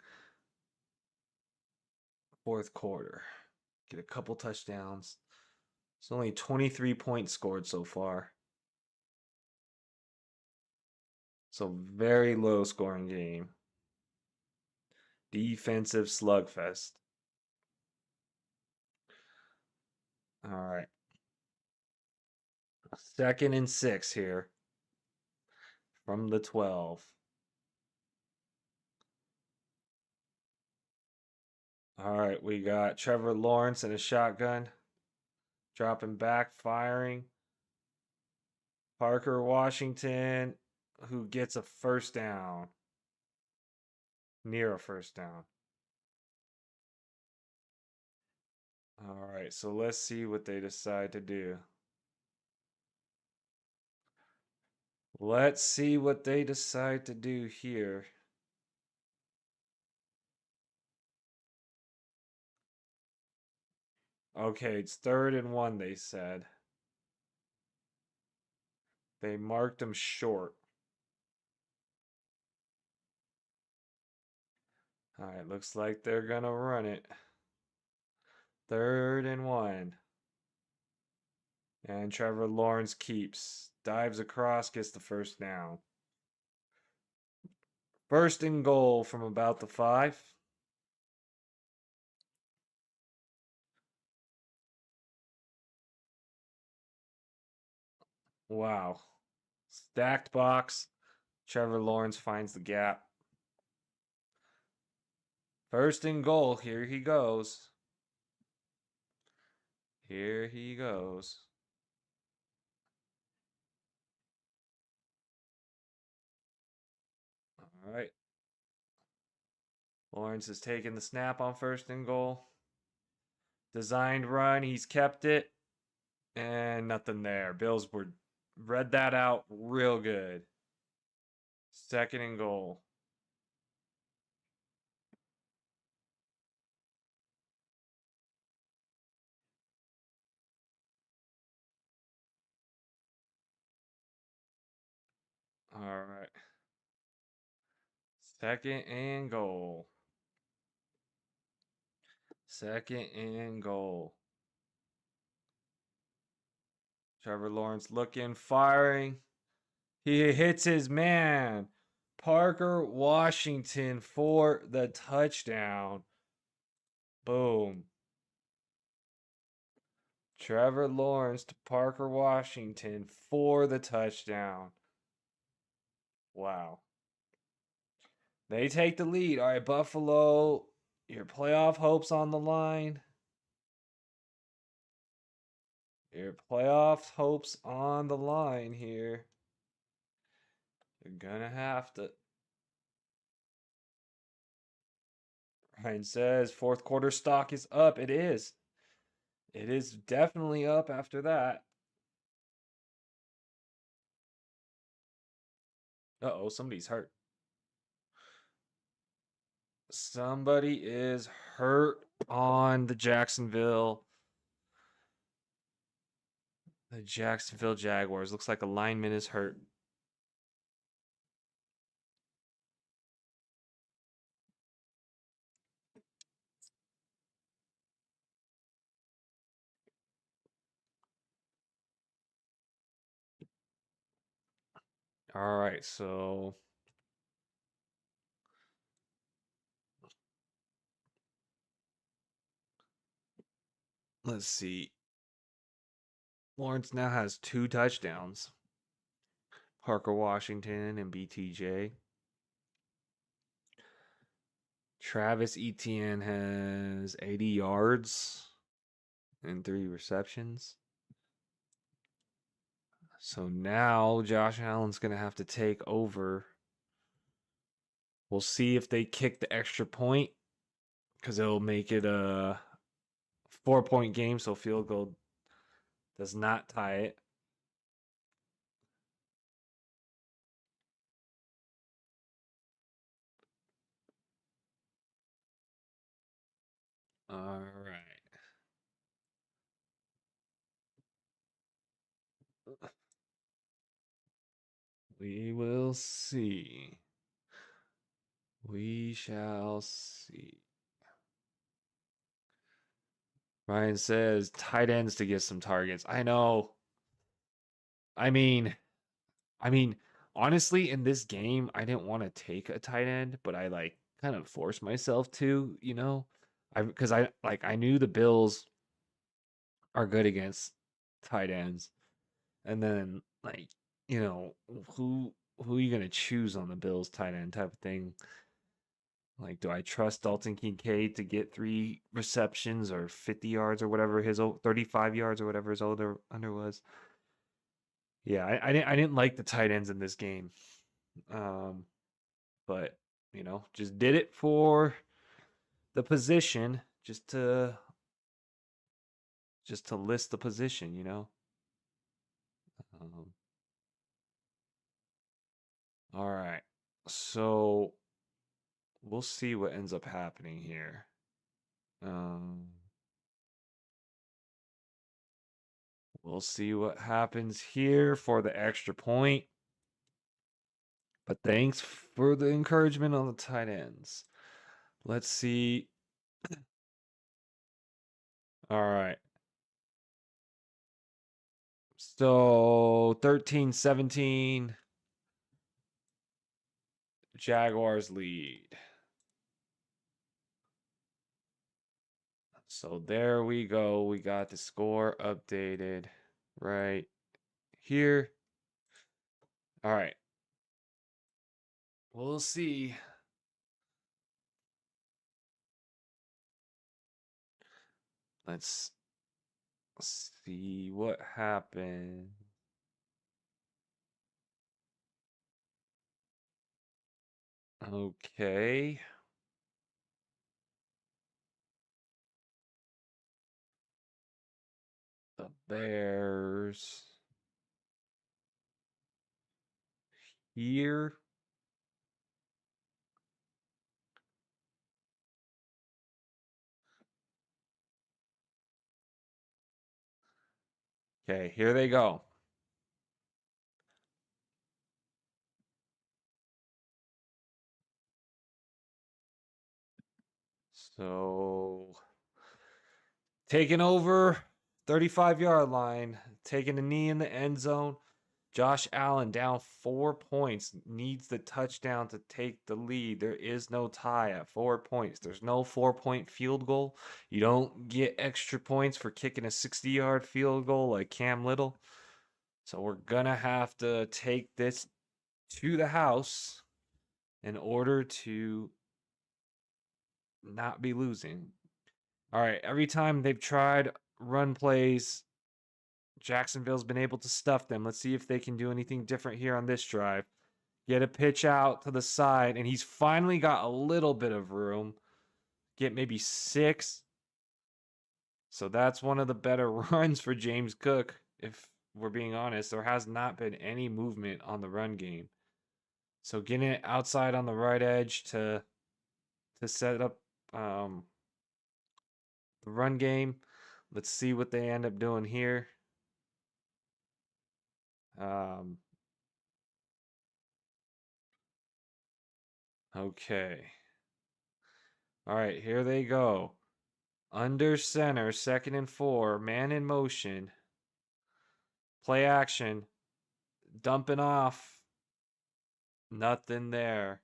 fourth quarter. Get a couple touchdowns. It's only 23 points scored so far. So very low scoring game. Defensive slugfest. All right. Second and 6 here from the 12. All right, we got Trevor Lawrence in a shotgun, dropping back, firing. Parker Washington, who gets a first down, near a first down. All right, so let's see what they decide to do. Let's see what they decide to do here. Okay, it's 3rd and 1, they said. They marked him short. All right, looks like they're going to run it. 3rd and 1. And Trevor Lawrence keeps. Dives across, gets the first down. 1st and goal from about the 5. Wow. Stacked box. Trevor Lawrence finds the gap. 1st and goal. Here he goes. Here he goes. All right. Lawrence has taken the snap on 1st and goal. Designed run. He's kept it. And nothing there. Bills were read that out real good. 2nd and goal. All right. 2nd and goal. 2nd and goal. Trevor Lawrence looking, firing. He hits his man. Parker Washington for the touchdown. Boom. Trevor Lawrence to Parker Washington for the touchdown. Wow. They take the lead. All right, Buffalo, your playoff hopes on the line. Your playoff hopes on the line here. You're gonna have to. Ryan says fourth quarter stock is up. It is. It is definitely up after that. Uh-oh, somebody's hurt. Somebody is hurt on the Jacksonville Jaguars. Looks like a lineman is hurt. All right, so let's see. Lawrence now has 2 touchdowns. Parker Washington and BTJ. Travis Etienne has 80 yards and 3 receptions. So now Josh Allen's going to have to take over. We'll see if they kick the extra point because it'll make it a 4-point game, so field goal does not tie it. All right. We will see. We shall see. Ryan says tight ends to get some targets. I know. I mean, I mean, honestly, in this game, I didn't want to take a tight end, but I like kind of forced myself to, you know. Because I knew the Bills are good against tight ends. And then like, you know, who are you gonna choose on the Bills tight end type of thing? Like, do I trust Dalton Kincaid to get 3 receptions or 50 yards or whatever 35 yards or whatever his older under was? Yeah, I didn't like the tight ends in this game. But you know, just did it for the position, just to list the position, you know. Um, all right, so we'll see what ends up happening here. Um, we'll see what happens here for the extra point. But thanks for the encouragement on the tight ends. Let's see. All right. So 13-17. Jaguars lead. So there we go. We got the score updated right here. All right. We'll see. Let's see what happened. Okay. The Bears here. Okay, here they go. So taking over 35-yard line, taking a knee in the end zone. Josh Allen down 4 points, needs the touchdown to take the lead. There is no tie at 4 points. There's no 4-point field goal. You don't get extra points for kicking a 60-yard field goal like Cam Little. So we're going to have to take this to the house in order to not be losing. All right, every time they've tried run plays, Jacksonville's been able to stuff them. Let's see if they can do anything different here on this drive. Get a pitch out to the side, and he's finally got a little bit of room. Get maybe 6. So that's one of the better runs for James Cook, if we're being honest. There has not been any movement on the run game. So getting it outside on the right edge to set up the run game. Let's see what they end up doing here. Okay. All right, here they go. Under center, 2nd and 4, man in motion. Play action. Dumping off Nothing there.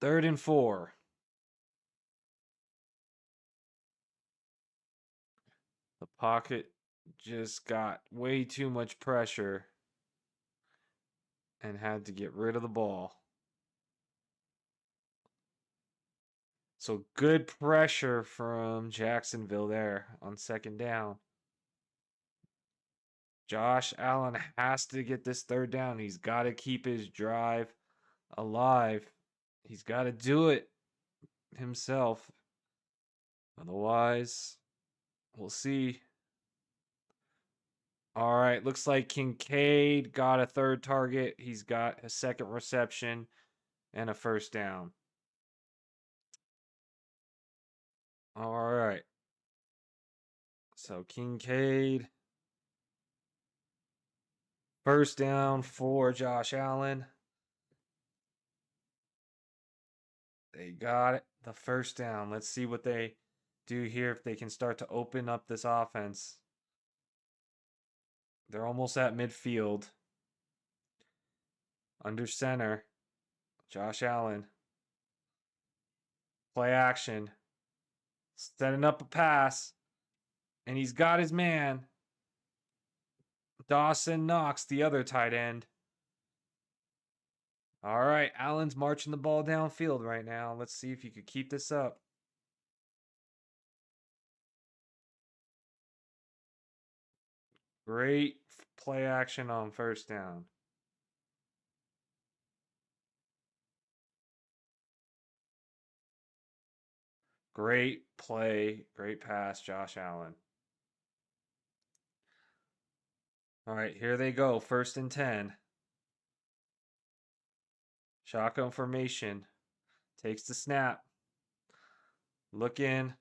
3rd and 4. The pocket just got way too much pressure and had to get rid of the ball. So good pressure from Jacksonville there on 2nd down. Josh Allen has to get this 3rd down. He's got to keep his drive alive. He's got to do it himself. Otherwise, we'll see. All right, looks like Kincaid got a 3rd target. He's got a 2nd reception and a 1st down. All right. So Kincaid, 1st down for Josh Allen. They got it. The 1st down. Let's see what they do here, if they can start to open up this offense. They're almost at midfield. Under center. Josh Allen. Play action. Setting up a pass. And he's got his man. Dawson Knox, the other tight end. All right, Allen's marching the ball downfield right now. Let's see if he could keep this up. Great play action on 1st down. Great play, great pass, Josh Allen. All right, here they go. 1st and 10. Shotgun formation. Takes the snap. Looking.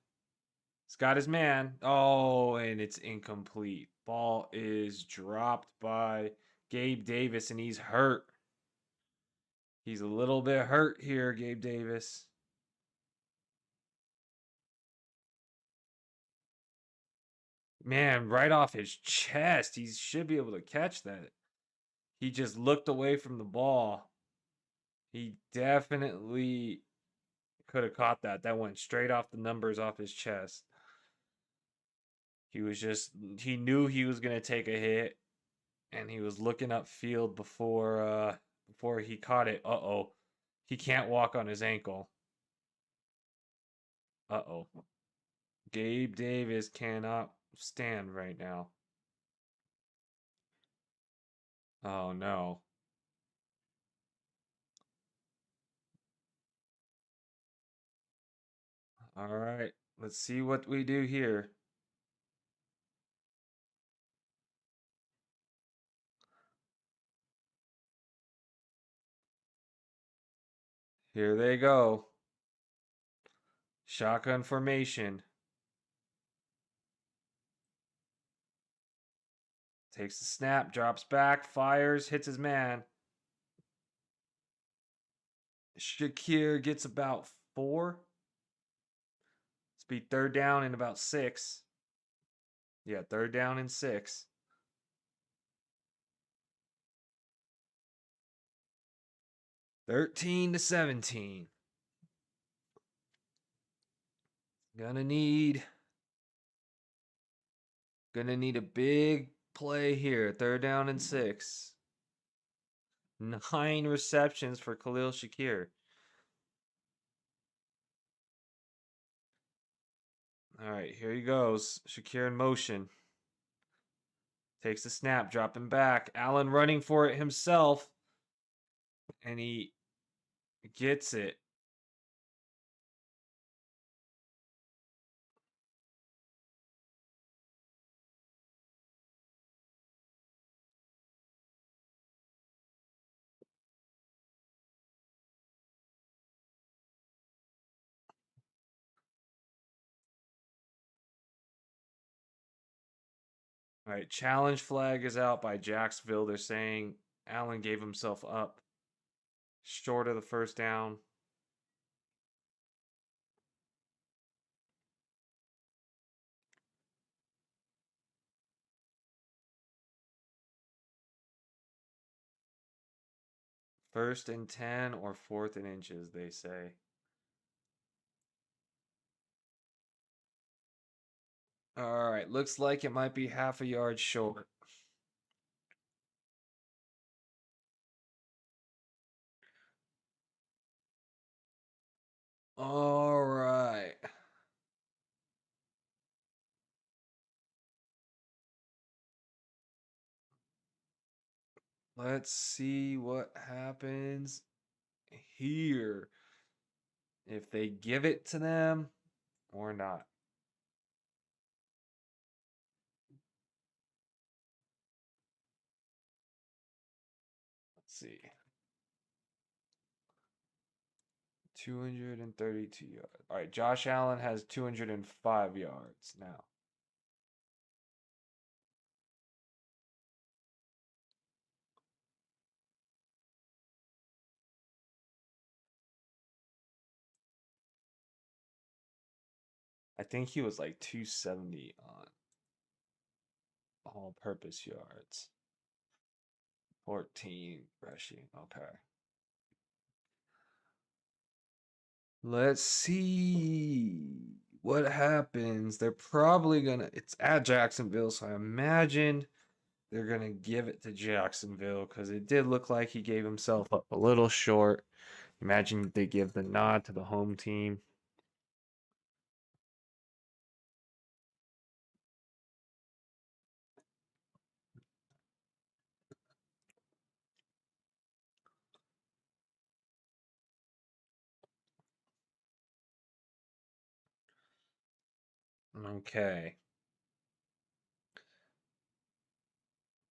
He's got his man. Oh, and it's incomplete. Ball is dropped by Gabe Davis, and he's hurt. He's a little bit hurt here, Gabe Davis. Man, right off his chest. He should be able to catch that. He just looked away from the ball. He definitely could have caught that. That went straight off the numbers off his chest. He knew he was going to take a hit, and he was looking upfield before he caught it. Uh-oh. He can't walk on his ankle. Uh-oh. Gabe Davis cannot stand right now. Oh, no. All right. Let's see what we do here. Here they go. Shotgun formation. Takes the snap, drops back, fires, hits his man. Shakir gets about 4. It's be 3rd down and about 6. Yeah, 3rd down and 6. $13 to 17. Gonna need a big play here. 3rd down and 6. 9 receptions for Khalil Shakir. All right, here he goes. Shakir in motion. Takes the snap, dropping back. Allen running for it himself. And he gets it. All right, challenge flag is out by Jacksonville. They're saying Allen gave himself up short of the 1st down. First and 10 or fourth and inches, they say. All right, looks like it might be half a yard short. All right. Let's see what happens here. If they give it to them or not. Let's see. 232 yards. All right, Josh Allen has 205 yards now. I think he was like 270 on all-purpose yards. 14 rushing. Okay. Let's see what happens. They're probably gonna. It's at Jacksonville, so I imagine they're gonna give it to Jacksonville because it did look like he gave himself up a little short. Imagine they give the nod to the home team. Okay.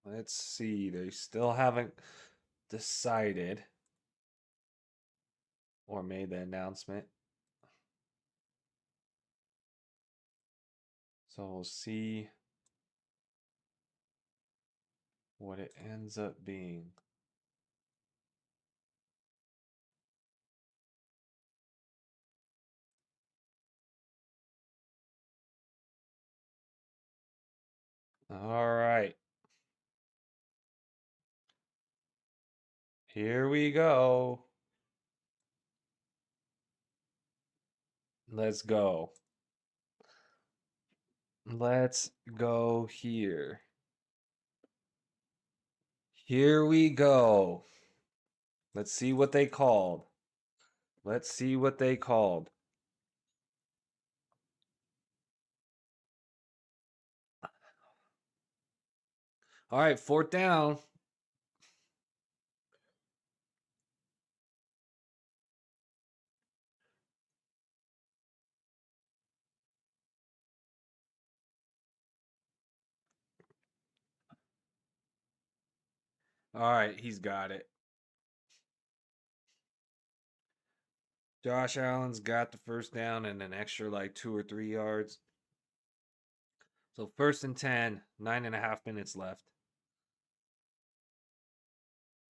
Let's see. They still haven't decided or made the announcement. So we'll see what it ends up being. All right. Here we go. Let's go. Let's go here. Here we go. Let's see what they called. Let's see what they called. All right, fourth down. All right, he's got it. Josh Allen's got the first down and an extra like 2 or 3 yards. So first and 10, 9.5 minutes left.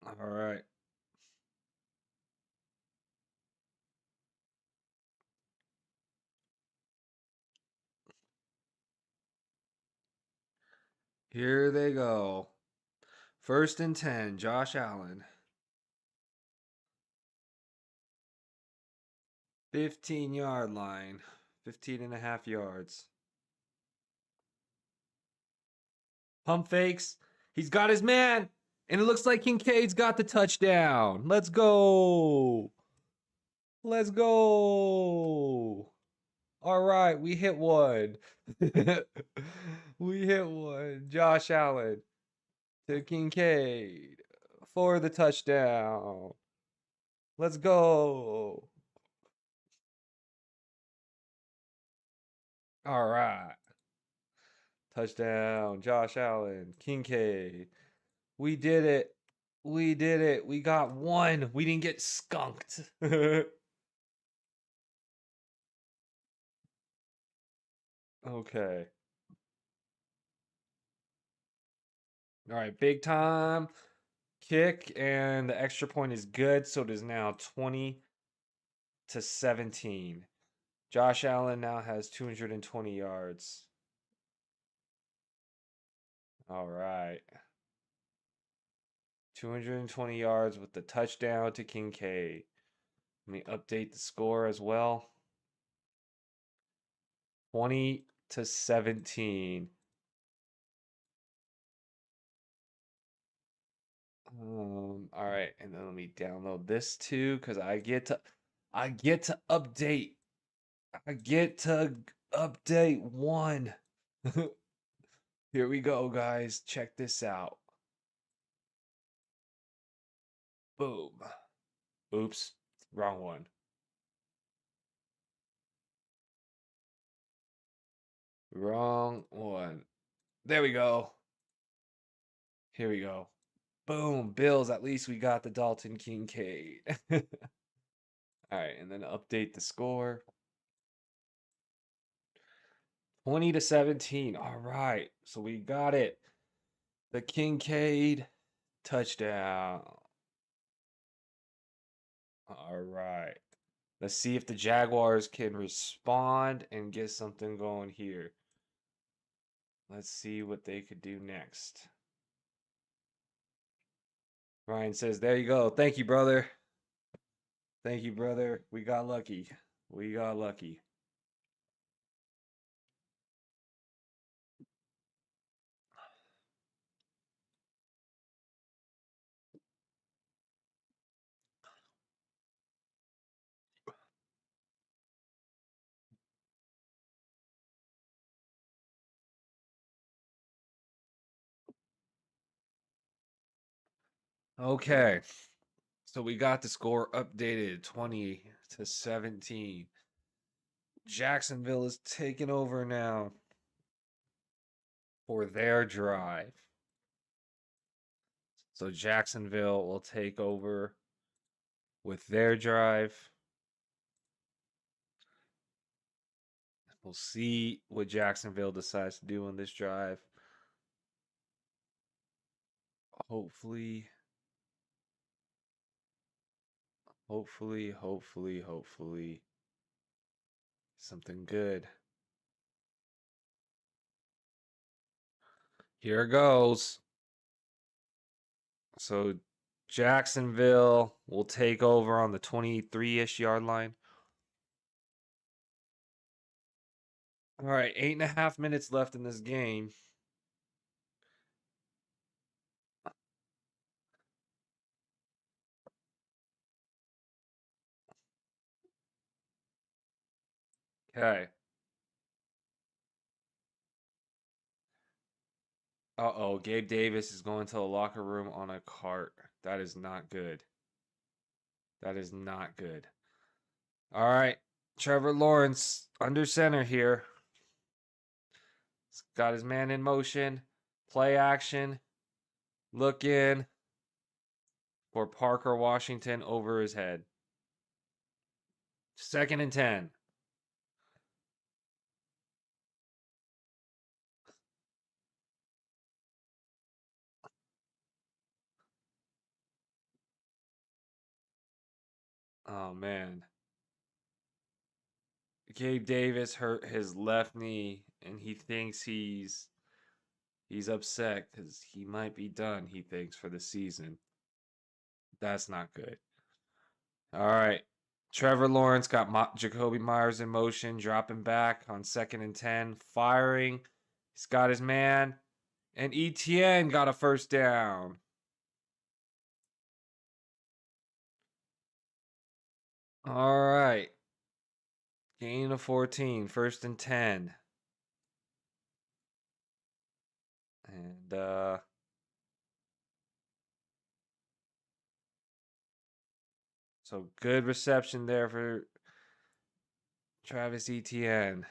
All right. Here they go. First and 10, Josh Allen. 15-yard line. 15.5 yards. Pump fakes. He's got his man. And it looks like Kincaid's got the touchdown. Let's go. Let's go. All right, we hit one. We hit one. Josh Allen to Kincaid for the touchdown. Let's go. All right. Touchdown, Josh Allen, Kincaid. We did it. We did it. We got one. We didn't get skunked. Okay. All right, big time kick, and the extra point is good. So it is now 20-17. Josh Allen now has 220 yards. All right. 220 yards with the touchdown to Kincaid. Let me update the score as well. 20-17. All right, and then let me download this too, because I get to update. I get to update one. Here we go, guys. Check this out. Boom. Oops, wrong one. Wrong one. There we go. Here we go. Boom, Bills. At least we got the Dalton Kincaid. All right, and then update the score. 20-17. All right, so we got it. The Kincaid touchdown. All right. Let's see if the Jaguars can respond and get something going here. Let's see what they could do next. Ryan says, there you go. Thank you, brother. Thank you, brother. We got lucky. We got lucky. Okay. So we got the score updated 20-17. Jacksonville is taking over now for their drive. So Jacksonville will take over with their drive. We'll see what Jacksonville decides to do on this drive. Hopefully, something good. Here goes. So Jacksonville will take over on the 23-ish yard line. All right, 8.5 minutes left in this game. Okay. Uh-oh, Gabe Davis is going to the locker room on a cart. That is not good. That is not good. All right, Trevor Lawrence under center here. He's got his man in motion. Play action. Look in for Parker Washington over his head. 2nd and 10. Oh, man. Gabe Davis hurt his left knee, and he thinks he's upset because he might be done, he thinks, for the season. That's not good. All right. Trevor Lawrence got Jakobi Meyers in motion, dropping back on 2nd and 10, firing. He's got his man, and Etienne got a first down. All right. Gain of 14, 1st and 10. And so good reception there for Travis Etienne.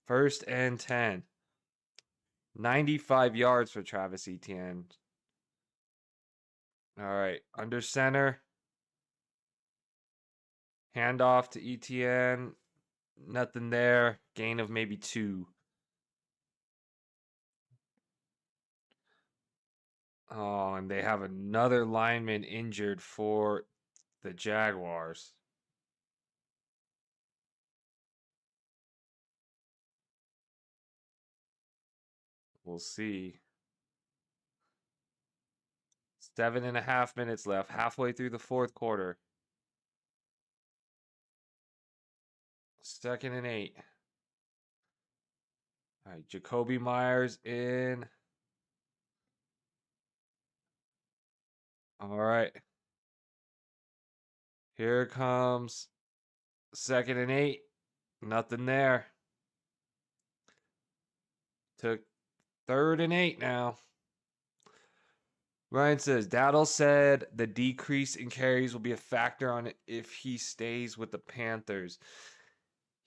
1st and 10. 95 yards for Travis Etienne. All right, under center. Handoff to Etienne. Nothing there. Gain of maybe 2. Oh, and they have another lineman injured for the Jaguars. We'll see. 7.5 minutes left, halfway through the fourth quarter. 2nd and 8. All right, Jakobi Meyers in. All right. Here comes 2nd and 8. Nothing there. Took 3rd and 8 now. Ryan says, Dowdle said the decrease in carries will be a factor on it if he stays with the Panthers.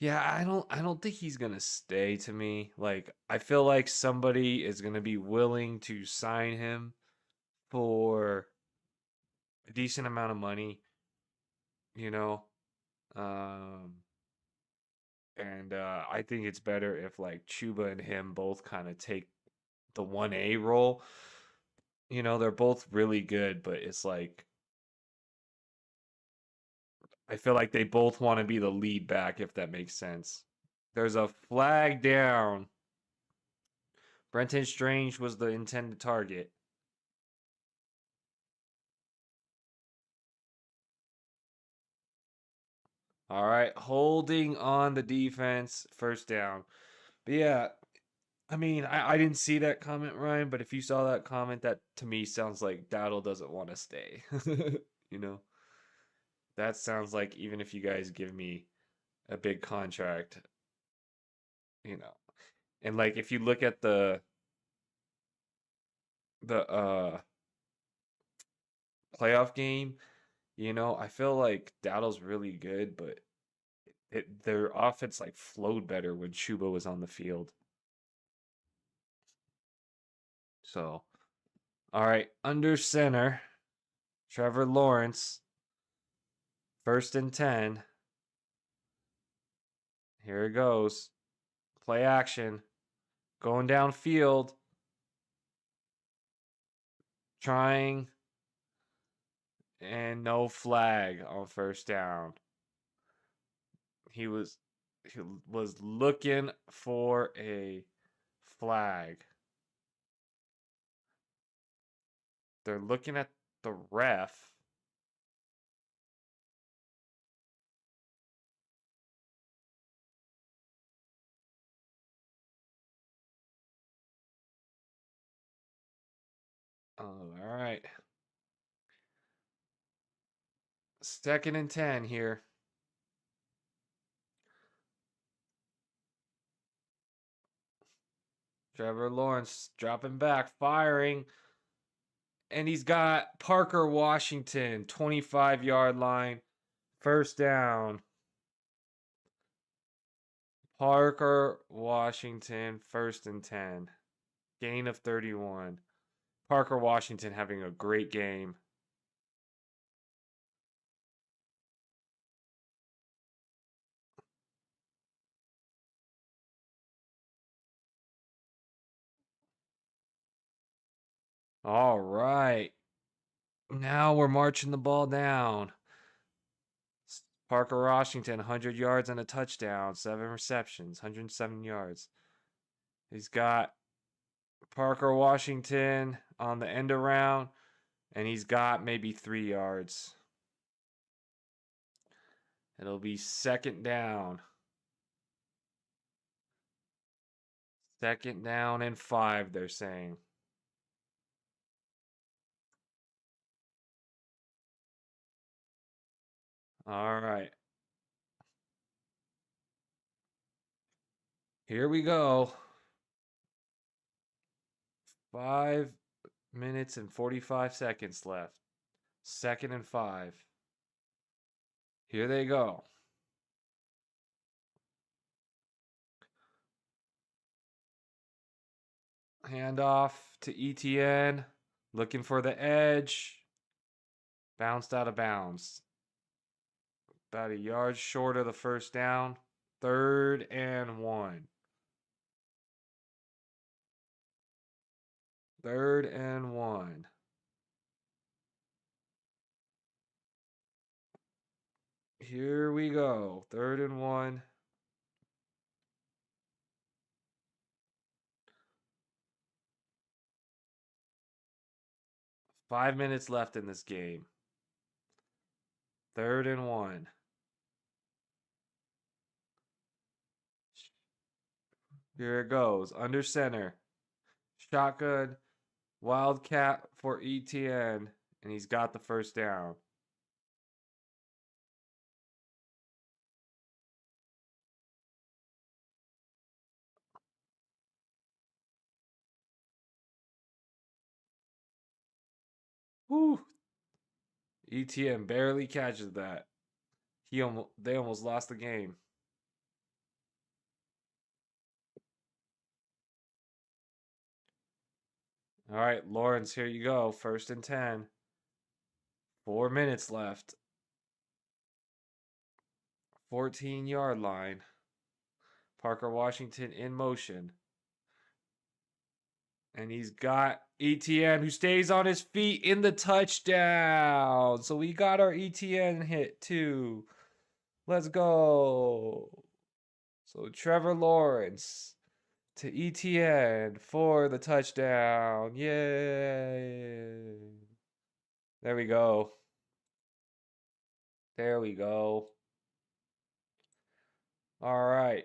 Yeah, I don't think he's gonna stay to me. Like, I feel like somebody is gonna be willing to sign him for a decent amount of money, you know. Um, and I think it's better if like Chuba and him both kind of take the 1A role. You know, they're both really good, but it's like I feel like they both want to be the lead back, if that makes sense. There's a flag down. Brenton Strange was the intended target. All right, holding on the defense, 1st down. But yeah, I mean, I didn't see that comment, Ryan, but if you saw that comment, that to me sounds like Dowdle doesn't want to stay. You know, that sounds like even if you guys give me a big contract, you know, and like if you look at the playoff game, you know, I feel like Dowdle's really good, but their offense like flowed better when Chuba was on the field. So, all right, under center, Trevor Lawrence, 1st and 10. Here it goes. Play action. Going downfield. Trying. And no flag on 1st down. He was looking for a flag. They're looking at the ref. Oh, all right. 2nd and 10 here. Trevor Lawrence dropping back, firing. And he's got Parker Washington, 25-yard line, 1st down. Parker Washington, 1st and 10. Gain of 31. Parker Washington having a great game. All right. Now we're marching the ball down. Parker Washington, 100 yards and a touchdown, 7 receptions, 107 yards. He's got Parker Washington on the end around, and he's got maybe 3 yards. It'll be 2nd down. 2nd down and 5, they're saying. All right. Here we go. 5 minutes and 45 seconds left. 2nd and 5. Here they go. Handoff to Etienne. Looking for the edge. Bounced out of bounds. About a yard short of the 1st down. 3rd and 1. 3rd and 1. Here we go. 3rd and 1. 5 minutes left in this game. 3rd and 1. Here it goes. Under center. Shotgun. Wildcat for Etienne. And he's got the first down. Whew. Etienne barely catches that. They almost lost the game. All right, Lawrence, here you go. 1st and 10. 4 minutes left. 14-yard line. Parker Washington in motion. And he's got Etienne who stays on his feet in the touchdown. So we got our Etienne hit too. Let's go. So Trevor Lawrence to Etienne for the touchdown. Yay. There we go. There we go. All right.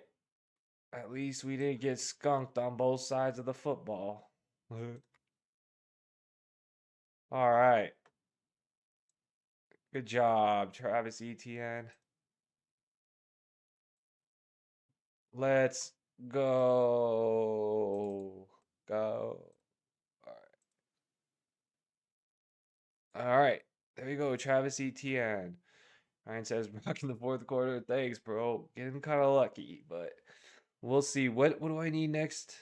At least we didn't get skunked on both sides of the football. All right. Good job, Travis Etienne. Let's go. Go. All right. There we go, Travis Etienne. Ryan says, back in the 4th quarter. Thanks, bro. Getting kind of lucky, but we'll see. What do I need next?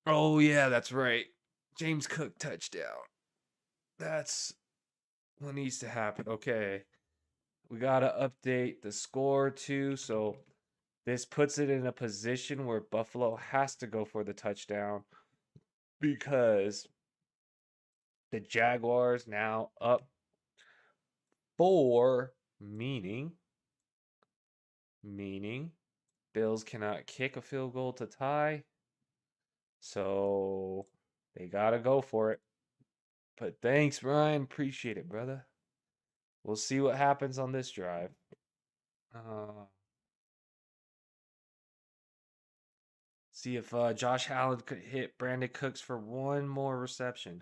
Oh, yeah, that's right. James Cook touchdown. That's what needs to happen. Okay. We got to update the score too. So this puts it in a position where Buffalo has to go for the touchdown because the Jaguars now up 4, meaning Bills cannot kick a field goal to tie. So they got to go for it. But thanks, Ryan. Appreciate it, brother. We'll see what happens on this drive. See if Josh Allen could hit Brandon Cooks for one more reception.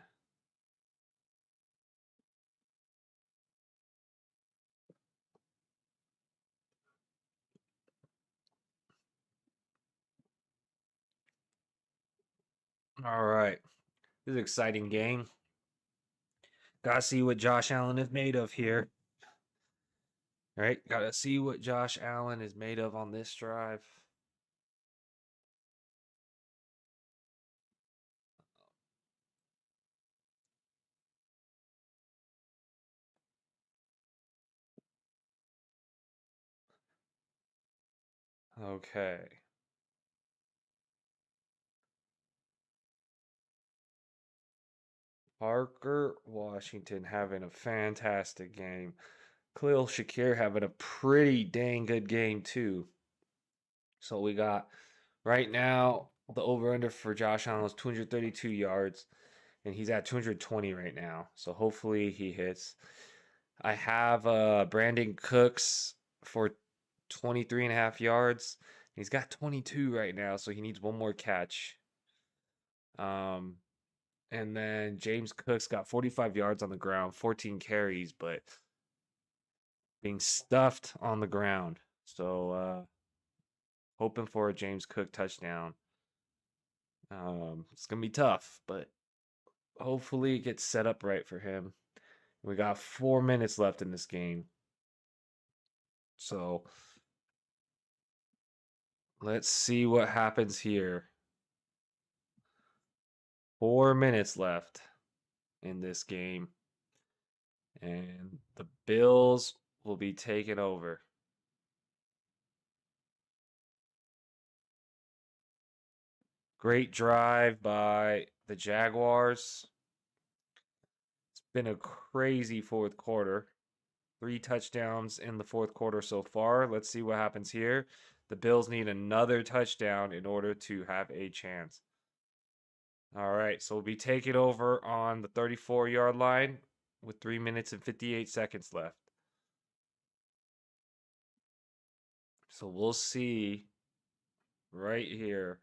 All right. This is an exciting game. Gotta see what Josh Allen is made of here. All right. Gotta see what Josh Allen is made of on this drive. Okay. Parker Washington having a fantastic game. Khalil Shakir having a pretty dang good game too. So we got right now the over-under for Josh Allen is 232 yards, and he's at 220 right now. So hopefully he hits. I have Brandon Cooks for 23 and a half yards. He's got 22 right now, so he needs one more catch. And then James Cook's got 45 yards on the ground, 14 carries, but being stuffed on the ground. So hoping for a James Cook touchdown. It's gonna be tough, but hopefully it gets set up right for him. We got 4 minutes left in this game. So let's see what happens here. 4 minutes left in this game. And the Bills will be taken over. Great drive by the Jaguars. It's been a crazy 4th quarter. 3 touchdowns in the 4th quarter so far. Let's see what happens here. The Bills need another touchdown in order to have a chance. All right, so we'll be taking over on the 34-yard line with 3 minutes and 58 seconds left. So we'll see right here,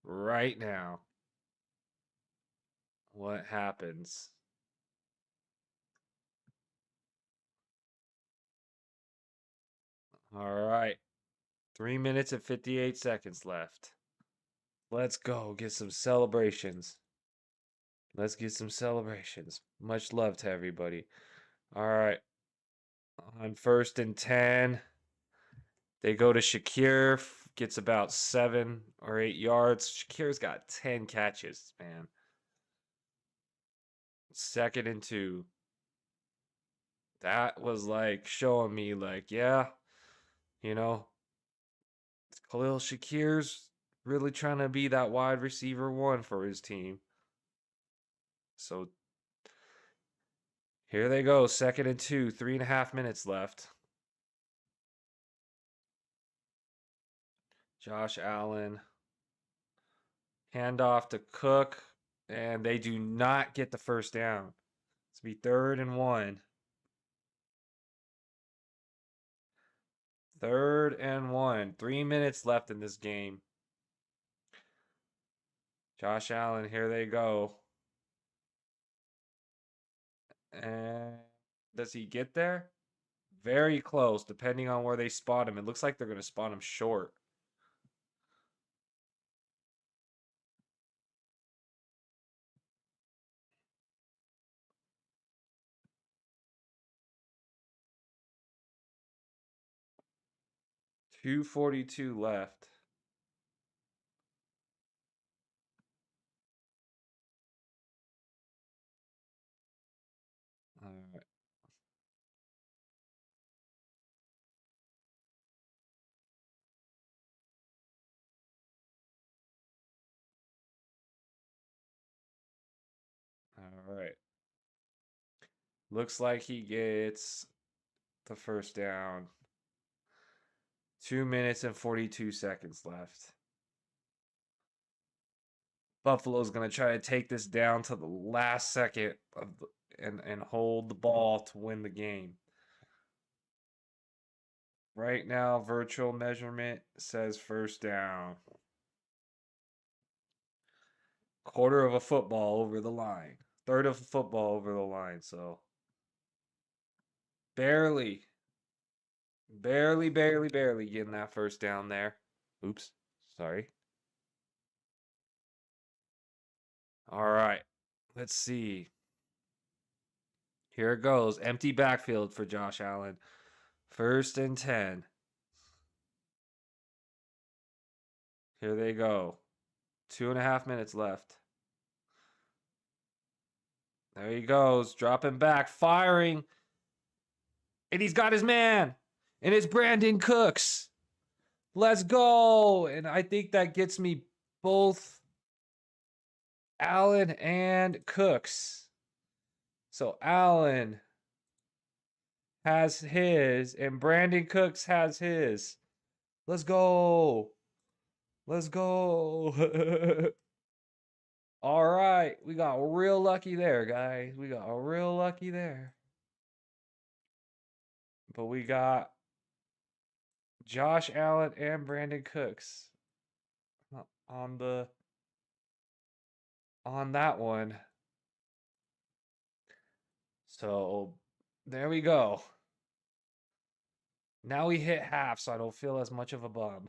right now, what happens. All right, 3 minutes and 58 seconds left. Let's go get some celebrations. Let's get some celebrations. Much love to everybody. All right, on 1st and 10, they go to Shakir, gets about 7 or 8 yards. Shakir's got 10 catches, man. 2nd and 2. That was like showing me, like, yeah, you know, Khalil Shakir's really trying to be that wide receiver one for his team. So here they go, 2nd and 2, 3.5 minutes left. Josh Allen, handoff to Cook, and they do not get the first down. It's be 3rd and 1. 3rd and 1. 3 minutes left in this game. Josh Allen, here they go. And does he get there? Very close, depending on where they spot him. It looks like they're going to spot him short. .242 left. All right. All right. Looks like he gets the first down. 2 minutes and 42 seconds left. Buffalo's going to try to take this down to the last second of and hold the ball to win the game. Right now, virtual measurement says first down. Quarter of a football over the line. Third of a football over the line, so barely getting that first down there. Oops, sorry. All right, let's see. Here it goes. Empty backfield for Josh Allen. 1st and 10. Here they go. 2.5 minutes left. There he goes, dropping back, firing. And he's got his man. And it's Brandon Cooks. Let's go. And I think that gets me both Allen and Cooks. So Allen has his, and Brandon Cooks has his. Let's go. Let's go. All right. We got real lucky there, guys. We got real lucky there. But we got Josh Allen and Brandon Cooks on that one. So there we go. Now we hit half, so I don't feel as much of a bum.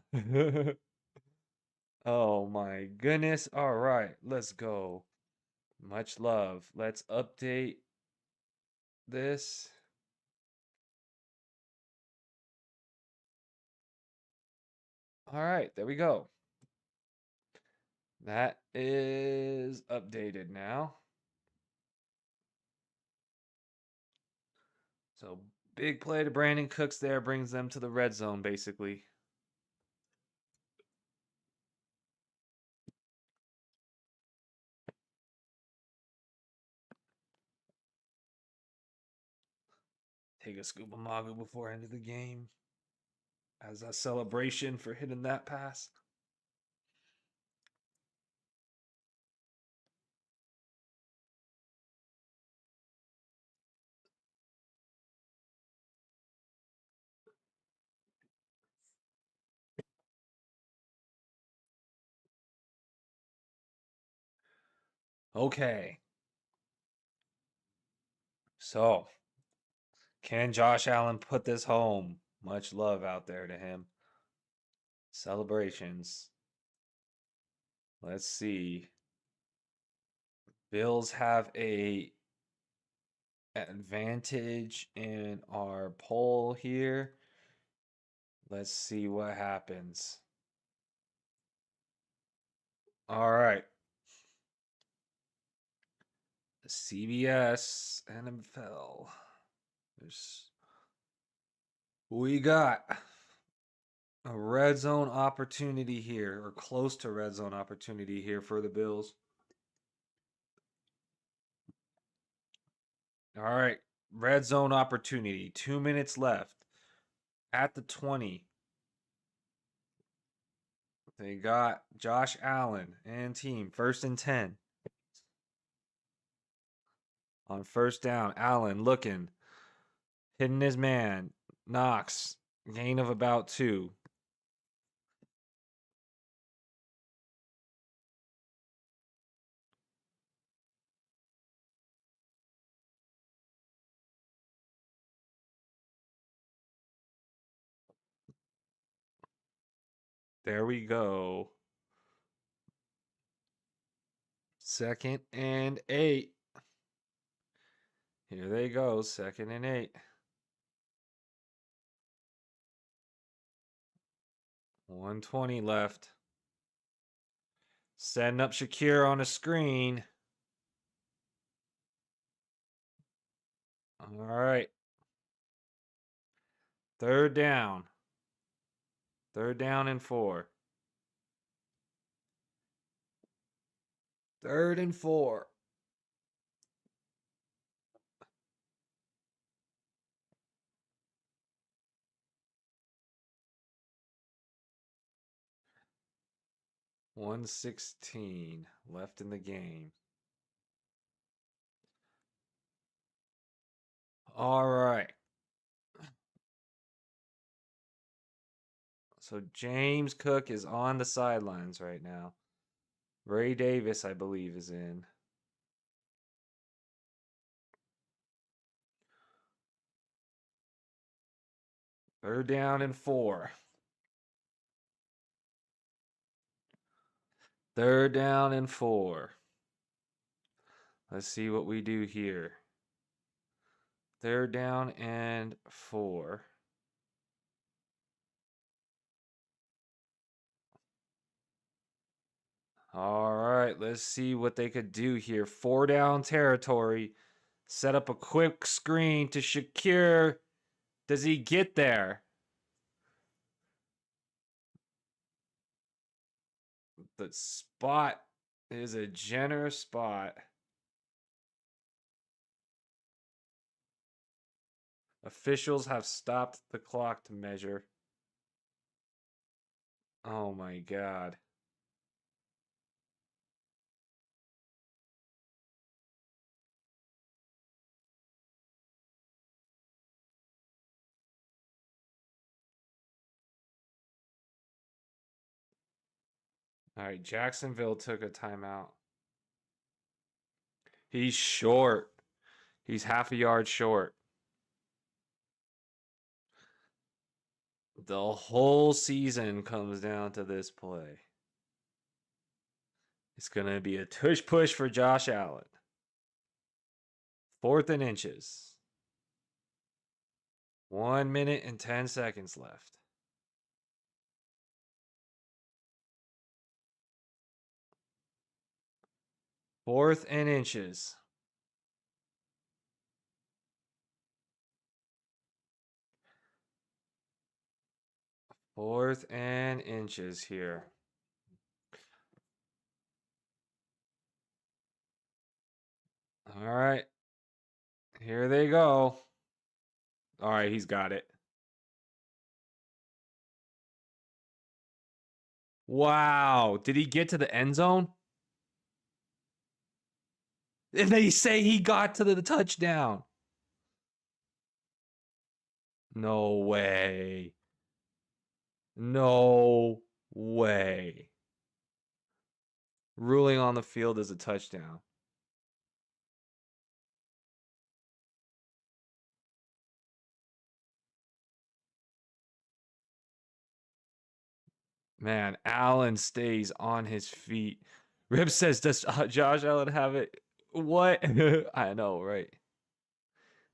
Oh my goodness. All right, let's go. Much love. Let's update this. All right, there we go. That is updated now. So big play to Brandon Cooks there brings them to the red zone, basically. Take a scoop of MAGU before end of the game as a celebration for hitting that pass. Okay. So, can Josh Allen put this home? Much love out there to him. Celebrations. Let's see. Bills have a advantage in our poll here. Let's see what happens. All right. CBS NFL. We got a red zone opportunity here, or close to red zone opportunity here for the Bills. All right. Red zone opportunity. 2 minutes left. At the 20. They got Josh Allen and team. 1st and 10. On first down, Allen looking. Hitting his man. Knox. Gain of about 2. There we go. 2nd and 8. Here they go. 2nd and 8. 1:20 left. Setting up Shakir on a screen. All right. 3rd down. 3rd down and 4. 3rd and 4. $1:16 left in the game. All right. So James Cook is on the sidelines right now. Ray Davis, I believe, is in. Third down and 4. 3rd down and 4. Let's see what we do here. 3rd down and 4. All right, let's see what they could do here. 4 down territory. Set up a quick screen to Shakir. Does he get there? The spot is a generous spot. Officials have stopped the clock to measure. Oh my God. All right, Jacksonville took a timeout. He's short. He's half a yard short. The whole season comes down to this play. It's going to be a tush push for Josh Allen. 4th and inches. 1 minute and 10 seconds left. Fourth and inches. 4th and inches here. All right. Here they go. All right, he's got it. Wow. Did he get to the end zone? And they say he got to the touchdown. No way. No way. Ruling on the field is a touchdown. Man, Allen stays on his feet. Rib says, does Josh Allen have it? What? I know, right?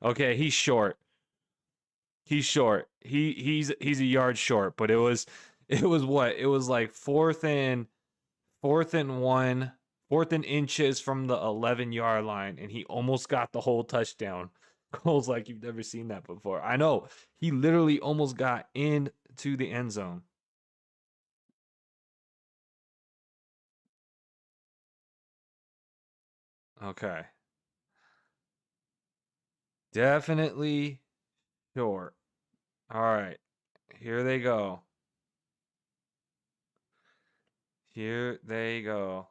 Okay, he's short. He's short. He's a yard short, but it was what? It was like fourth and 1, 4th and inches from the 11-yard line, and he almost got the whole touchdown. Goals like you've never seen that before. I know. He literally almost got into the end zone. Okay. Definitely short. All right. Here they go. Here they go.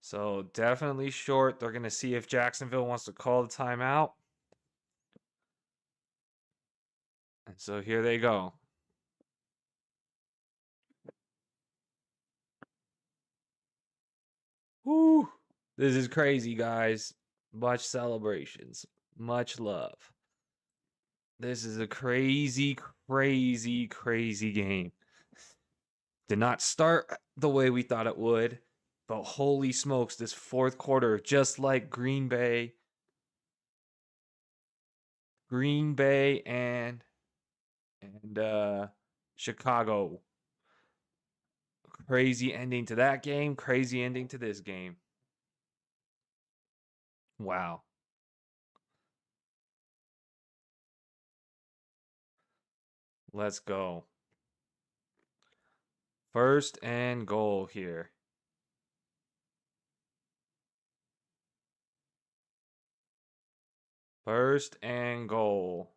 So definitely short. They're going to see if Jacksonville wants to call the timeout. And so here they go. Woo! This is crazy, guys. Much celebrations. Much love. This is a crazy, crazy, crazy game. Did not start the way we thought it would, but holy smokes, this fourth quarter, just like Green Bay and Chicago. Crazy ending to that game, crazy ending to this game. Wow. Let's go. First and goal here. First and goal.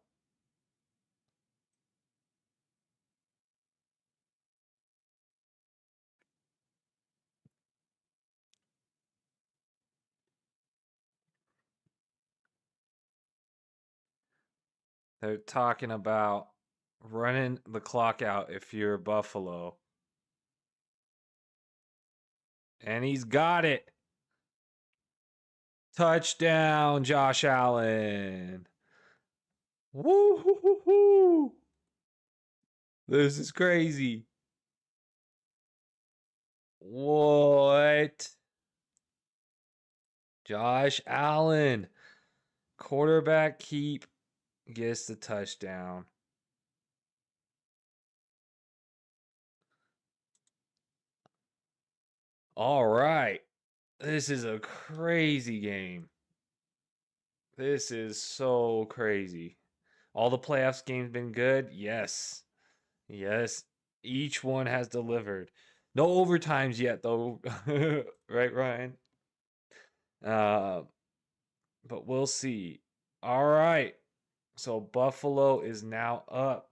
They're talking about running the clock out if you're Buffalo. And he's got it. Touchdown, Josh Allen. Woo-hoo-hoo-hoo. This is crazy. What? Josh Allen. Quarterback keep gets the touchdown. All right. This is a crazy game. This is so crazy. All the playoffs games been good? Yes. Yes. Each one has delivered. No overtimes yet though. Right, Ryan? Uh but we'll see. All right. So Buffalo is now up.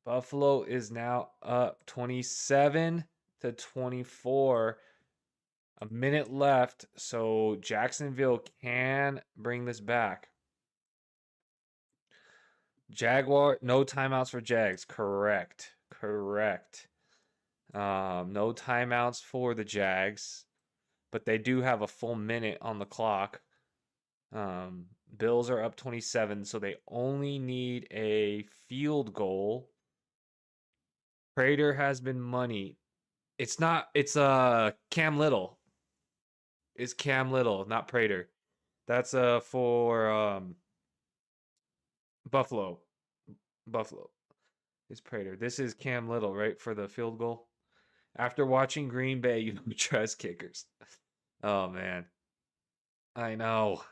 Buffalo is now up 27-24. A minute left, so Jacksonville can bring this back. Jaguar, no timeouts for Jags. Correct. Correct. No timeouts for the Jags, but they do have a full minute on the clock. Bills are up 27, so they only need a field goal. Prater has been money. It's not, it's Cam Little. It's Cam Little, not Prater. That's for Buffalo. Buffalo. It's Prater. This is Cam Little, right, for the field goal. After watching Green Bay, you don't trust kickers. Oh man. I know.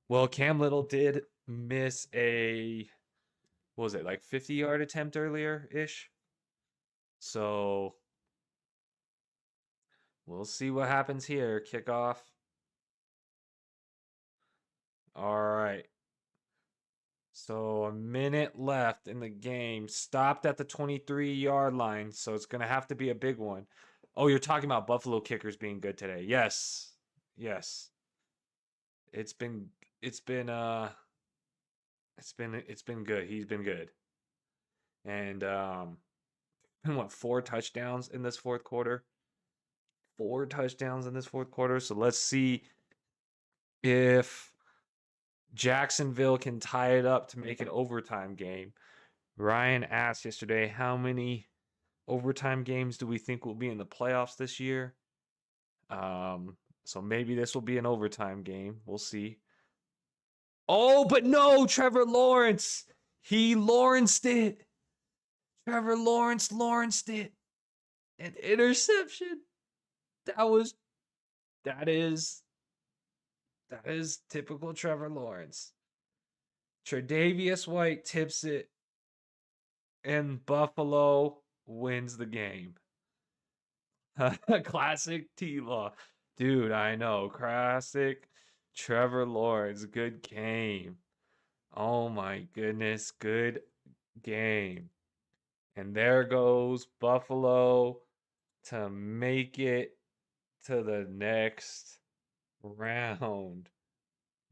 Well, Cam Little did miss a what was it, like 50-yard attempt earlier ish? So we'll see what happens here. Kickoff. All right. So a minute left in the game. Stopped at the 23-yard line, so it's gonna have to be a big one. Oh, you're talking about Buffalo kickers being good today. Yes. Yes. It's been it's been uh it's been good. He's been good. And been what, 4 touchdowns in this fourth quarter? 4 touchdowns in this fourth quarter. So let's see if Jacksonville can tie it up to make an overtime game. Ryan asked yesterday, how many overtime games do we think will be in the playoffs this year? So maybe this will be an overtime game. We'll see. Oh, but no, Trevor Lawrence. He Lawrenced it. Trevor Lawrenced it. An interception. That is typical Trevor Lawrence. Tre'Davious White tips it, and Buffalo wins the game. Classic T-Law. Dude, I know. Classic Trevor Lawrence. Good game. Oh my goodness. Good game. And there goes Buffalo to make it to the next round.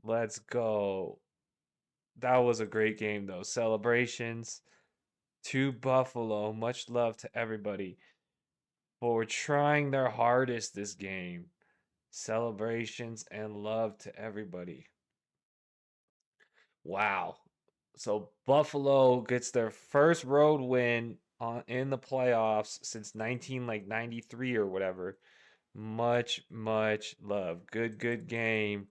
Let's go. That was a great game, though. Celebrations to Buffalo. Much love to everybody for trying their hardest this game. Celebrations and love to everybody. Wow. So Buffalo gets their first road win in the playoffs since 93 or whatever. Much love. Good game.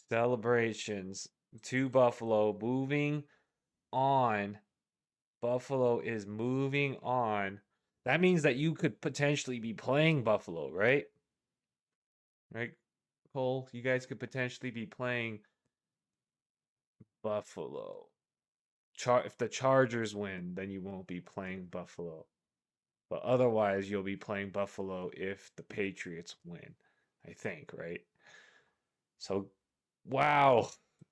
Celebrations to Buffalo. Moving on. Buffalo is moving on. That means that you could potentially be playing Buffalo, right? Right, Cole? You guys could potentially be playing Buffalo. If the Chargers win, then you won't be playing Buffalo. But otherwise, you'll be playing Buffalo if the Patriots win, I think, right? So, wow.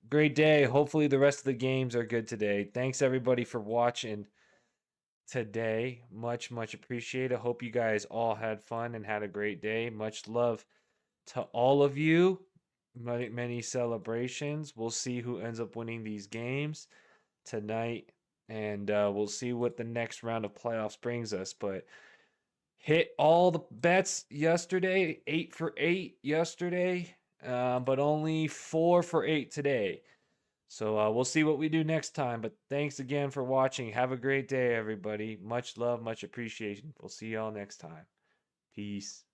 Great day. Hopefully, the rest of the games are good today. Thanks, everybody, for watching today. Much appreciated. Hope you guys all had fun and had a great day. Much love to all of you. Many celebrations. We'll see who ends up winning these games tonight, and we'll see what the next round of playoffs brings us. But hit all the bets yesterday, 8 for 8 yesterday, but only 4 for 8 today. So we'll see what we do next time. But thanks again for watching. Have a great day, everybody. Much love, much appreciation. We'll see y'all next time. Peace.